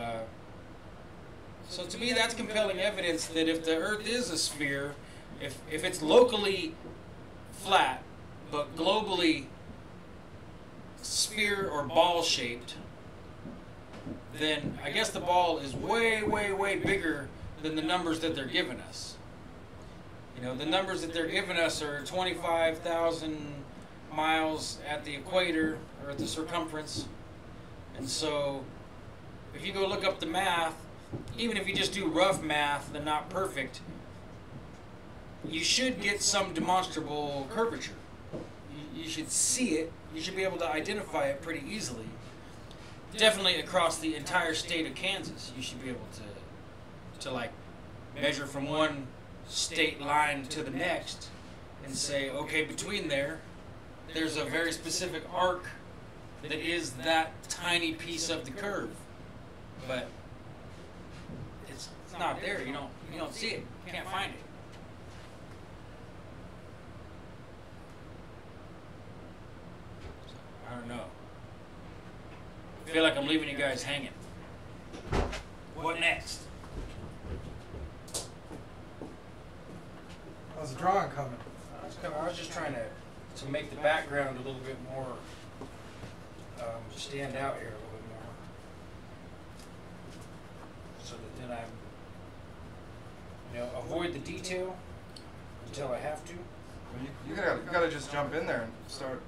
so to me, that's compelling evidence that if the Earth is a sphere, if it's locally flat, but globally sphere or ball shaped, then I guess the ball is way, way, way bigger than the numbers that they're giving us. You know, the numbers that they're giving us are 25,000 miles at the equator or at the circumference. And so if you go look up the math, even if you just do rough math and not perfect, you should get some demonstrable curvature. You should see it. You should be able to identify it pretty easily. Definitely across the entire state of Kansas, you should be able to like measure from one state line to the next and say, okay, between there's a very specific arc that is that tiny piece of the curve, but it's not there. You don't see it. You can't find it. I don't know. I feel like I'm leaving you guys hanging. What next? How's the drawing coming? I was just trying to to make the background a little bit more stand out here a little bit more, so that then I'm, you know, avoid the detail until I have to. Well, you gotta just jump in there and start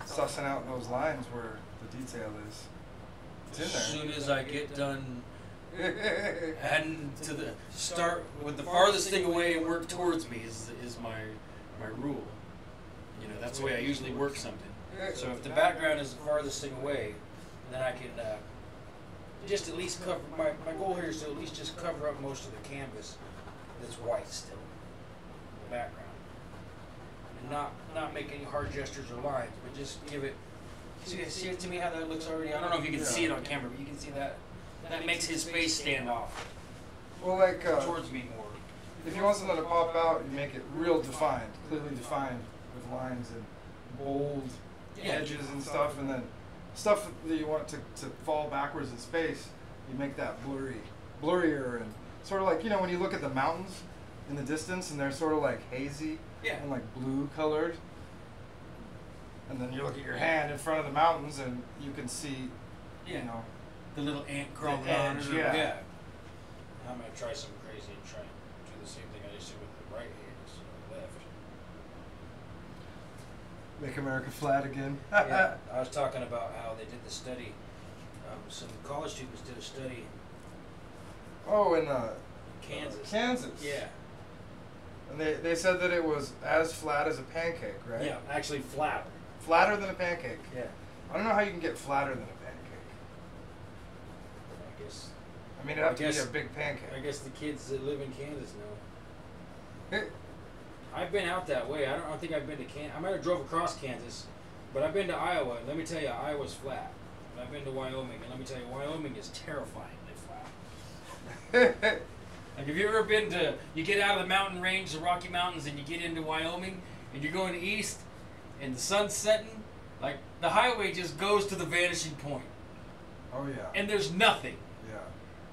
sussing out those lines where the detail is. It's in As there. soon as I get done adding to the start with the farthest thing away and work towards me is my rule. You know, that's the way I usually work something. So if the background is the farthest thing away, then I can just at least cover, my goal here is to at least just cover up most of the canvas that's white still, the background. And not make any hard gestures or lines, but just give it, see it to me how that looks already? I don't know if you can see it on camera, but you can see that. That makes his face stand off Well, like towards me more. if you want something to pop out, you make it real defined, clearly defined with lines and bold edges and stuff, and then stuff that you want to fall backwards in space, you make that blurrier, and sort of like, you know, when you look at the mountains in the distance and they're sort of like hazy and like blue colored, and then you look at your hand in front of the mountains and you can see, you know, the little ant crawling on it. Yeah. I'm going to try something crazy and try and do the same thing I used to with the right hand instead of the left. Make America flat again. Yeah, I was talking about how they did the study. Some college students did a study Oh, in Kansas. Kansas. Yeah. And they said that it was as flat as a pancake, right? Yeah, actually flatter. Flatter than a pancake. Yeah. I don't know how you can get flatter than a pancake. I guess. I mean, it'd have to be a big pancake. I guess the kids that live in Kansas know. I've been out that way. I don't think I've been to Kansas. I might have drove across Kansas, but I've been to Iowa. Let me tell you, Iowa's flat. And I've been to Wyoming, and let me tell you, Wyoming is terrifyingly flat. Like, have you ever been to, you get out of the mountain range, the Rocky Mountains, and you get into Wyoming, and you're going east, and the sun's setting, like, the highway just goes to the vanishing point. Oh, yeah. And there's nothing. Yeah.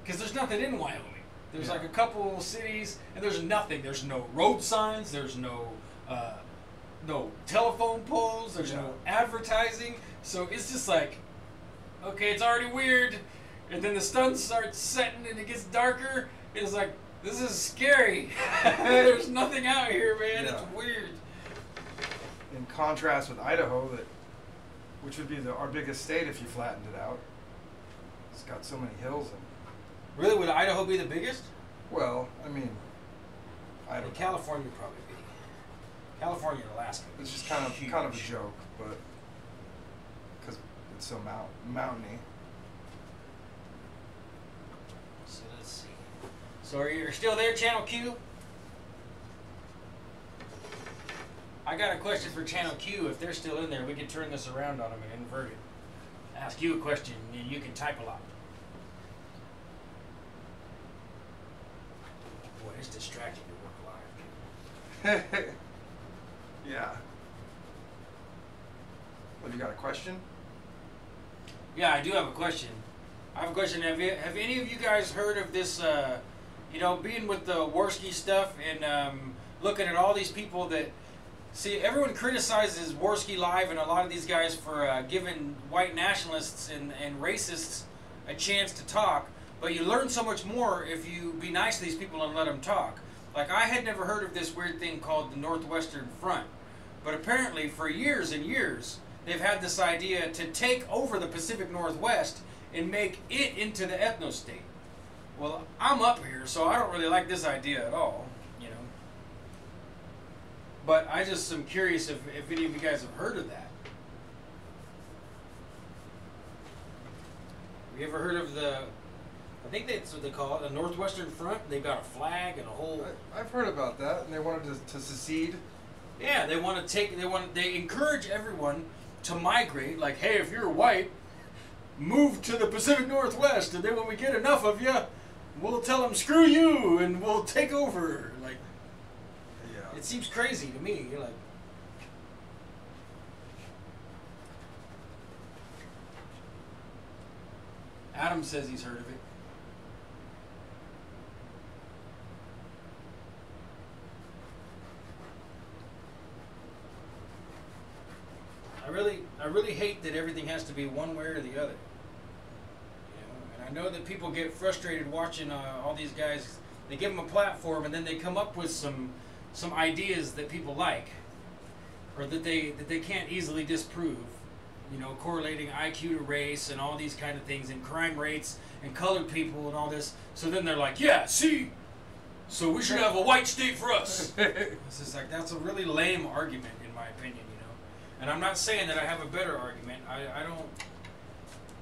Because there's nothing in Wyoming. There's like a couple cities, and there's nothing. There's no road signs. There's no telephone poles. There's no advertising. So it's just like, okay, it's already weird. And then the sun starts setting, and it gets darker. It's like, this is scary. There's nothing out here, man. Yeah. It's weird. In contrast with Idaho, which would be our biggest state if you flattened it out. It's got so many hills and. Really, would Idaho be the biggest? Well, I mean, Idaho. California would probably be. California and Alaska. It's just kind of a joke, but because it's so mountainy. So let's see. So are you still there, Channel Q? I got a question for Channel Q. If they're still in there, we can turn this around on them and invert it. Ask you a question, and you can type a lot. Boy, it's distracting to work live. Yeah. Well, you got a question? Yeah, I do have a question. I have a question. Have any of you guys heard of this, you know, being with the Warski stuff and looking at all these people that, see, everyone criticizes Warski Live and a lot of these guys for giving white nationalists and racists a chance to talk, but you learn so much more if you be nice to these people and let them talk. Like, I had never heard of this weird thing called the Northwestern Front, but apparently for years and years, they've had this idea to take over the Pacific Northwest and make it into the ethno-state. Well, I'm up here, so I don't really like this idea at all, you know. But I just am curious if any of you guys have heard of that. Have you ever heard of I think that's what they call it, the Northwestern Front? They've got a flag and a whole... I've heard about that, and they wanted to secede. Yeah, they encourage everyone to migrate, like, hey, if you're white, move to the Pacific Northwest, and then when we get enough of you, we'll tell them, screw you, and we'll take over. Like, yeah. It seems crazy to me. You're like, Adam says he's heard of it. I really hate that everything has to be one way or the other. You know, and I know that people get frustrated watching all these guys. They give them a platform, and then they come up with some ideas that people like, or that they can't easily disprove. You know, correlating IQ to race and all these kind of things, and crime rates and colored people and all this. So then they're like, yeah, see, so we should have a white state for us. It's just like, that's a really lame argument in my opinion, you know. And I'm not saying that I have a better argument. I don't.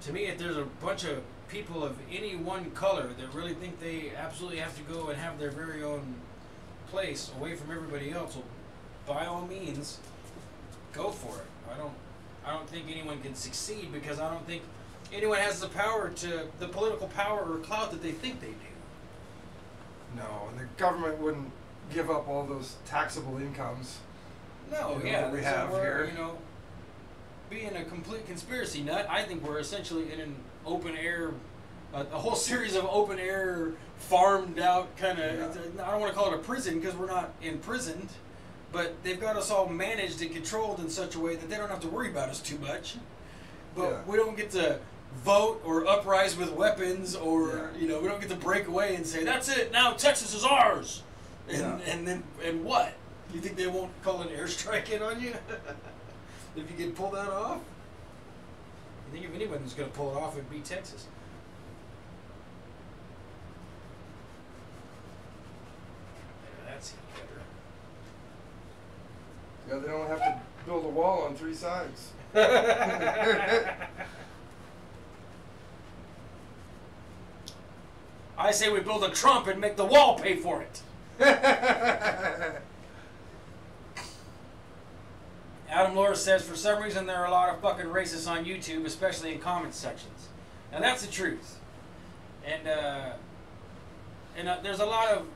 To me, if there's a bunch of people of any one color that really think they absolutely have to go and have their very own place away from everybody else, well, by all means, go for it. I don't think anyone can succeed, because I don't think anyone has the political power or clout that they think they do. No, and the government wouldn't give up all those taxable incomes. No, you know, yeah, that we have here. You know, being a complete conspiracy nut, I think we're essentially in an open air, a whole series of open air, farmed out kind of. Yeah. I don't want to call it a prison, because we're not imprisoned. But they've got us all managed and controlled in such a way that they don't have to worry about us too much. But we don't get to vote or uprise with weapons, or you know, we don't get to break away and say, that's it, now Texas is ours. And what? You think they won't call an airstrike in on you if you can pull that off? I think if anyone's going to pull it off, it'd be Texas. Yeah, that's better. Yeah, they don't have to build a wall on 3 sides. I say we build a Trump and make the wall pay for it. Adam Laura says, for some reason there are a lot of fucking racists on YouTube, especially in comment sections. Now that's the truth. And there's a lot of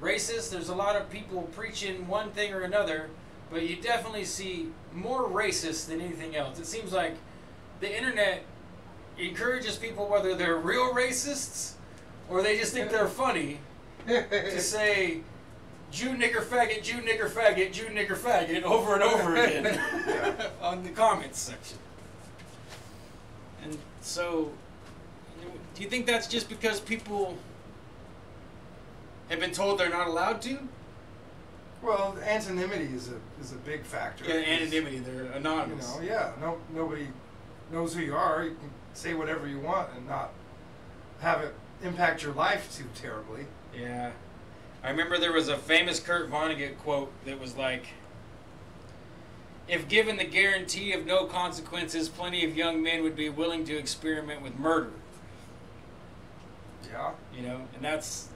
racists. There's a lot of people preaching one thing or another, but you definitely see more racists than anything else. It seems like the internet encourages people, whether they're real racists or they just think they're funny, to say Jew, nigger, faggot, Jew, nigger, faggot, Jew, nigger, faggot over and over again on the comments section. And so, do you think that's just because people have been told they're not allowed to? Well, anonymity is a big factor. Yeah, anonymity, they're anonymous. You know, nobody knows who you are. You can say whatever you want and not have it impact your life too terribly. Yeah. I remember there was a famous Kurt Vonnegut quote that was like, if given the guarantee of no consequences, plenty of young men would be willing to experiment with murder. Yeah. You know, and that's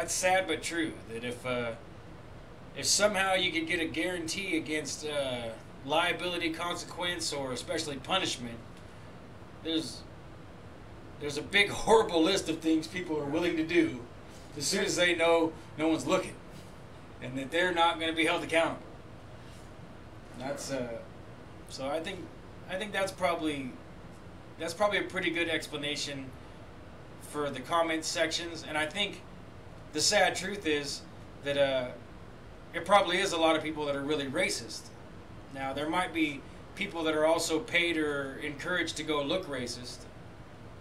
sad but true. That if somehow you could get a guarantee against liability, consequence, or especially punishment, there's a big horrible list of things people are willing to do as soon as they know no one's looking, and that they're not going to be held accountable. And that's so I think that's probably a pretty good explanation for the comment sections. And I think the sad truth is that it probably is a lot of people that are really racist. Now there might be people that are also paid or encouraged to go look racist,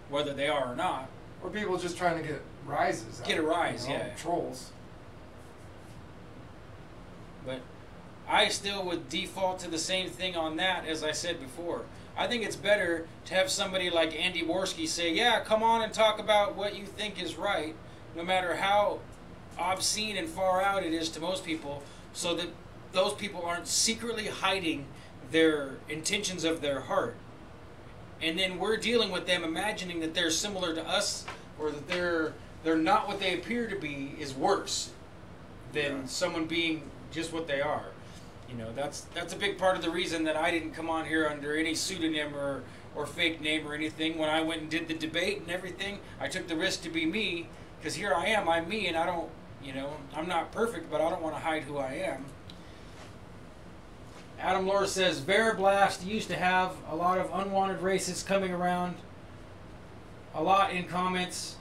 whether they are or not. Or people just trying to get rises. Get a rise, you know, yeah. Trolls. But I still would default to the same thing on that as I said before. I think it's better to have somebody like Andy Worski say, yeah, come on and talk about what you think is right, no matter how obscene and far out it is to most people, so that those people aren't secretly hiding their intentions of their heart. And then we're dealing with them imagining that they're similar to us, or that they're not what they appear to be, is worse than someone being just what they are. You know, that's a big part of the reason that I didn't come on here under any pseudonym or fake name or anything. When I went and did the debate and everything, I took the risk to be me, because here I am, I'm me, and I don't, you know, I'm not perfect, but I don't want to hide who I am. Adam Laura says, VARIBLAST used to have a lot of unwanted racists coming around, a lot in comments,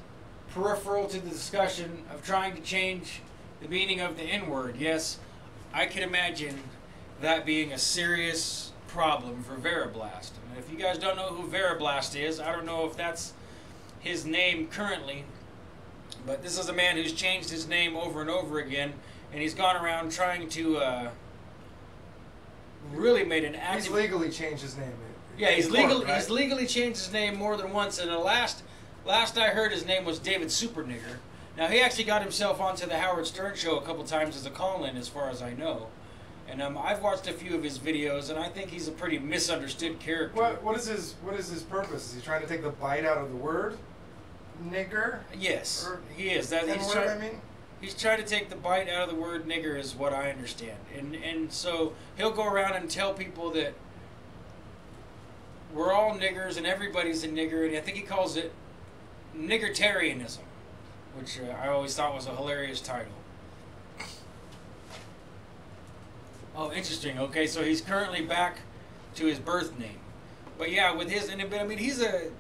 peripheral to the discussion of trying to change the meaning of the N-word. Yes, I can imagine that being a serious problem for VARIBLAST. And if you guys don't know who VARIBLAST is, I don't know if that's his name currently, but this is a man who's changed his name over and over again, and he's gone around trying to really made an active... He's legally changed his name. Yeah, he's Right? legally changed his name more than once, and the last I heard his name was David Supernigger. Now, he actually got himself onto the Howard Stern show a couple times as a call-in, as far as I know. And I've watched a few of his videos, and I think he's a pretty misunderstood character. What is his purpose? Is he trying to take the bite out of the word nigger? Yes, he is. He's trying to take the bite out of the word nigger, is what I understand. And so he'll go around and tell people that we're all niggers and everybody's a nigger, and I think he calls it niggertarianism, which I always thought was a hilarious title. Oh, interesting. Okay, so he's currently back to his birth name. But yeah, with his, I mean,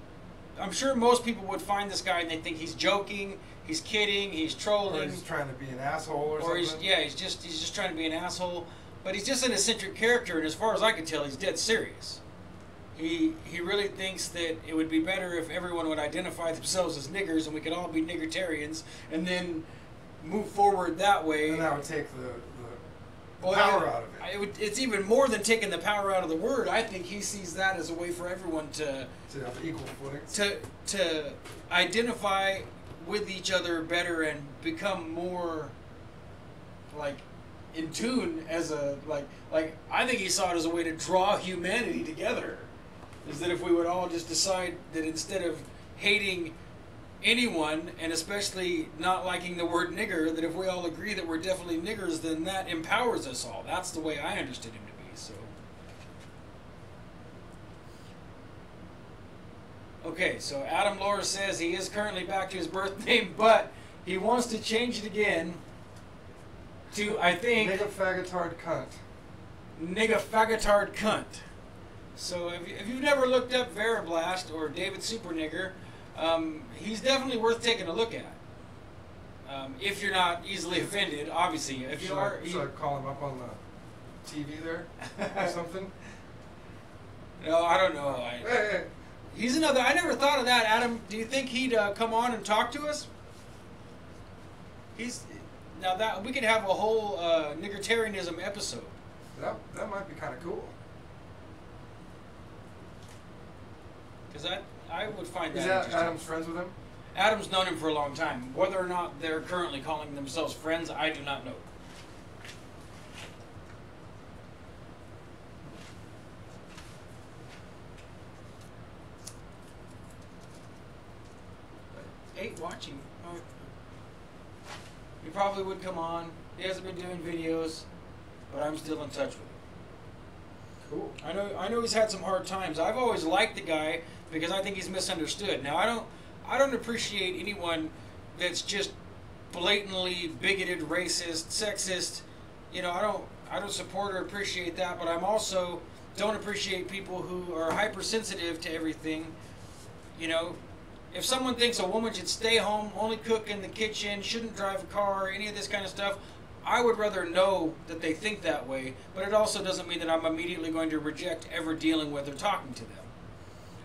I'm sure most people would find this guy and they think he's joking, he's kidding, he's trolling. Or he's trying to be an asshole or something. He's just trying to be an asshole. But he's just an eccentric character, and as far as I can tell, he's dead serious. He really thinks that it would be better if everyone would identify themselves as niggers and we could all be niggertarians and then move forward that way. And that would take the power out of it. It's even more than taking the power out of the word. I think he sees that as a way for everyone to have equal footing. To identify with each other better and become more like in tune as a like I think he saw it as a way to draw humanity together. Is that if we would all just decide that instead of hating anyone, and especially not liking the word nigger, that if we all agree that we're definitely niggers, then that empowers us all. That's the way I understood him to be. So, okay, so Adam Lohr says he is currently back to his birth name, but he wants to change it again to, I think, Nigga faggotard cunt. Nigga faggotard cunt. So if you've never looked up VARIBLAST or David Supernigger, he's definitely worth taking a look at. If you're not easily offended, obviously. If you are, should I call him up on the TV there or something? No, I don't know. Hey. He's another. I never thought of that, Adam. Do you think he'd come on and talk to us? Now that we could have a whole niggertarianism episode. That might be kind of cool. Because I would find that Is interesting. Adam's friends with him? Adam's known him for a long time. Whether or not they're currently calling themselves friends, I do not know. Eight watching. Oh. He probably would come on. He hasn't been doing videos, but I'm still in touch with him. Cool. I know he's had some hard times. I've always liked the guy because I think he's misunderstood. Now I don't appreciate anyone that's just blatantly bigoted, racist, sexist. You know, I don't support or appreciate that, but I'm also don't appreciate people who are hypersensitive to everything. You know, if someone thinks a woman should stay home, only cook in the kitchen, shouldn't drive a car, any of this kind of stuff, I would rather know that they think that way, but it also doesn't mean that I'm immediately going to reject ever dealing with or talking to them.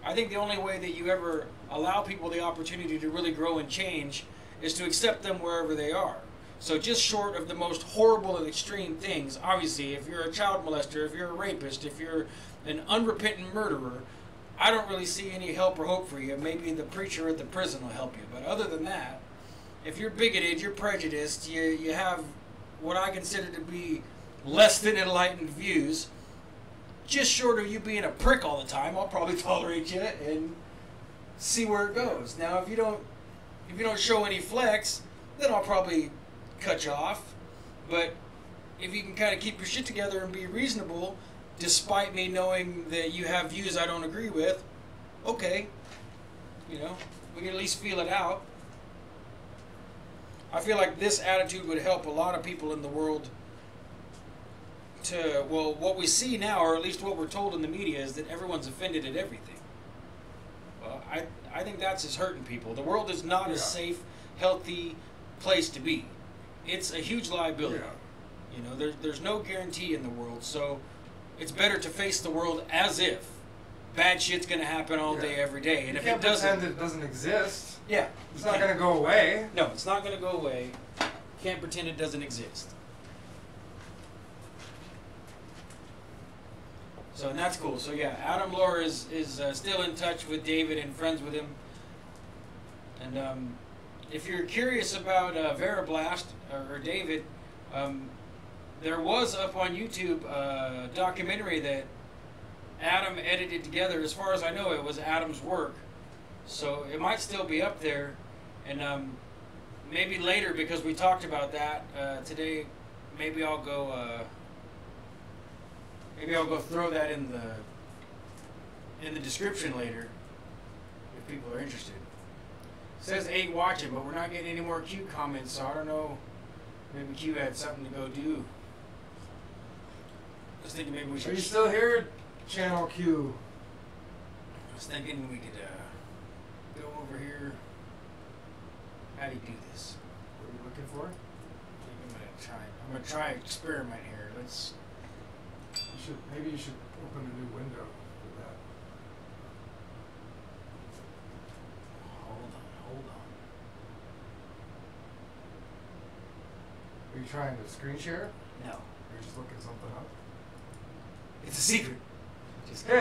I think the only way that you ever allow people the opportunity to really grow and change is to accept them wherever they are. So just short of the most horrible and extreme things, obviously, if you're a child molester, if you're a rapist, if you're an unrepentant murderer, I don't really see any help or hope for you. Maybe the preacher at the prison will help you. But other than that, if you're bigoted, you're prejudiced, you have what I consider to be less than enlightened views, just short of you being a prick all the time, I'll probably tolerate you and see where it goes. Now, if you don't show any flex, then I'll probably cut you off. But if you can kind of keep your shit together and be reasonable, despite me knowing that you have views I don't agree with, okay, you know, we can at least feel it out. I feel like this attitude would help a lot of people in the world to, well, what we see now, or at least what we're told in the media, is that everyone's offended at everything. Well, I think that's just hurting people. The world is not a safe, healthy place to be. It's a huge liability. You know, there's no guarantee in the world, so it's better to face the world as if bad shit's going to happen all day, every day. And you if can't it doesn't, pretend it doesn't exist. yeah, It's not going to go away. No, it's not going to go away. Can't pretend it doesn't exist. So, and that's cool. So, yeah, Adam Lore is still in touch with David and friends with him. And if you're curious about VARIBLAST or David, there was up on YouTube a documentary that Adam edited together. As far as I know, it was Adam's work. So it might still be up there. And maybe later, because we talked about that today, maybe I'll go throw that in the description later if people are interested. It says 8 watching, but we're not getting any more Q comments, so I don't know. Maybe Q had something to go do. I was thinking maybe we should. Are you still here, Channel Q? I was thinking we could go over here. How do you do this? What are you looking for? I'm gonna try experiment here. Let's. Maybe you should open a new window for that. Hold on. Are you trying to screen share? No. You're just looking something up? It's a secret. Just no,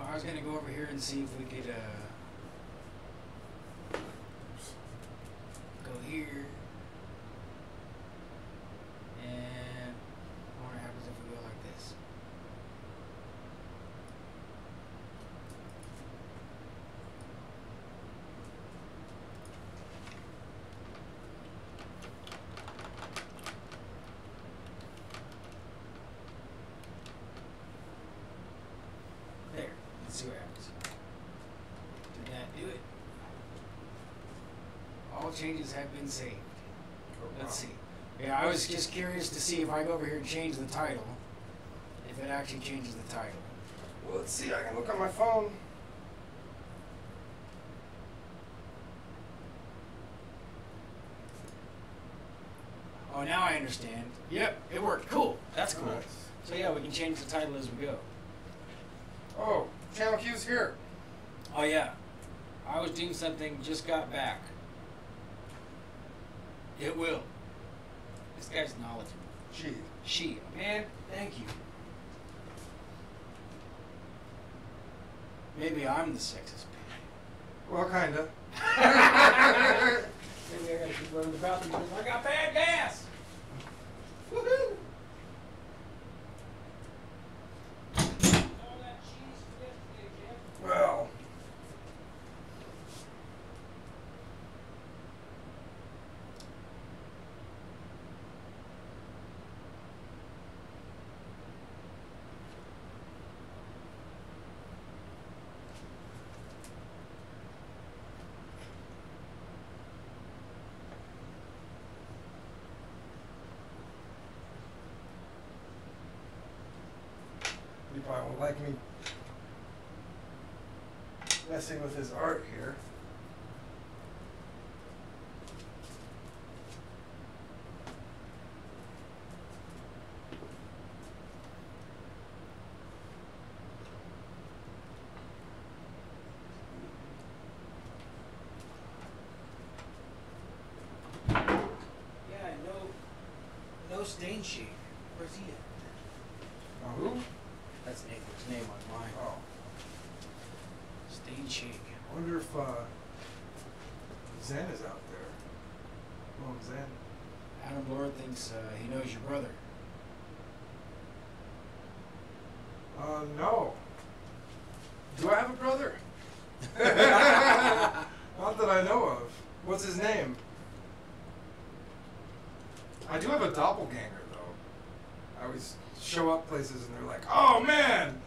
I was gonna go over here and see if we could go here. And what happens if we go like this? There. Let's see what happens. Did that do it? All changes have been saved. Let's see. Yeah, I was just curious to see if I go over here and change the title, if it actually changes the title. Well, let's see. I can look on my phone. Oh, now I understand. Yep, it worked. Cool. That's cool. Nice. So yeah, we can change the title as we go. Oh, Channel Q's here. Oh yeah, I was doing something, just got back. It will. This guy's knowledgeable. She. Man, thank you. Maybe I'm the sexist man. Well, kinda. Maybe I gotta keep running the bathroom because I got bad gas. Woohoo! All that cheese yesterday, Jeff. Well. You probably won't like me messing with his art here. Yeah, no stain shake. Where's he at? Who? That's Nathan's name on mine. Oh. Stain shake. I wonder if Zen is out there. Oh, Zen. Adam Lore thinks he knows your brother. No. Do I have a brother? Not that I know of. What's his name? I do have a doppelganger, though. I always show up places and they're like, "Oh man,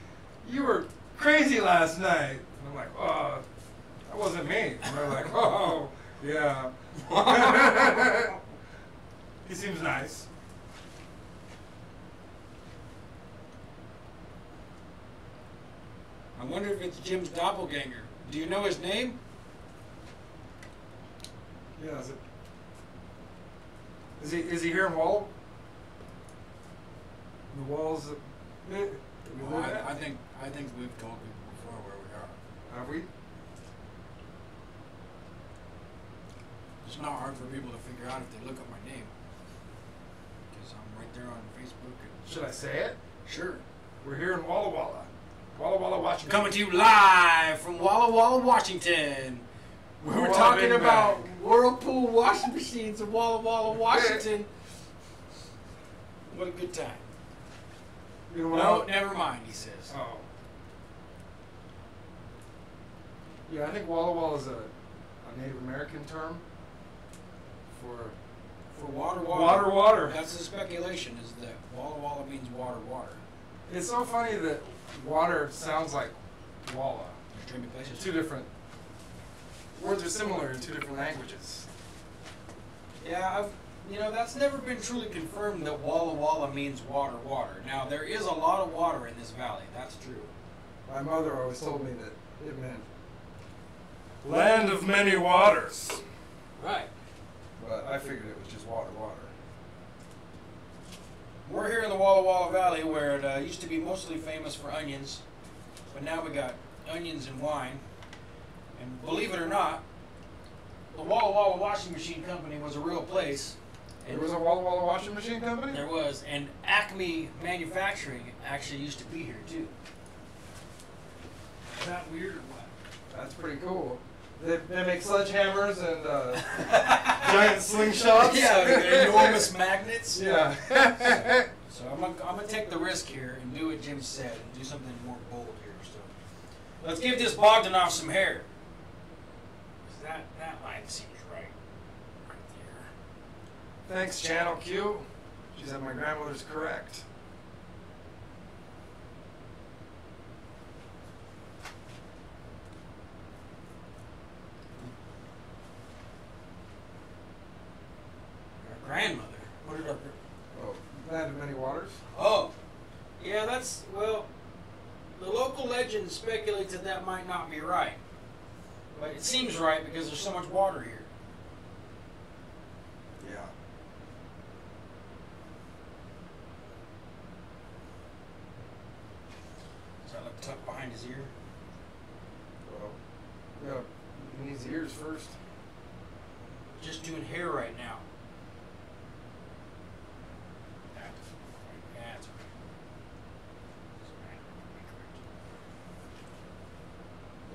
you were crazy last night." And I'm like, "Oh, that wasn't me." And they're like, "Oh, yeah." He seems nice. I wonder if it's Jim's doppelganger. Do you know his name? Yeah, Is he here in Wall? The walls. Well, I think we've told people before where we are. Have we? It's not hard for people to figure out if they look up my name, because I'm right there on Facebook. And Should I say it? sure. We're here in Walla Walla. Walla Walla, Washington. Coming to you live from Walla Walla, Washington. We were Walla talking Big about Bang. Whirlpool washing machines in Walla Walla, Washington. What a good time. You know No, what? never mind, he says. Oh. Yeah, I think Walla Walla is a Native American term for water. water. That's the speculation, is that Walla Walla means water. It's so funny that water sounds like Walla. There's dreamy places. Two different words are similar in two different languages. Yeah, that's never been truly confirmed that Walla Walla means water. Now, there is a lot of water in this valley. That's true. My mother always told me that it meant land of many waters. Right. But I figured it was just water. We're here in the Walla Walla Valley where it used to be mostly famous for onions, but now we got onions and wine. And believe it or not, the Walla Walla Washing Machine Company was a real place. There was a Walla Walla washing machine company? There was, and Acme Manufacturing actually used to be here too. Is that weird or what? That's pretty cool. They make sledgehammers and giant slingshots. Yeah, enormous magnets. Yeah. So I'm gonna take the risk here and do what Jim said and do something more bold here. So let's give this Bogdanov some hair. 'Cause that line seems right there. Thanks, Channel Q. She said my grandmother's correct. Grandmother. What did our Oh, land of many waters? Oh, yeah, the local legend speculates that might not be right. But it seems right because there's so much water here. Yeah. Does that look tucked behind his ear? Well, yeah, he needs ears first. Just doing hair right now. That's right.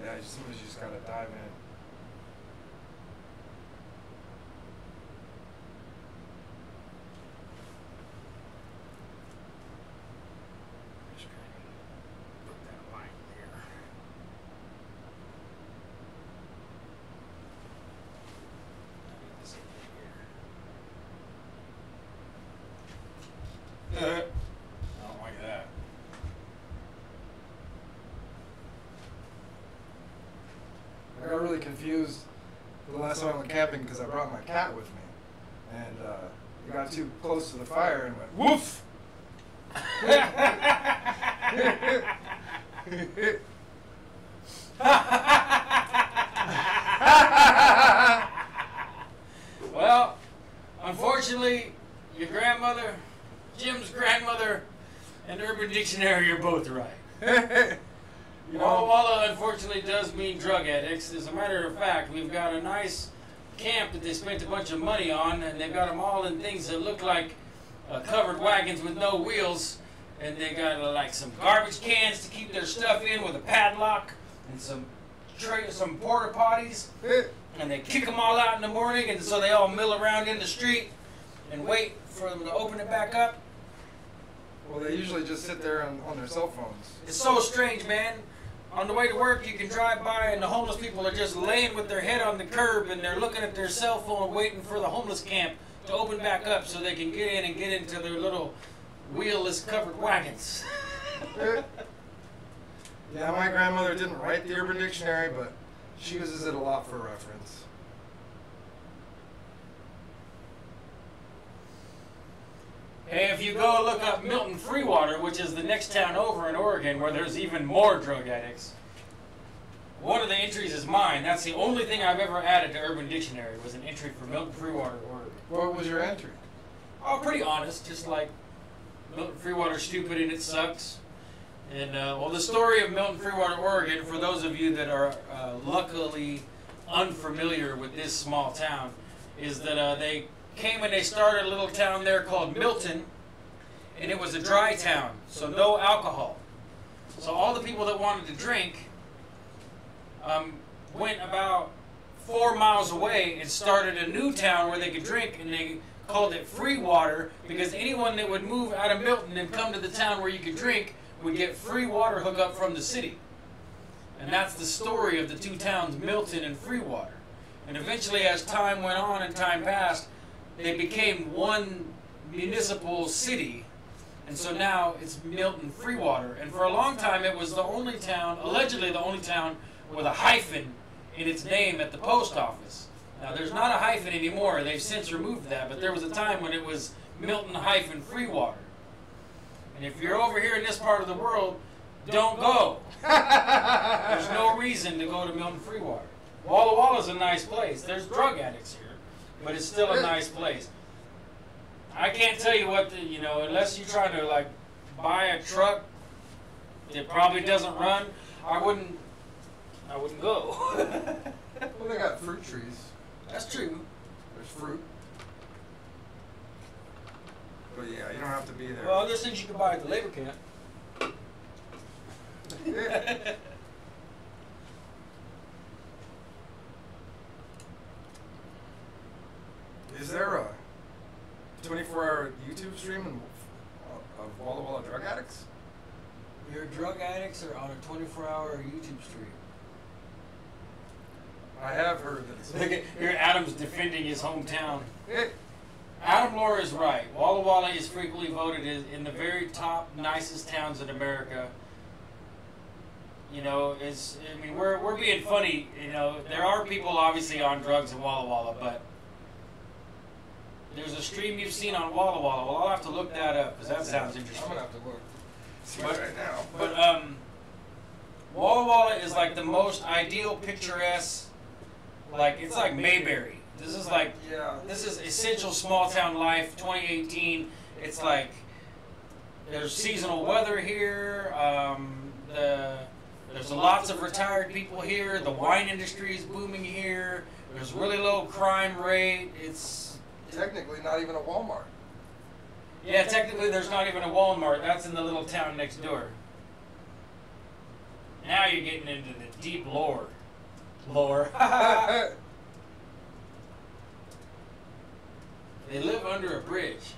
Yeah, sometimes you just gotta dive in. Just kind of put that line there. I need this in here. I don't like that. I got really confused the last time I went camping because I brought my cat with me. And it got too close to the fire and went, woof! Well, unfortunately, your grandmother, Jim's grandmother, and Urban Dictionary are both right. Walla Walla unfortunately does mean drug addicts. As a matter of fact, we've got a nice camp that they spent a bunch of money on, and they've got them all in things that look like covered wagons with no wheels, and they got like some garbage cans to keep their stuff in with a padlock, and some porta potties, and they kick them all out in the morning, and so they all mill around in the street and wait for them to open it back up. Well, they usually just sit there on their cell phones. It's so strange, man. On the way to work, you can drive by and the homeless people are just laying with their head on the curb and they're looking at their cell phone waiting for the homeless camp to open back up so they can get in and get into their little wheelless covered wagons. Yeah, my grandmother didn't write the Urban Dictionary, but she uses it a lot for reference. Hey, if you go look up Milton Freewater, which is the next town over in Oregon where there's even more drug addicts, one of the entries is mine. That's the only thing I've ever added to Urban Dictionary was an entry for Milton Freewater, Oregon. What was your entry? Oh, pretty honest, just like Milton Freewater's stupid and it sucks. And well, the story of Milton Freewater, Oregon, for those of you that are luckily unfamiliar with this small town, is that they came and they started a little town there called Milton, and it was a dry town, so no alcohol. So all the people that wanted to drink went about 4 miles away and started a new town where they could drink, and they called it Freewater because anyone that would move out of Milton and come to the town where you could drink would get free water hookup from the city. And that's the story of the two towns, Milton and Freewater. And eventually, as time went on and time passed, they became one municipal city. And so now it's Milton Freewater. And for a long time, it was the only town, allegedly the only town, with a hyphen in its name at the post office. Now, there's not a hyphen anymore. They've since removed that. But there was a time when it was Milton-Freewater. And if you're over here in this part of the world, don't go. There's no reason to go to Milton Freewater. Walla Walla's a nice place. There's drug addicts here, but it's still a nice place. I can't tell you what the, you know, unless you're trying to like buy a truck that probably doesn't run, I wouldn't go. Well, they got fruit trees. That's true. There's fruit. But yeah, you don't have to be there. Well, there's things you can buy at the labor camp. Is there a 24-hour YouTube stream of Walla Walla drug addicts? Your drug addicts are on a 24-hour YouTube stream. I have heard that it's... Look at here, Adam's defending his hometown. Adam Laura is right. Walla Walla is frequently voted in the very top, nicest towns in America. You know, I mean, we're being funny. You know, there are people obviously on drugs in Walla Walla, but there's a stream you've seen on Walla Walla. Well, I'll have to look that up because that sounds interesting. I'm gonna have to look. See it right now. But Walla Walla is like the most ideal, picturesque. Like it's like Mayberry. This is like, this is essential small town life, 2018. It's like, there's seasonal weather here. There's lots of retired people here. The wine industry is booming here. There's really low crime rate. It's technically not even a Walmart. Yeah, technically there's not even a Walmart. That's in the little town next door. Now you're getting into the deep lore. They live under a bridge.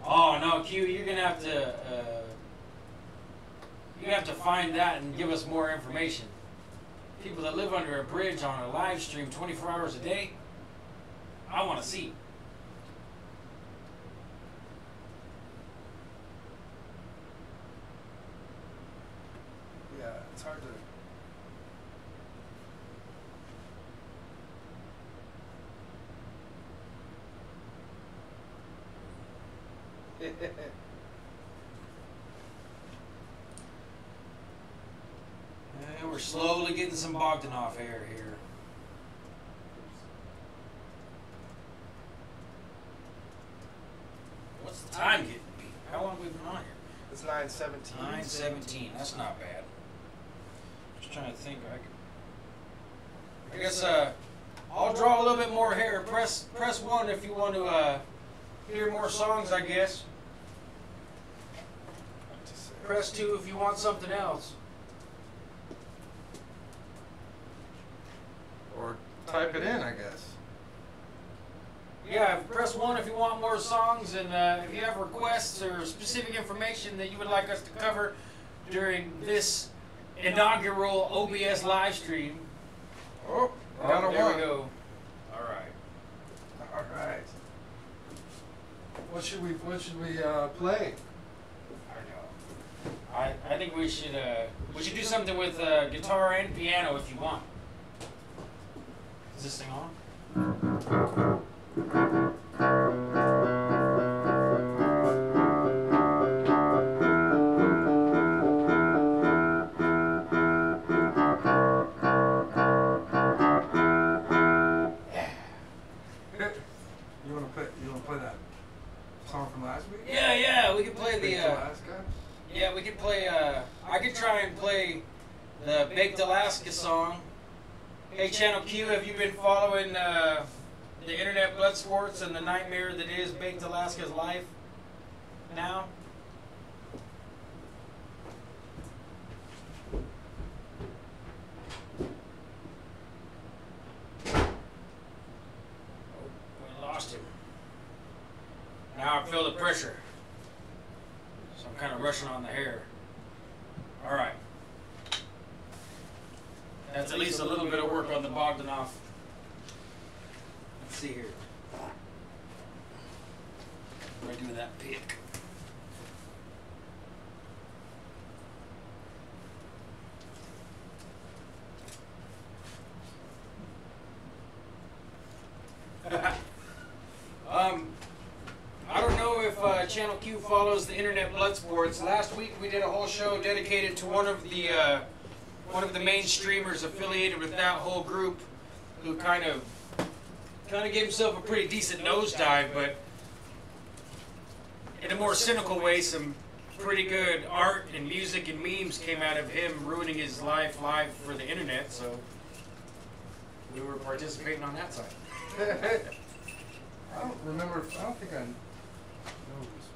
Oh no, Q, you're gonna have to find that and give us more information. People that live under a bridge on a live stream 24 hours a day. I want to see. Yeah, it's hard to. And we're slowly getting some Bogdanov air here. What's the time getting to be? How long have we been on here? It's 9:17. 9:17. That's not bad. Just trying to think. I guess I'll draw a little bit more hair. Press 1 if you want to hear more songs, I guess. Press 2 if you want something else. Or type it in, I guess. Yeah, press 1 if you want more songs, and if you have requests or specific information that you would like us to cover during this inaugural OBS live stream. Oh, down to there one. we go. All right. All right. What should we play? I think we should do something with guitar and piano if you want. Is this thing on? Baked Alaska song. Hey, Channel Q, have you been following the internet blood sports and the nightmare that is Baked Alaska's life now? We lost him. Now I feel the pressure. So I'm kind of rushing on the hair. All right. That's at least a little bit of work on the Bogdanov. Let's see here. What do I do with that pick? I don't know if Channel Q follows the internet blood sports. Last week we did a whole show dedicated to one of the main streamers affiliated with that whole group, who kind of gave himself a pretty decent nosedive, but in a more cynical way, some pretty good art and music and memes came out of him ruining his life live for the internet. So we were participating on that side. I don't remember. I don't think I know this.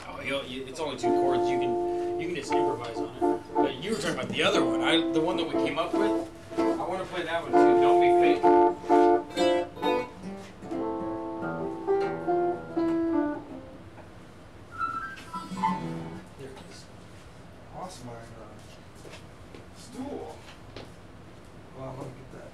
Oh, it's only 2 chords. You can just improvise on it. But you were talking about the other one. The one that we came up with. I want to play that one too. Don't be fake. There it is. Lost my stool. Well, let me get that.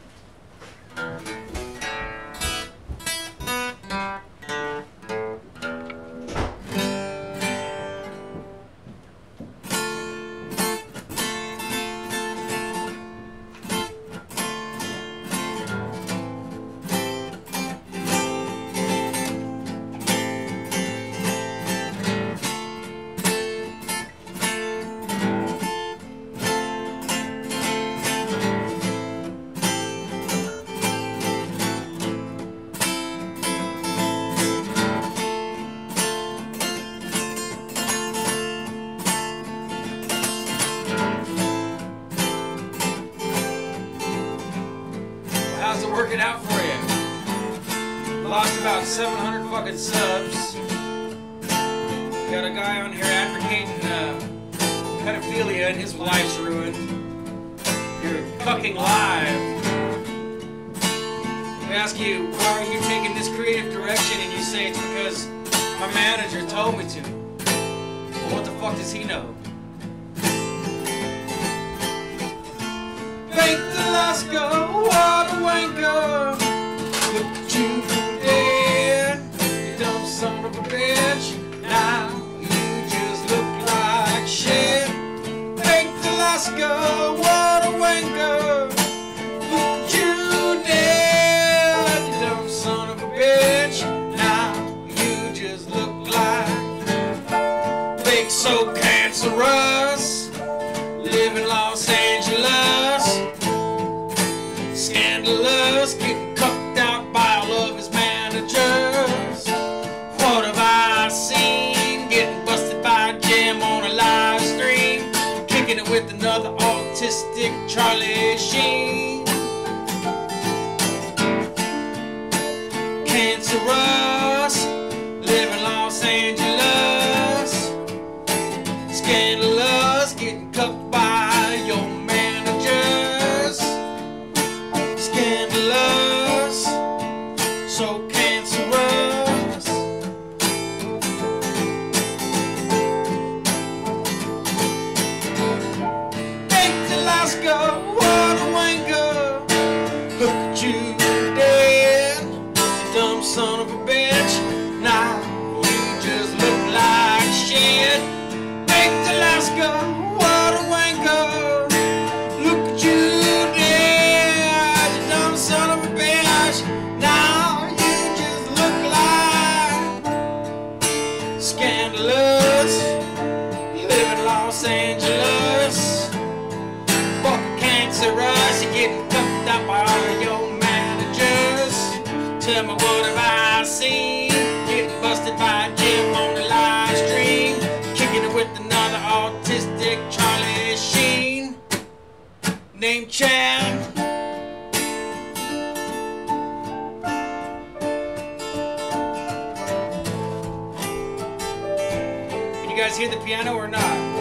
How's it working out for you? Lost about 700 fucking subs. Got a guy on here advocating pedophilia and his life's ruined. You're fucking live. We ask you, why are you taking this creative direction? And you say it's because my manager told me to. Well, what the fuck does he know? Baked Alaska, what a wanker. Look at you dead, you dumb son of a bitch. Now you just look like shit. Baked Alaska, what a wanker. Look at you dead, you dumb son of a bitch. Now you just look like baked so cancerous. Live in Los Angeles. Scandalous, getting cucked out by all of his managers. What have I seen? Getting busted by a gem on a live stream. Kicking it with another autistic Charlie Sheen. Cancerous, live in Los Angeles. Scandalous, getting cucked by your managers. Scandalous, so cancerous. Baked Alaska, what a wanker. Look at you dead, you dumb son of a bitch. Now you just look like shit. Baked Alaska, what a wanker. Look at you dead, you dumb son of a bitch. Now you just look like scandalous. Live in Los Angeles. Fucking cancerous, you're getting cuffed out by all of your managers. Tell me, what have I seen? Getting busted by a gym on the live stream. Kicking it with another autistic Chan. Can you guys hear the piano or not?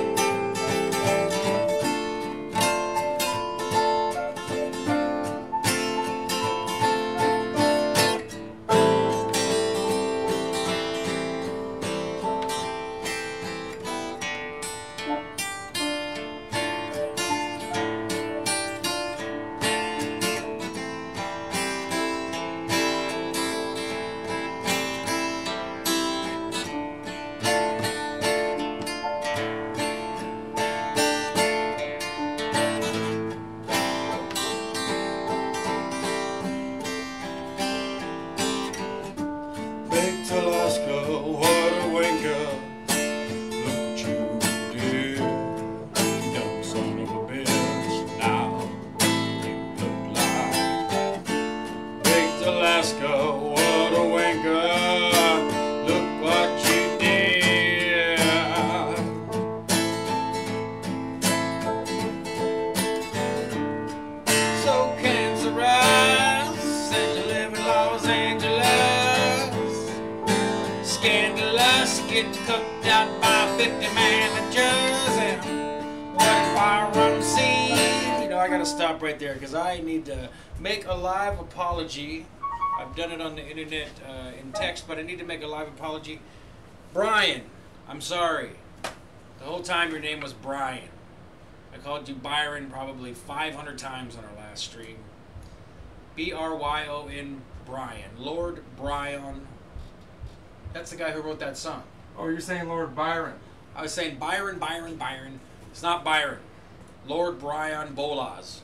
Getting cooked out by 50 managers and one YMC. You know, I gotta stop right there because I need to make a live apology. I've done it on the internet in text, but I need to make a live apology. Brian, I'm sorry. The whole time your name was Brian. I called you Byron probably 500 times on our last stream. B-R-Y-O-N, Brian. Lord Brian. That's the guy who wrote that song. Oh, you're saying Lord Byron. I was saying Byron, Byron, Byron. It's not Byron. Lord Brian Bolas.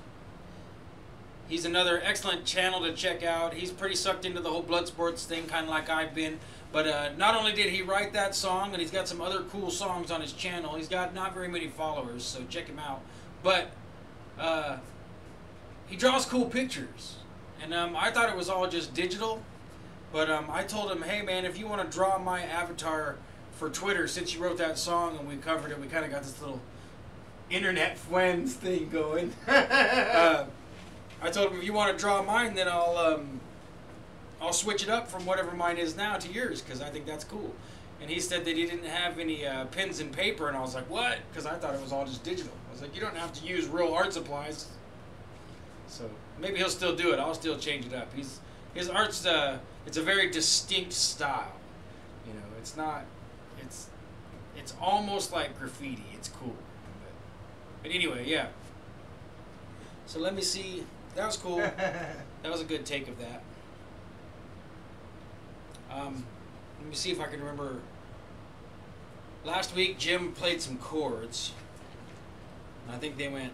He's another excellent channel to check out. He's pretty sucked into the whole blood sports thing, kind of like I've been. But not only did he write that song, and he's got some other cool songs on his channel. He's got not very many followers, so check him out. But he draws cool pictures. And I thought it was all just digital. But I told him, hey man, if you want to draw my avatar for Twitter, since you wrote that song and we covered it, we kind of got this little internet friends thing going. I told him, if you want to draw mine, then I'll switch it up from whatever mine is now to yours, because I think that's cool. And he said that he didn't have any pens and paper, and I was like, what? Because I thought it was all just digital. I was like, you don't have to use real art supplies. So maybe he'll still do it. I'll still change it up. His art's it's a very distinct style. You know, it's not. It's almost like graffiti. It's cool. But anyway, yeah. So let me see. That was cool. That was a good take of that. Let me see if I can remember. Last week, Jim played some chords. And I think they went.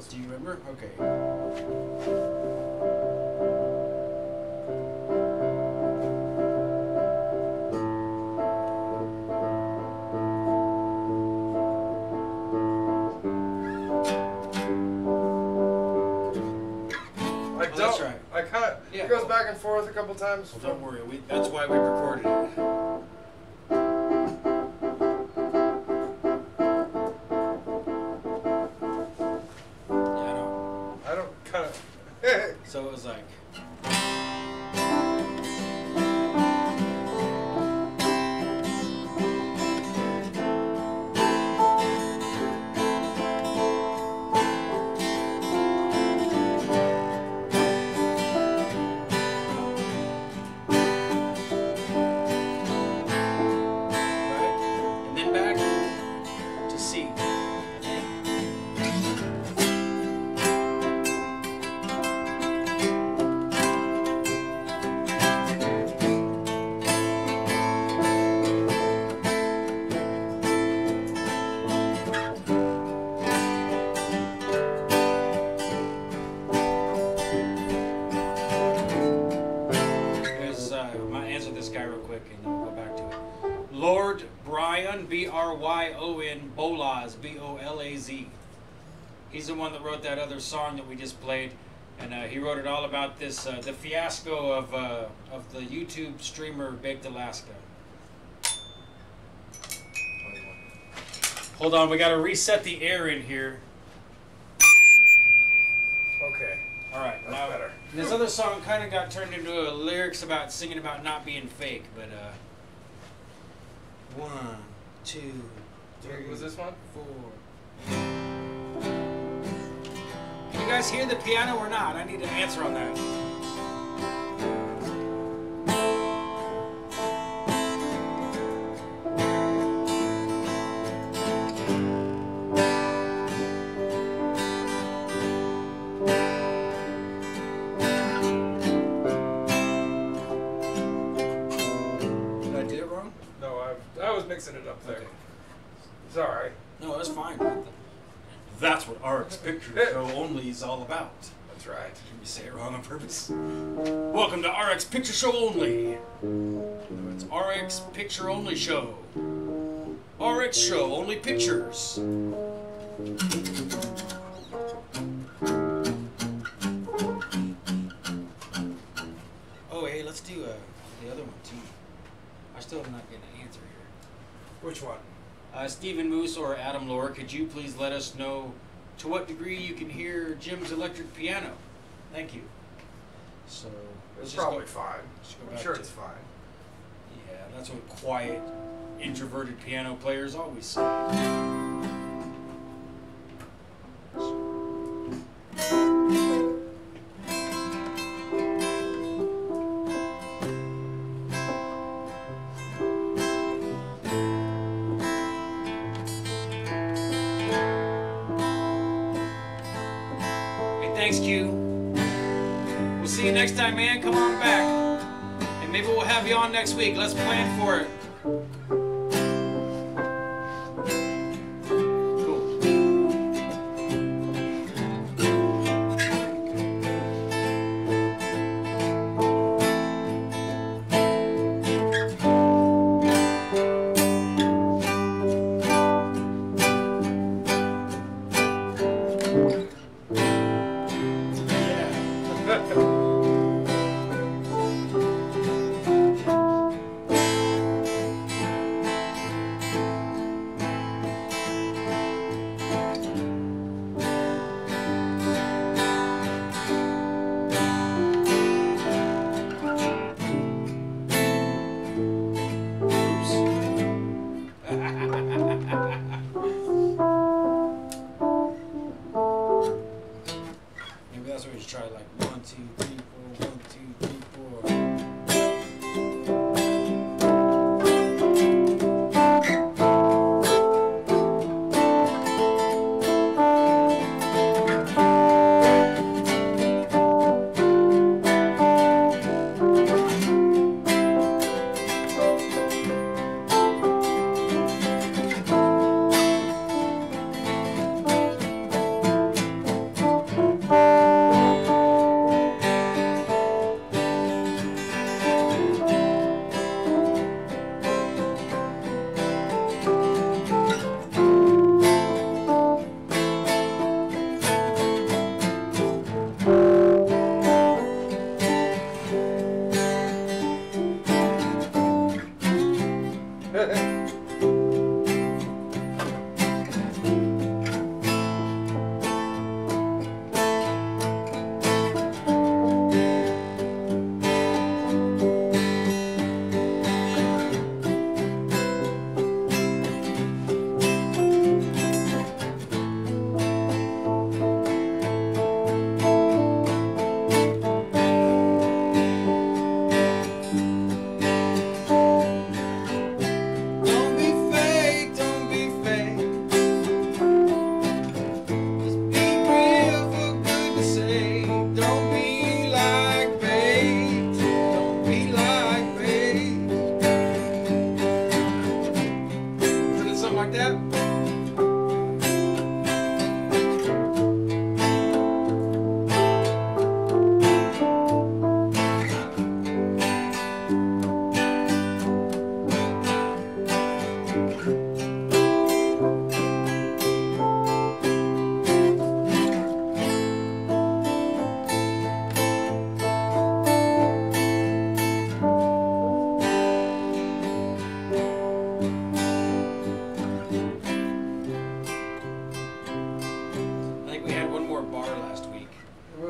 Do you remember? Okay. That's right. I kind of, it goes back and forth a couple times. Well, don't worry. That's why we recorded it. So it was like. And then back to C. Bryon, B-R-Y-O-N, Bolaz, B-O-L-A-Z. He's the one that wrote that other song that we just played, and he wrote it all about this, the fiasco of the YouTube streamer Baked Alaska. Hold on, we got to reset the air in here. Okay. All right, That's now better. this other song kind of got turned into lyrics about singing about not being fake, but 1, 2, 3. Was this one? 4. Can you guys hear the piano or not? I need an answer on that. Did I do it wrong? No, I was mixing it up there. Okay. It's all right. No, that's fine. That's what RX Picture Show Only is all about. That's right. Did we say it wrong on purpose? Welcome to RX Picture Show Only. It's RX Picture Only Show. RX Show Only Pictures. Oh, hey, let's do the other one too. I still am not getting an answer here. Which one? Stephen Moose or Adam Lohr, could you please let us know to what degree you can hear Jim's electric piano? Thank you. So It's probably fine. go I'm back sure to- it's fine. Yeah, that's what quiet, introverted piano players always say. Thanks, Q. We'll see you next time, man. Come on back. And maybe we'll have you on next week. Let's plan for it. Cool. Maybe that's what we should try, like 1, 2, 3, 4, 1, 2, 3, 4.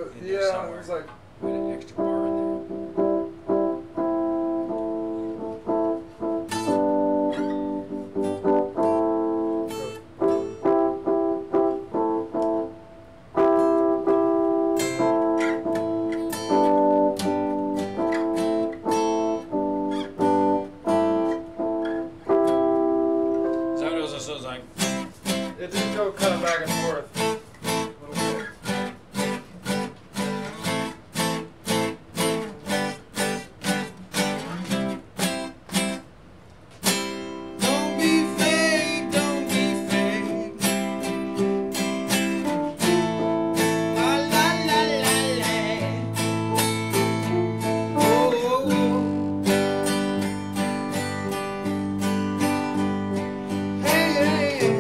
in there Yeah, somewhere. it was like. We had an extra bar in there. So it was like, It did go kind of back and forth. A little bit. don't be fake, don't be fake. La la la la la. Oh, oh, oh. Hey, hey, hey.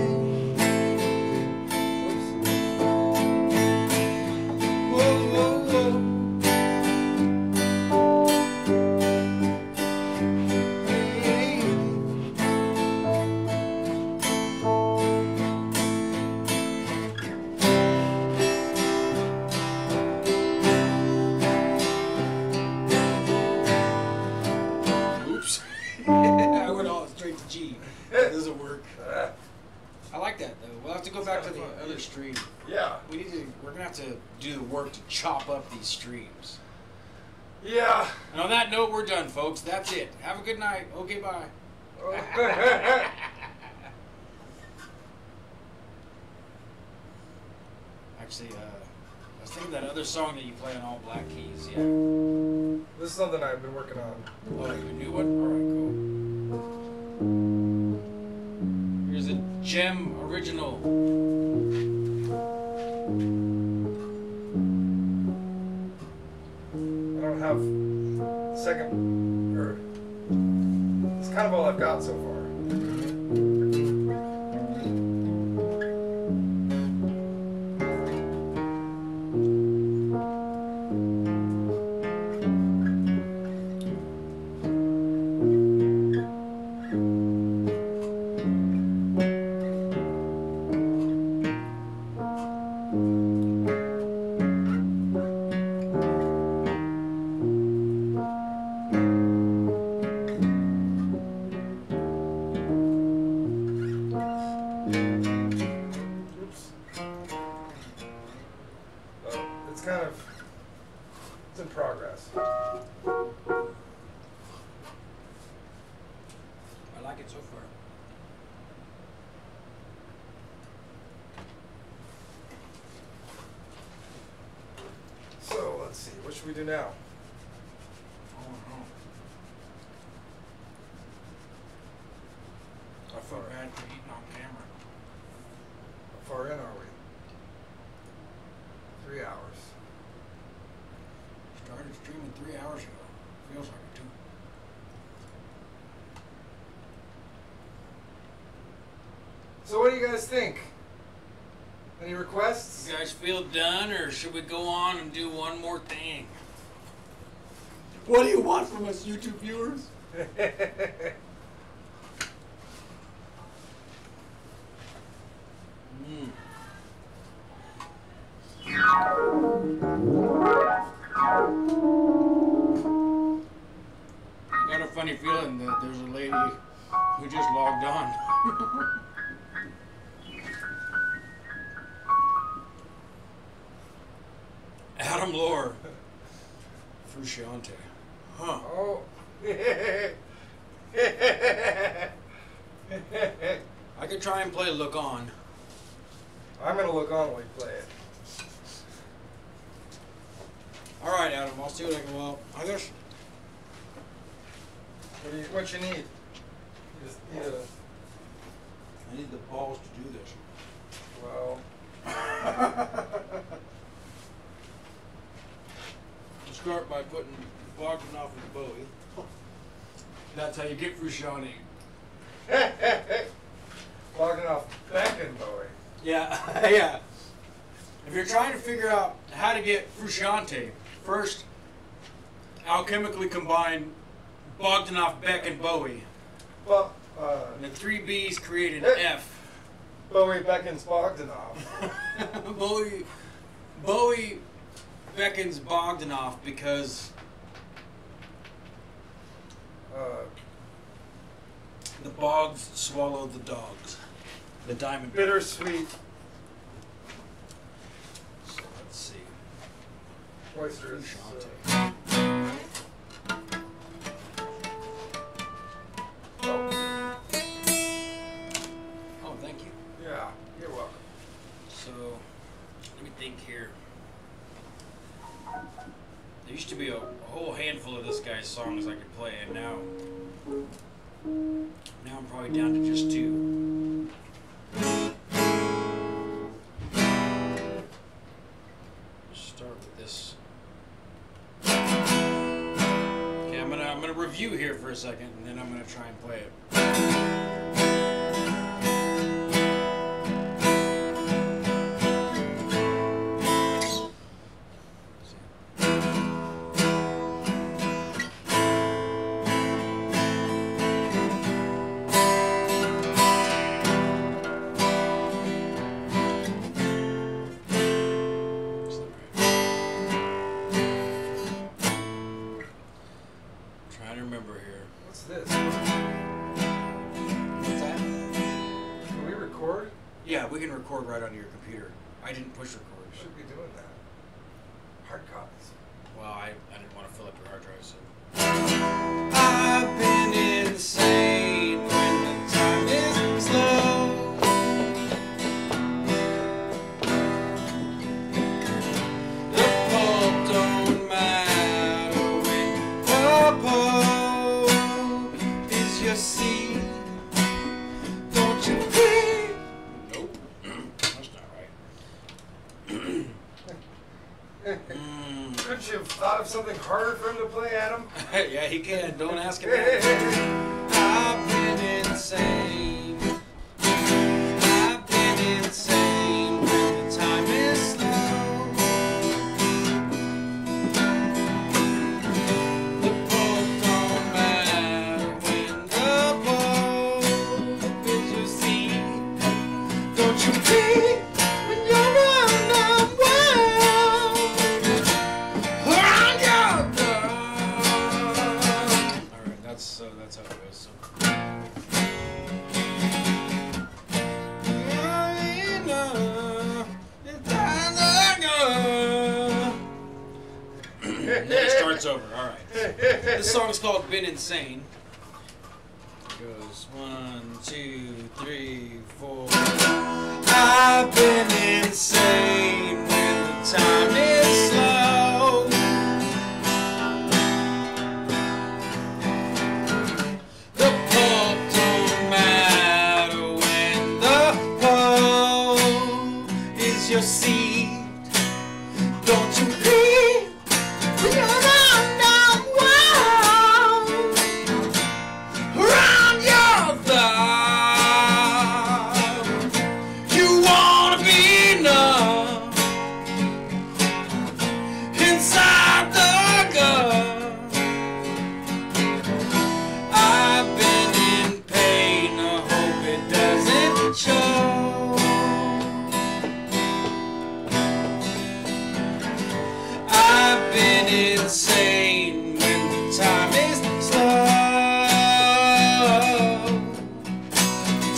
Whoa, whoa, whoa. Hey, hey. Oops. I went all straight to G. That doesn't work. I like that though. We'll have to go back to the other stream. Yeah. We're gonna have to do the work to chop up these streams. Yeah. And on that note, we're done, folks. That's it. Have a good night. Okay, bye. Actually, I was thinking that other song that you play on all black keys. Yeah. This is something I've been working on. Oh, a new one? Alright, cool. Here's a gem original. I don't have second, or it's kind of all I've got so far. Oops. It's kind of, it's in progress. I like it so far. So let's see, what should we do now? Oh no. I feel bad for eating on camera. How far in are we? 3 hours. Started streaming 3 hours ago. Feels like it too. So what do you guys think? Any requests? You guys feel done, or should we go on and do one more thing? What do you want from us, YouTube viewers? I got a funny feeling that there's a lady who just logged on. Adam Lore. Frusciante. Huh. Oh. I could try and play Look On. I'm gonna look on while you play it. Alright, Adam, I'll see what I can. Well, I guess. What you need? You just need a, I need the balls to do this. well, We'll start by putting Bogdanov and Bowie. That's how you get Frusciante. logging off Beckin Bowie. Yeah, yeah. If you're trying to figure out how to get Frusciante, first alchemically combine Bogdanov, Beck, and Bowie. Well, And the three B's create an F. Bowie, Beckin's Bogdanov. Bowie beckons Bogdanov because the bogs swallow the dogs. The diamond. Bittersweet So let's see. oysters. Shante. Oh, thank you. Yeah, you're welcome. So, let me think here. There used to be a whole handful of this guy's songs I could play, and now I'm probably down to just 2. Start with this. Okay, I'm gonna review here for a second, and then I'm gonna try and play it. Trying to remember here. What's this? What's that? Can we record? Yeah, we can record right onto your computer. I didn't push record. We should be doing that. Hard copies. Well, I didn't want to fill up your hard drive, so. I've been insane when the time is slow. The pulp don't matter when the pulp is your seed. Don't you think? Nope. That's not right. Couldn't you have thought of something harder for him to play, Adam? Yeah, he can. Don't ask him that. I've been insane. I've been insane when the time is slow. The pulp don't matter when the pulp is your seed. Don't you think when you're around the world? Around your Alright, that's how it goes. So. And then it starts over. Alright. This song's called Been Insane. It goes 1, 2, 3, 4. I've been insane when the time is slow. The pulp don't matter when the pulp is your seed. Don't you feel when you're around the world, around your thumb? You wanna be numb inside the gun. I've been in pain, I hope it doesn't show. I've been insane when the time is slow.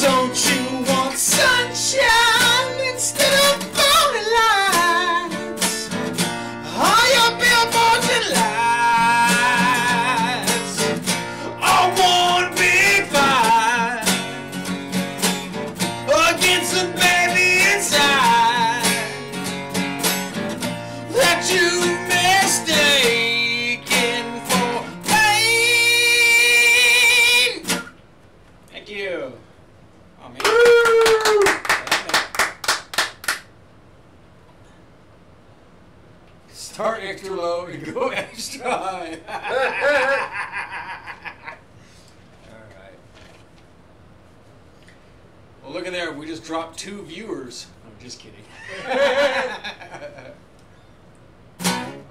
Don't you want sunshine instead of phony lights? All your billboards and lights are one big fight against the baby inside that you mistaken for pain. Thank you. Oh man. Start extra low and go extra high. Alright. Well, look at there. We just dropped 2 viewers. I'm just kidding.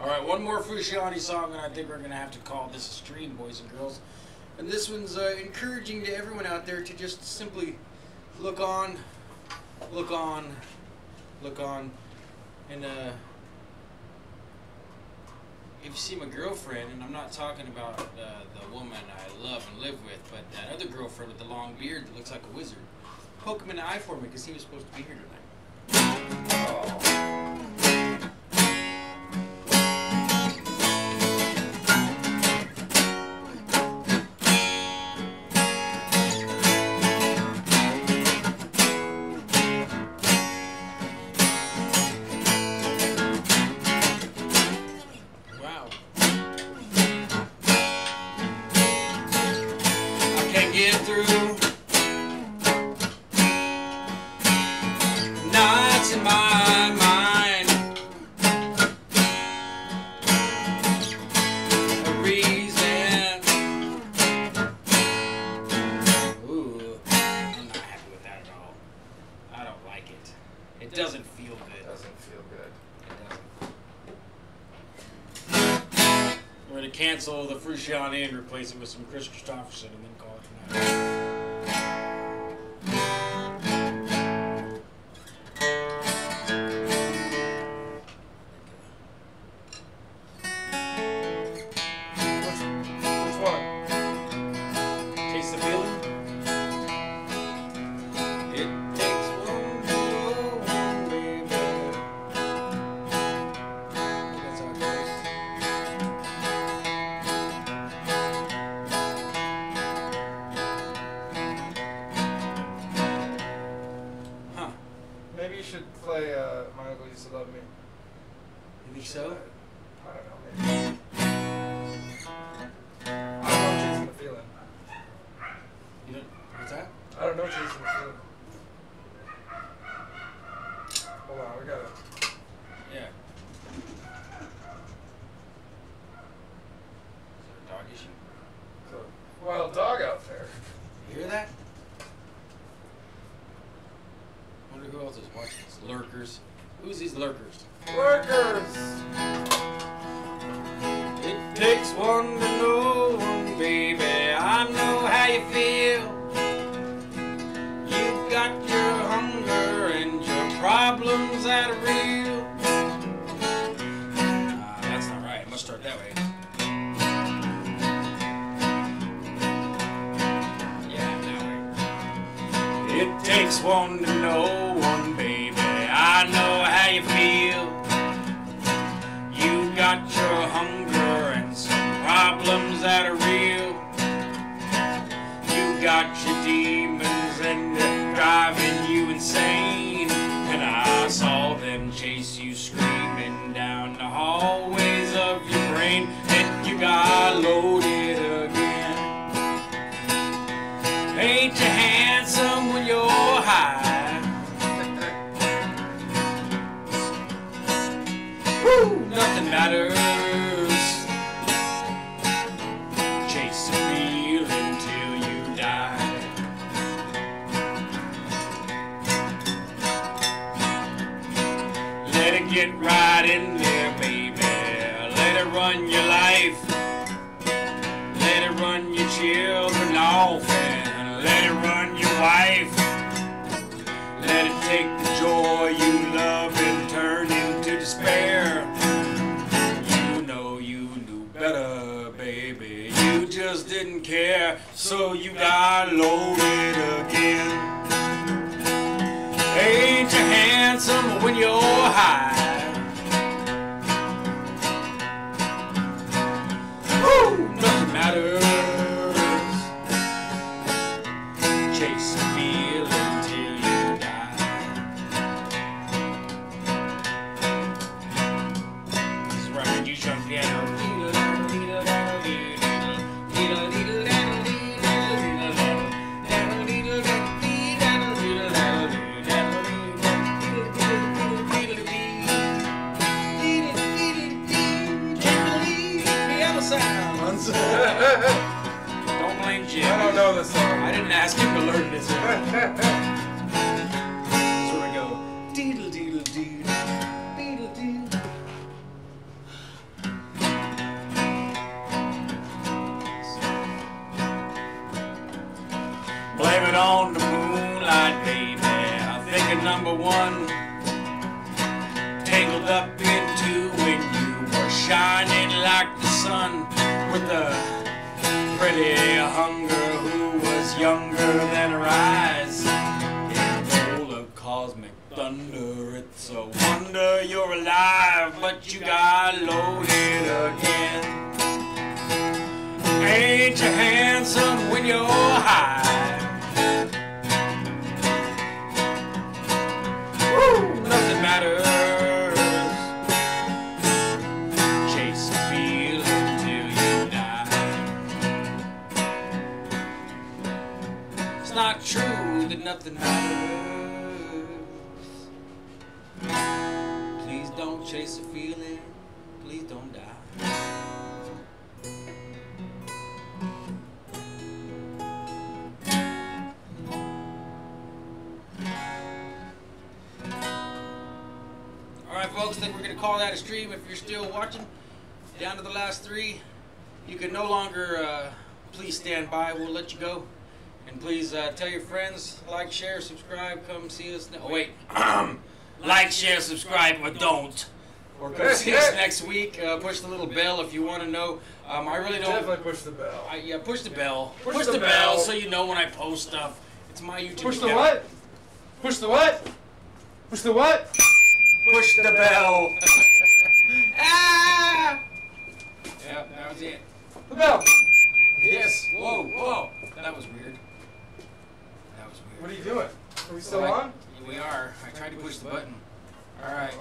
Alright, one more Frusciante song, and I think we're going to have to call this a stream, boys and girls. And this one's encouraging to everyone out there to just simply look on, and if you see my girlfriend, and I'm not talking about the woman I love and live with, but that other girlfriend with the long beard that looks like a wizard, poke him in the eye for me because he was supposed to be here tonight. Get through nights in my mind, a reason. Ooh, I'm not happy with that at all. I don't like it. It doesn't feel good. It doesn't feel good. It doesn't. We're gonna cancel the Frusciante and replace it with some Chris Christopherson and then call it tonight. Which one? Taste the feeling? It takes one to know one, baby. That's how it goes. Huh. Maybe you should play My Uncle Used to Love Me. You think so? I don't know, maybe. I don't know Chasing the Feeling. You don't, what's that? I don't know Chasing the Feeling. Hold on, we gotta... Yeah. Is there a dog issue? So, wild dog out there. You hear that? Wonder who else is watching this. Lurkers. Who's these lurkers? Workers! It takes one to know one, baby. I know how you feel. You've got your hunger and your problems that are real. That's not right. It must start that way. Yeah, that way. It takes one to know one, baby. I know how you feel. You got your hunger and some problems that are real. You got your demons and they're driving you insane. And I saw them chase you screaming down the hallways of your brain. And you got loaded again. Ain't you handsome when you're high? Woo! Nothing matters. Chase a feeling till you die. Let it get right in there, baby. Let it run your life. Let it run your children off and let it run your wife. Let it take the joy you love and turn into despair. You know you knew better, baby. You just didn't care, so you got loaded again. Ain't you handsome when you're high? Woo! Nothing matters. Chase a feeling till you die. This is where I use your piano. Don't blame Jim. I don't know this song. I didn't ask him to learn this. So we go. Deedle deedle deedle. Deedle deedle. Blame it on the moonlight, baby. I think of number one. Tangled up into when you were shining like like the sun with a pretty hunger who was younger than her eyes. In a bowl of cosmic thunder, it's a wonder you're alive, but you got loaded again. Ain't you handsome when you're high? Woo, nothing matters. Chase the feeling till you die. It's not true that nothing matters. Please don't chase a feeling. Please don't die. Alright folks, I think we're going to call that a stream. If you're still watching, down to the last 3, you can no longer, please stand by, we'll let you go. And please tell your friends, like, share, subscribe, come see us. Oh wait, like, share, subscribe, or don't. Or come see us next week. Push the little bell if you want to know. I really don't. Definitely push the bell. Yeah, push the bell. Push the bell so you know when I post stuff. It's my YouTube Push the account. what? Push the what? Push the what? Push the bell. Ah! Yep, that was it. The bell. Yes. Whoa, whoa. That was weird. That was weird. What are you doing? Are we still on? We are. I tried to push the button. All right.